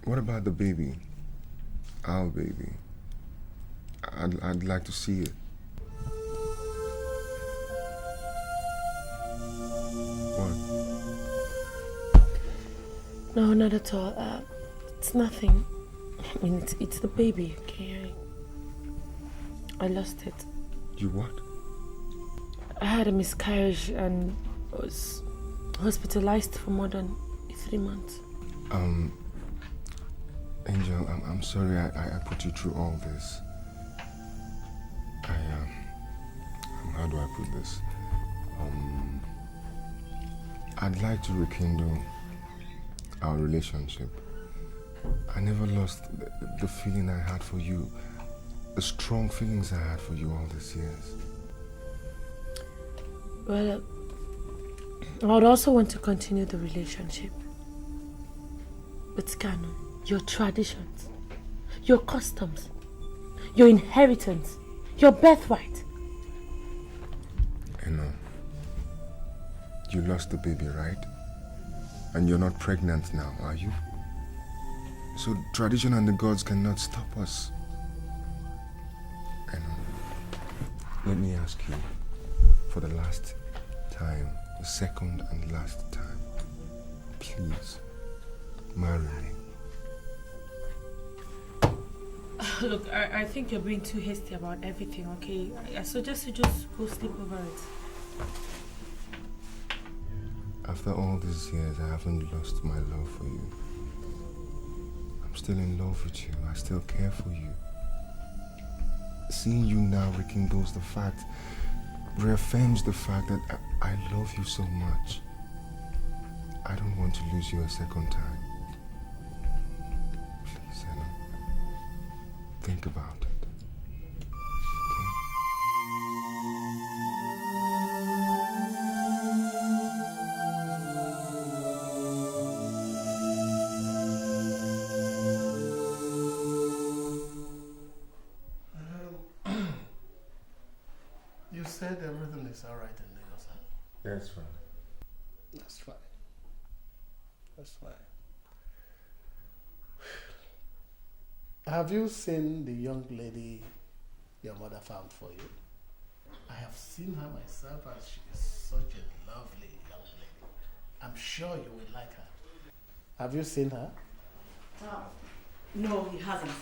what about the baby? Our baby. I'd like to see it. What? No, not at all. It's nothing. I mean, it's the baby, okay? I lost it. You what? I had a miscarriage and was hospitalized for more than 3 months. Angel, I'm sorry I put you through all this. How do I put this? I'd like to rekindle our relationship. I never lost the feeling I had for you, the strong feelings I had for you all these years. Well, I would also want to continue the relationship. But Skano, your traditions, your customs, your inheritance, your birthright. I know. You lost the baby, right? And you're not pregnant now, are you? So tradition and the gods cannot stop us. I know. Let me ask you, for the last time, the second and last time, please, marry me. Look, I think you're being too hasty about everything, okay? I suggest you just go sleep over it. After all these years, I haven't lost my love for you. I'm still in love with you. I still care for you. Seeing you now rekindles the fact, reaffirms the fact that I love you so much. I don't want to lose you a second time. Please, Anna. Think about it. You said everything is all right in Lagos, huh? That's fine. That's fine. That's fine. Have you seen the young lady your mother found for you? I have seen her myself and she is such a lovely young lady. I'm sure you will like her. Have you seen her? No, he hasn't.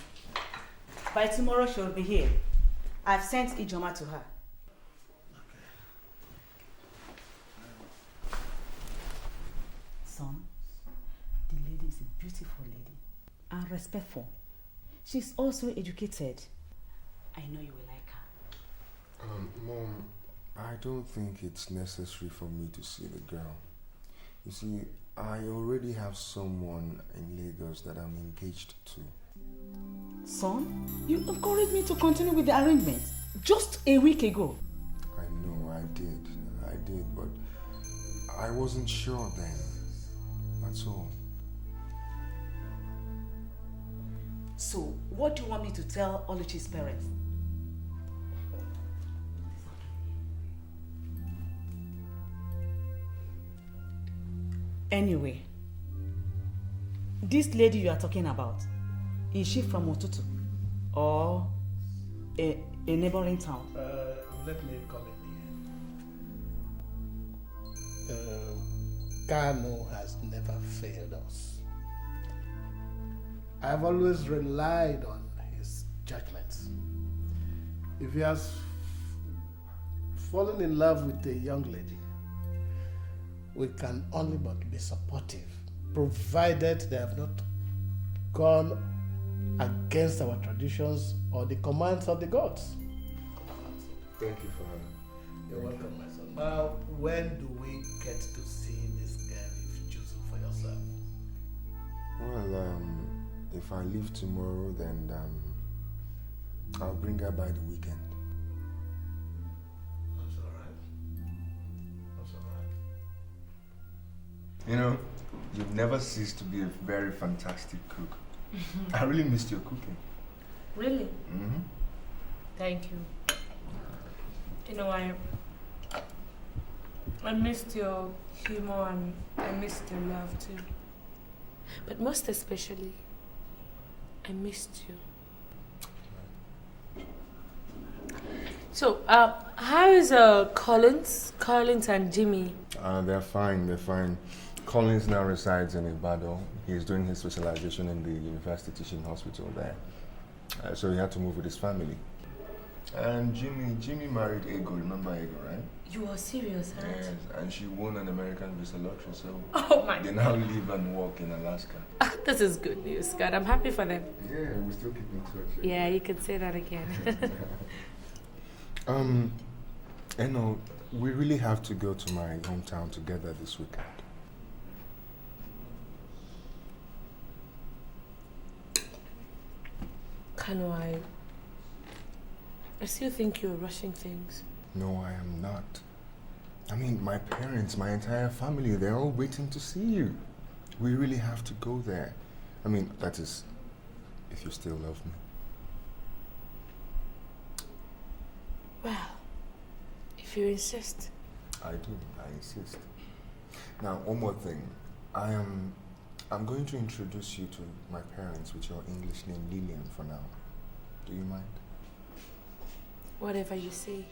By tomorrow she'll be here. I've sent Ijoma to her. Son, the lady is a beautiful lady and respectful. She's also educated. I know you will like her. Mom, I don't think it's necessary for me to see the girl. You see, I already have someone in Lagos that I'm engaged to. Son, you encouraged me to continue with the arrangement just a week ago. I know, I did, but I wasn't sure then. That's all. So, what do you want me to tell Oluchi's parents? Anyway, This lady you are talking about, is she from Otutu or a neighboring town? Let me come in here. Kano has never failed us. I've always relied on his judgments. If he has fallen in love with a young lady, we can only but be supportive, provided they have not gone against our traditions or the commands of the gods. Thank you for having me. You're welcome, my son. Now, when do we get to see this girl you've chosen for yourself? Well, if I leave tomorrow, then I'll bring her by the weekend. That's all right. That's all right. You know, you've never ceased to be a very fantastic cook. I really missed your cooking. Really? Mm-hmm. Thank you. You know, I missed your humor and I missed your love too. But most especially, I missed you. So, how is Collins and Jimmy? They're fine, they're fine. Collins now resides in Ibadan. He's doing his specialization in the University Teaching Hospital there. So he had to move with his family. And Jimmy married Ego, remember Ego, right? You are serious, huh? Yes, and she won an American visa lottery, so Oh my they now live and work in Alaska. This is good news, God. I'm happy for them. Yeah, we still keep in touch. Yeah, you could say that again. Eno, we really have to go to my hometown together this weekend. Kano, I still think you're rushing things. No, I am not. I mean, my parents, my entire family, they're all waiting to see you. We really have to go there. I mean, that is, if you still love me. Well, if you insist. I do, I insist. Now, one more thing. I'm going to introduce you to my parents with your English name Lillian for now. Do you mind? Whatever you say.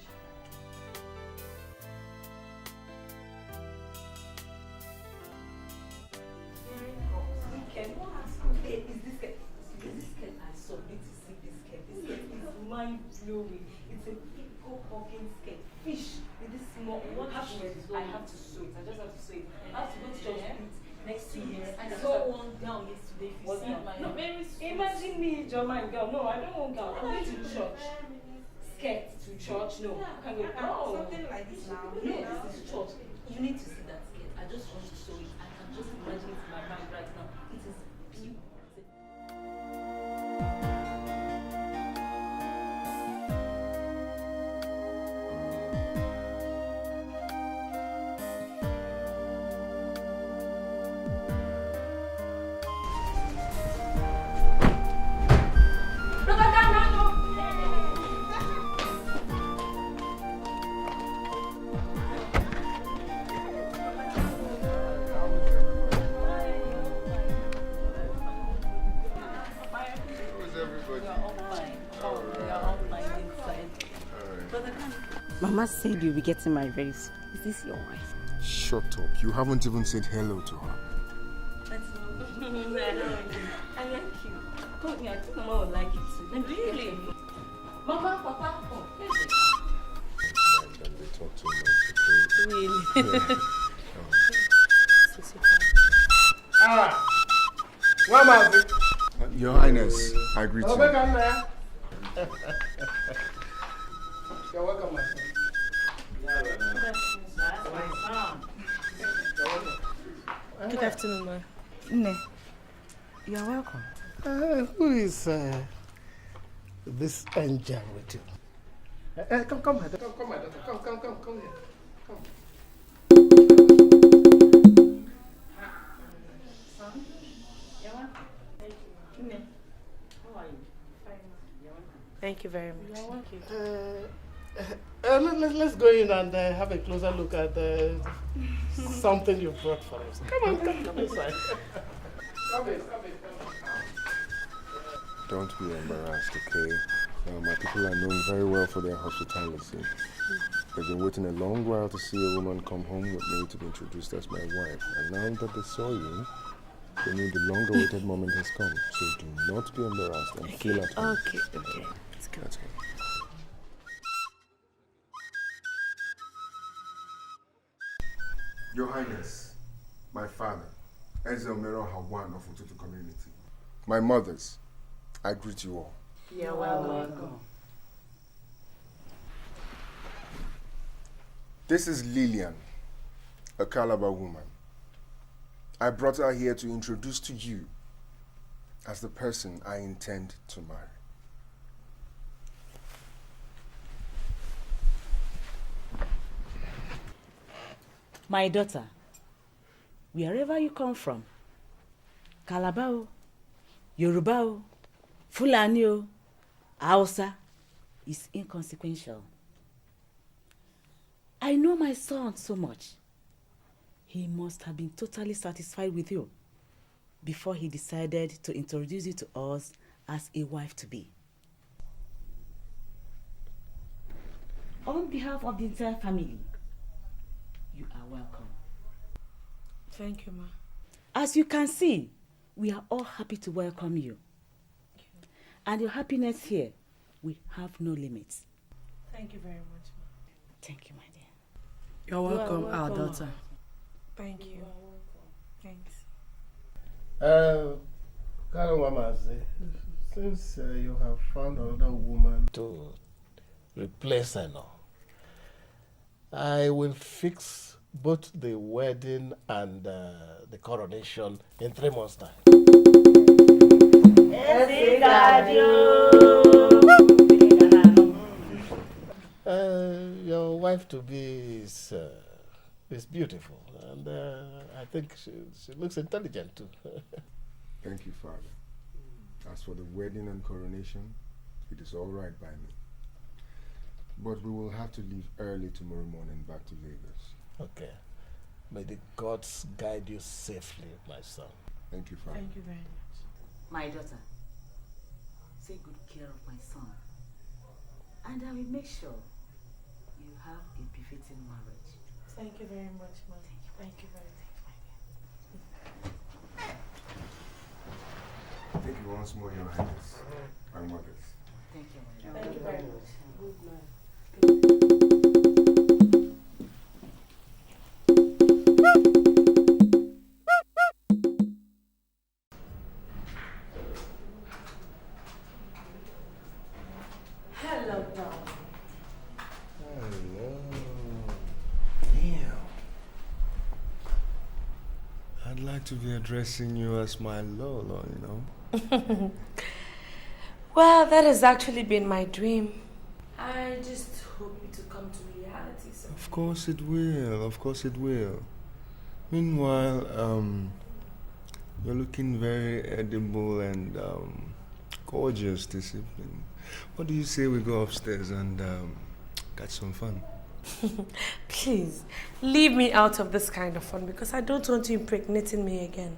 Mind-blowing. It's a pickle hawking skirt. Fish with this small. What happened? I have to sew it. I just have to sew it. I have to go to church next year. I saw one gown yesterday. Was it no, very sweet. Imagine me, your mind girl. No, I don't want gown. I'm going to church. Skirt to church. No, I can go. No, something like this now. No, this is church. You need to see that skirt. I just want to sew it. I can just imagine it in my mind right now. It is beautiful. Mama said you'll be getting married very soon. Is this your wife? Shut up. You haven't even said hello to her. I like you. Told me I think Mama would like you too. Let me really? Mama, Papa, oh. They talk too much. Really? Ah! What am I? Your Highness, I greet you. You're welcome, my son. Good afternoon, ma. Ne, you are welcome. Who is this angel with you? Come, my daughter. Come, my daughter. Come here. Come. Son, you're welcome. Thank you. Ne, how are you? Fine, you're welcome. Thank you very much. You're welcome. Let's go in and have a closer look at something you brought for us. Come on, come inside. Don't be embarrassed, okay? My people are known very well for their hospitality. They've been waiting a long while to see a woman come home with me to be introduced as my wife. And now that they saw you, they knew the long-awaited moment has come. So do not be embarrassed and feel at home. Okay. Let's go. That's good. Your Highness, my father, Ezomero Hawan of Ututu community. My mothers, I greet you all. You're welcome. This is Lillian, a Calabar woman. I brought her here to introduce to you as the person I intend to marry. My daughter, wherever you come from, Calabar, Yoruba, Fulani, Hausa, is inconsequential. I know my son so much. He must have been totally satisfied with you before he decided to introduce you to us as a wife-to-be. On behalf of the entire family, you are welcome. Thank you, Ma. As you can see, we are all happy to welcome you. And your happiness here will have no limits. Thank you very much, Ma. Thank you, my dear. You're welcome, our daughter. Thank you. Thanks. Karawamazi, since you have found another woman to replace Eno, I will fix both the wedding and the coronation in 3 months' time. Your wife to be is beautiful, and I think she looks intelligent too. Thank you, Father. As for the wedding and coronation, it is all right by me. But we will have to leave early tomorrow morning back to Lagos. Okay. May the gods guide you safely, my son. Thank you, Father. Thank you very much. My daughter, take good care of my son. And I will make sure you have a befitting marriage. Thank you very much, Ma. Thank you very much. Thank you once more, Your Highness, my mothers. Thank you. Thank you very much. Good night. Hello, Dom. Hello. Damn. I'd like to be addressing you as my Lolo, you know. Well, that has actually been my dream. I just hope it to come to reality. So. Of course it will. Of course it will. Meanwhile, you're looking very edible and gorgeous this evening. What do you say we go upstairs and catch some fun? Please, leave me out of this kind of fun because I don't want you impregnating me again.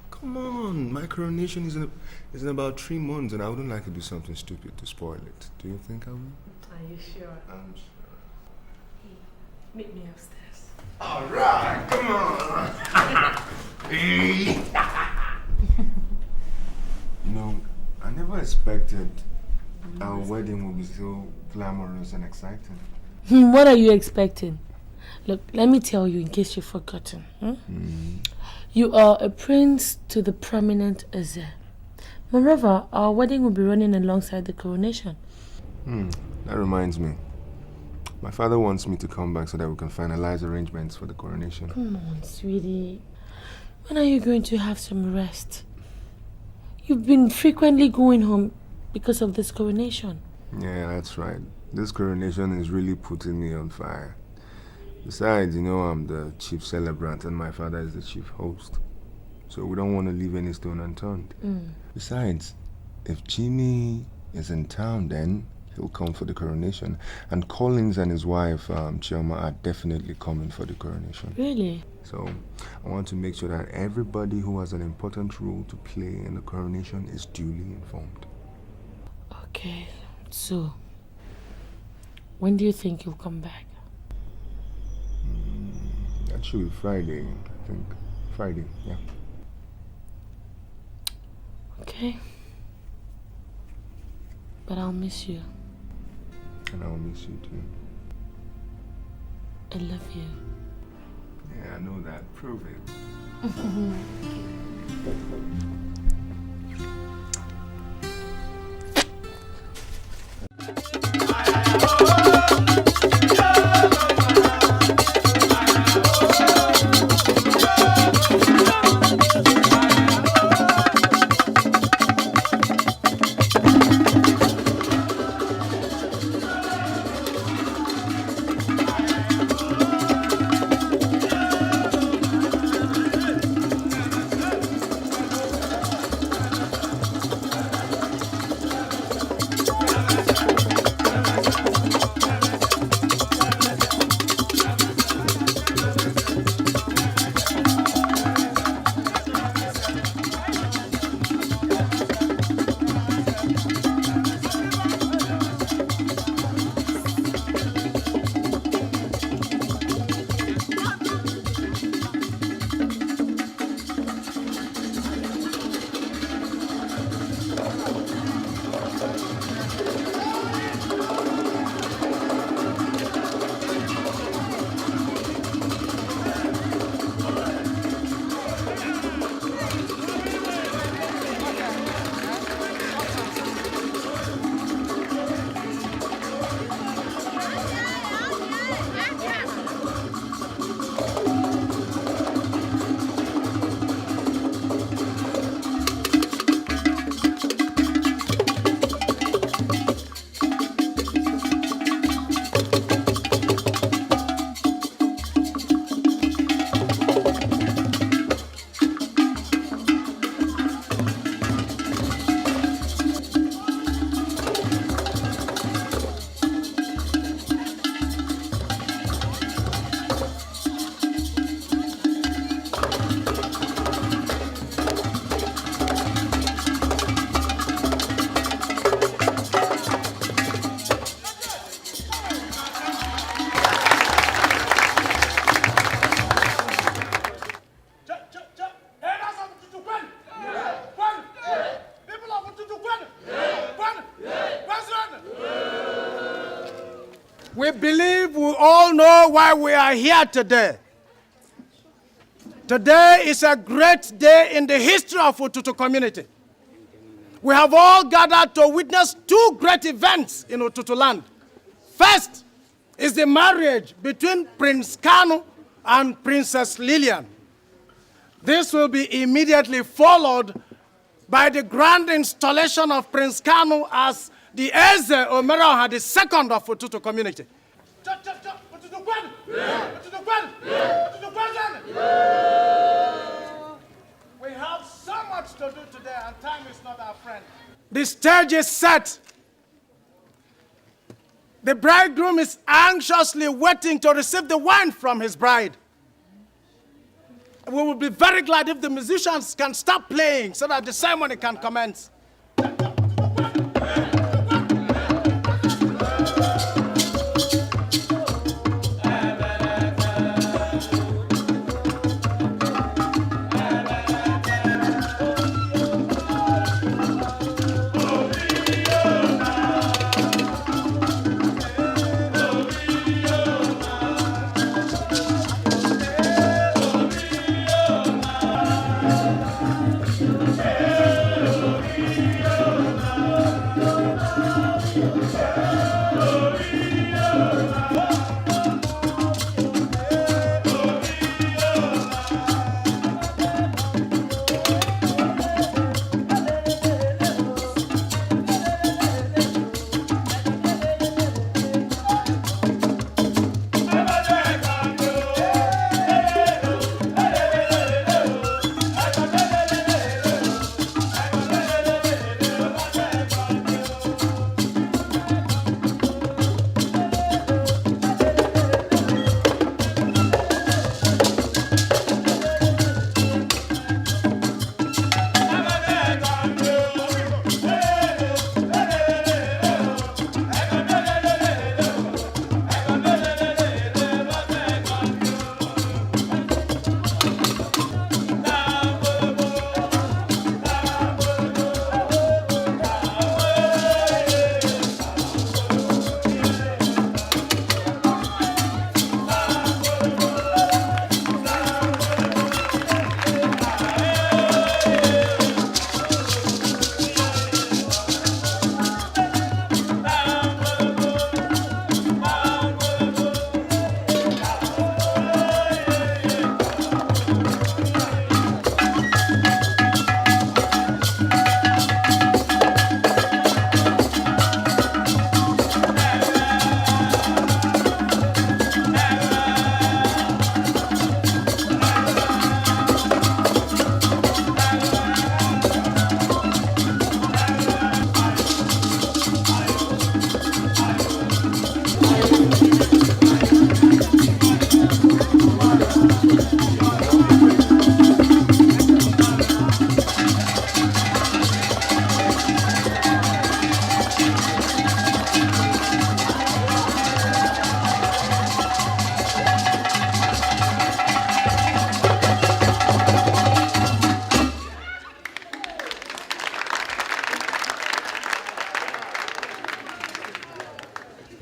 Come on, my coronation is in about 3 months and I wouldn't like to do something stupid to spoil it. Do you think I will? Are you sure? I'm sure. Meet me upstairs. All right, come on. You know, I never expected our wedding would be so glamorous and exciting. What are you expecting? Look, let me tell you in case you've forgotten. You are a prince to the prominent Eze. Moreover, our wedding will be running alongside the coronation. That reminds me. My father wants me to come back so that we can finalize arrangements for the coronation. Come on, sweetie. When are you going to have some rest? You've been frequently going home because of this coronation. Yeah, that's right. This coronation is really putting me on fire. Besides, you know, I'm the chief celebrant and my father is the chief host. So we don't want to leave any stone unturned. Besides, if Jimmy is in town then, he'll come for the coronation. And Collins and his wife, Chioma, are definitely coming for the coronation. Really? So I want to make sure that everybody who has an important role to play in the coronation is duly informed. Okay, so when do you think you'll come back? That should be Friday, I think. Friday, yeah. Okay. But I'll miss you. And I'll miss you too. I love you. Yeah, I know that. Prove it. We believe we all know why we are here today. Today is a great day in the history of Ututu community. We have all gathered to witness two great events in Ututu land. First is the marriage between Prince Kanu and Princess Lillian. This will be immediately followed by the grand installation of Prince Kanu as the Eze Omeroha II of Ututu community. We have so much to do today and time is not our friend. The stage is set. The bridegroom is anxiously waiting to receive the wine from his bride. We will be very glad if the musicians can stop playing so that the ceremony can commence.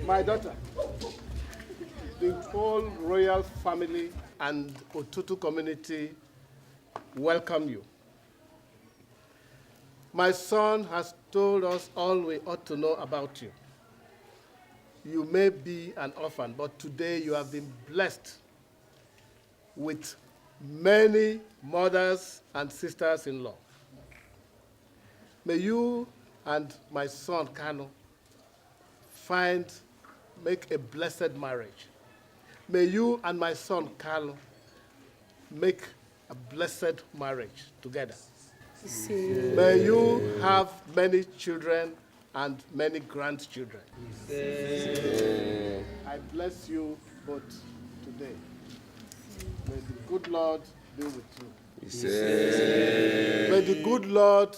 My daughter, the whole royal family and Otutu community welcome you. My son has told us all we ought to know about you. You may be an orphan, but today you have been blessed with many mothers and sisters-in-law. May you and my son, Kano, make a blessed marriage. May you and my son, Kano, make a blessed marriage together. May you have many children and many grandchildren. I bless you both today. May the good Lord be with you. May the good Lord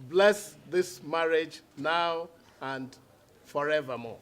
bless this marriage now and forevermore.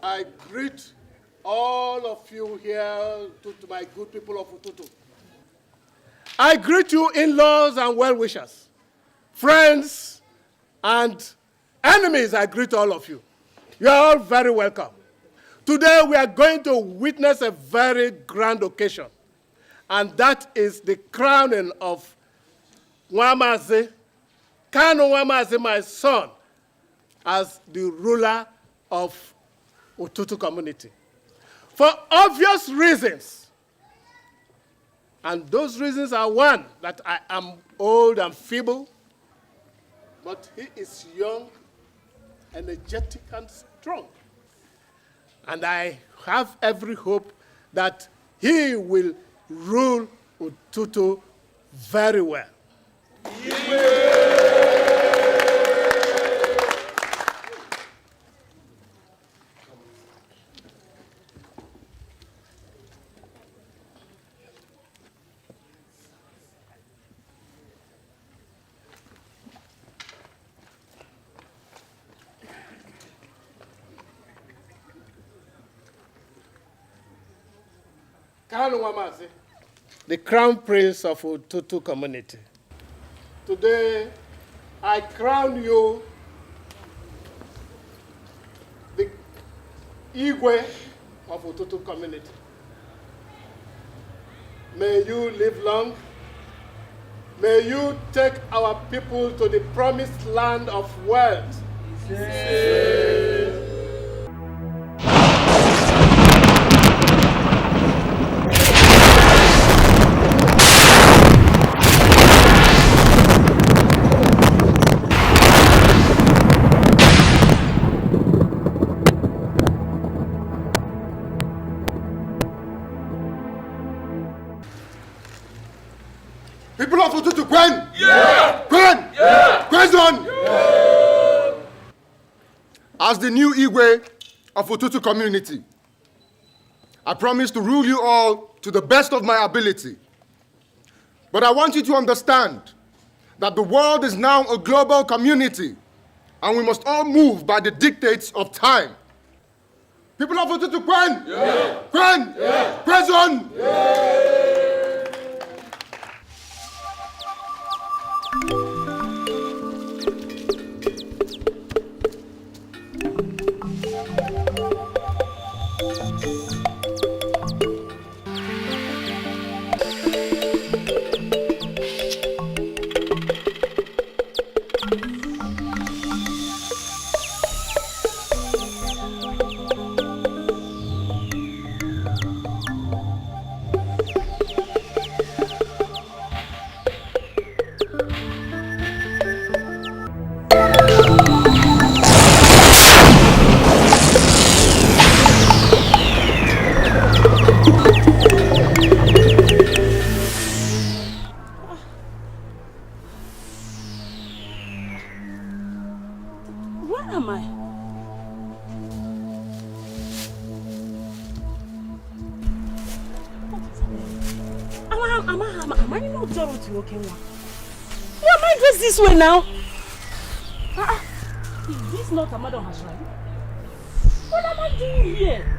I greet all of you here, to my good people of Ututu. I greet you in-laws and well-wishers, friends and enemies. I greet all of you. You are all very welcome. Today we are going to witness a very grand occasion, and that is the crowning of Nwamazi, Kanu Nwamazi, my son, as the ruler of Ututu community. For obvious reasons. And those reasons are, one, that I am old and feeble, but he is young, energetic, and strong. And I have every hope that he will rule Ututu very well. Kanu Nwamazi, the Crown Prince of Ututu community. Today, I crown you the Igwe of Ututu community. May you live long may you take our people to the promised land of wealth. People of Ututu, Gwen! Yeah! Gwen! Yeah! Gwenson! Yeah! As the new Igwe of Ututu community, I promise to rule you all to the best of my ability. But I want you to understand that the world is now a global community, and we must all move by the dictates of time. People of Ututu, Gwen! Yeah! Gwen! Yeah! Gwenson! Yeah! Why am I dressed this way now? Is this not a madam has right? What am I doing here?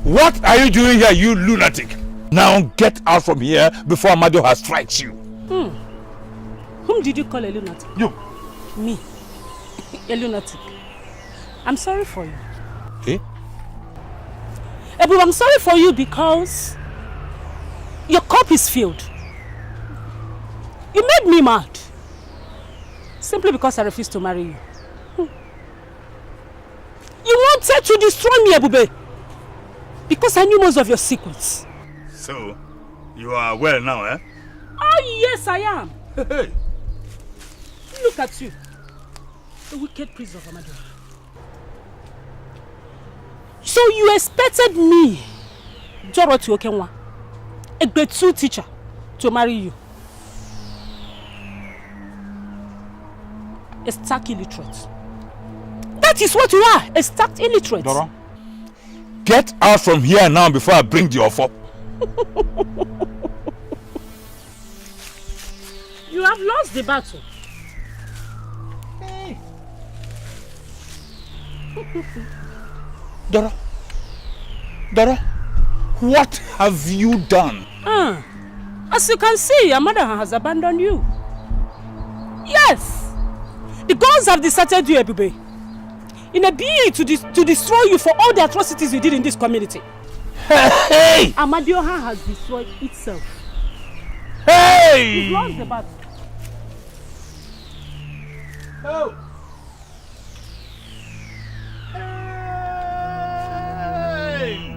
What are you doing here, you lunatic? Now get out from here before Amado has strikes you. Whom did you call a lunatic? You. Me. A lunatic. I'm sorry for you. Eh? Ebu, I'm sorry for you because your cup is filled. You made me mad. Simply because I refused to marry you. You wanted to destroy me, Ebube. Because I knew most of your secrets. So, you are well now, eh? Oh, yes, I am. Hey. Look at you. The wicked priest of Amado. So you expected me, Dorothy Okenwa, a grade 2 teacher, to marry you? A stark illiterate. That is what you are, a stark illiterate. Doro, get out from here now before I bring the offer. You have lost the battle. Hey. Dora, what have you done? As you can see, your mother has abandoned you. Yes, the gods have deserted you, Ebube, in a bid to destroy you for all the atrocities you did in this community. Hey! Amadioha has destroyed itself. Hey! You've lost the battle. Oh! Hey!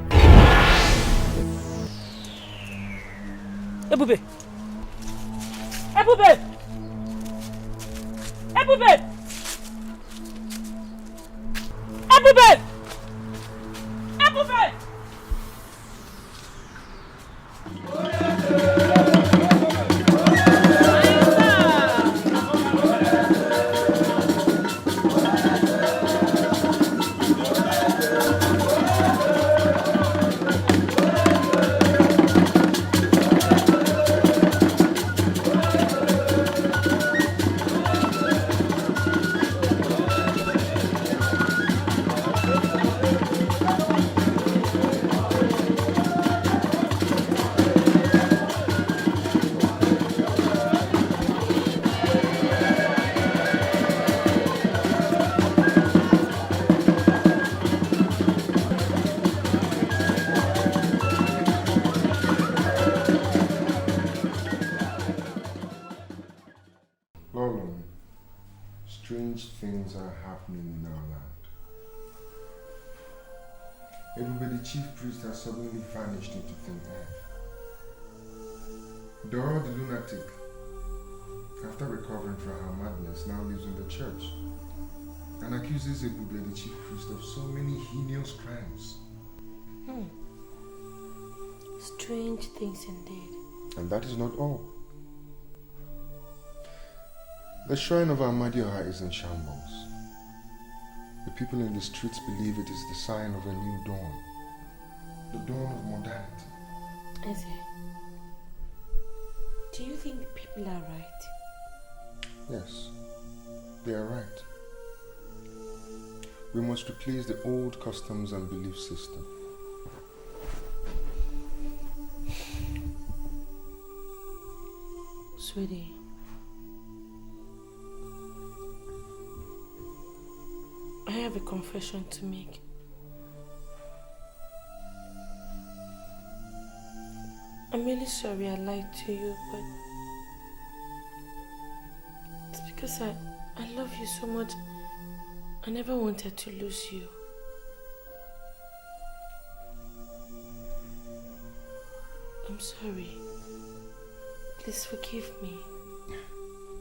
Ebube! Ebube! Ebube! Ebube! Ebube! Strange things are happening in our land. Everybody, the chief priest has suddenly vanished into thin air. Dora the lunatic, after recovering from her madness, now lives in the church and accuses Ebube, the chief priest, of so many heinous crimes. Strange things indeed. And that is not all. The shrine of Amadioha is in shambles. The people in the streets believe it is the sign of a new dawn. The dawn of modernity. Is it? Do you think the people are right? Yes, they are right. We must replace the old customs and belief system. Sweetie, I have a confession to make. I'm really sorry I lied to you, but it's because I love you so much. I never wanted to lose you. I'm sorry. Please forgive me.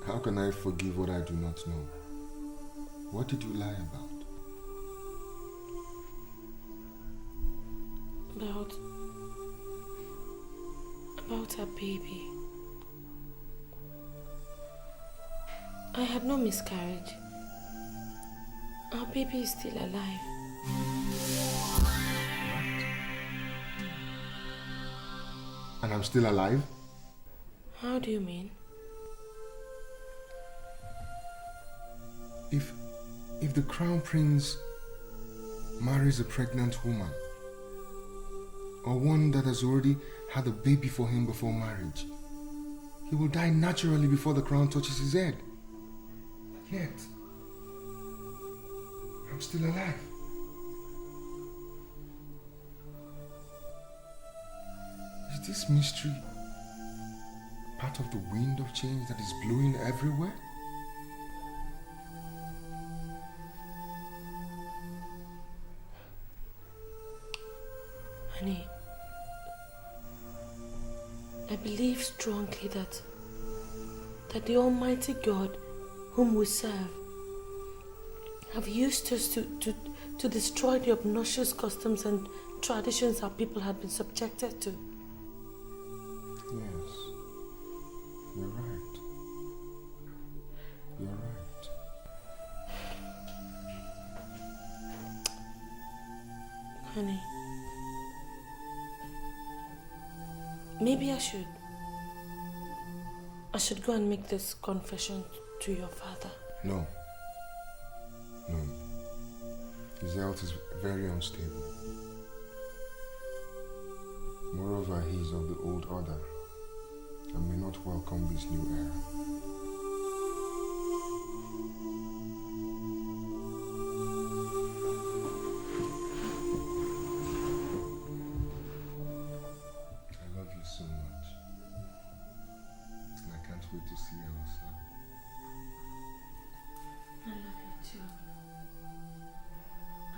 How can I forgive what I do not know? What did you lie about? About our baby. I had no miscarriage. Our baby is still alive. And I'm still alive? How do you mean? If the crown prince marries a pregnant woman, or one that has already had a baby for him before marriage, he will die naturally before the crown touches his head. Yet, I'm still alive. Is this mystery part of the wind of change that is blowing everywhere? Honey, I believe strongly that the Almighty God whom we serve have used us to destroy the obnoxious customs and traditions our people have been subjected to. Yes, you're right. You're right. Honey, maybe I should go and make this confession to your father. No. His health is very unstable. Moreover, he is of the old order and may not welcome this new era. I love you so much, and I can't wait to see our son. I love you too.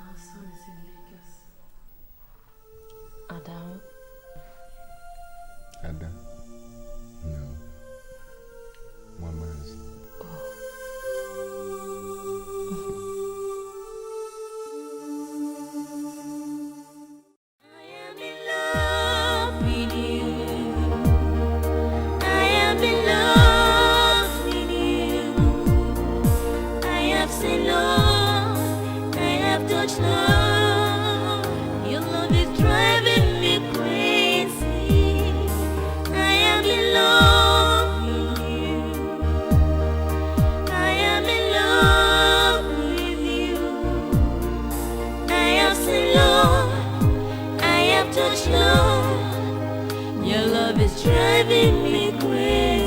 Our son is in Lagos. Adam? Ada? No. Mama's. Your love is driving me crazy.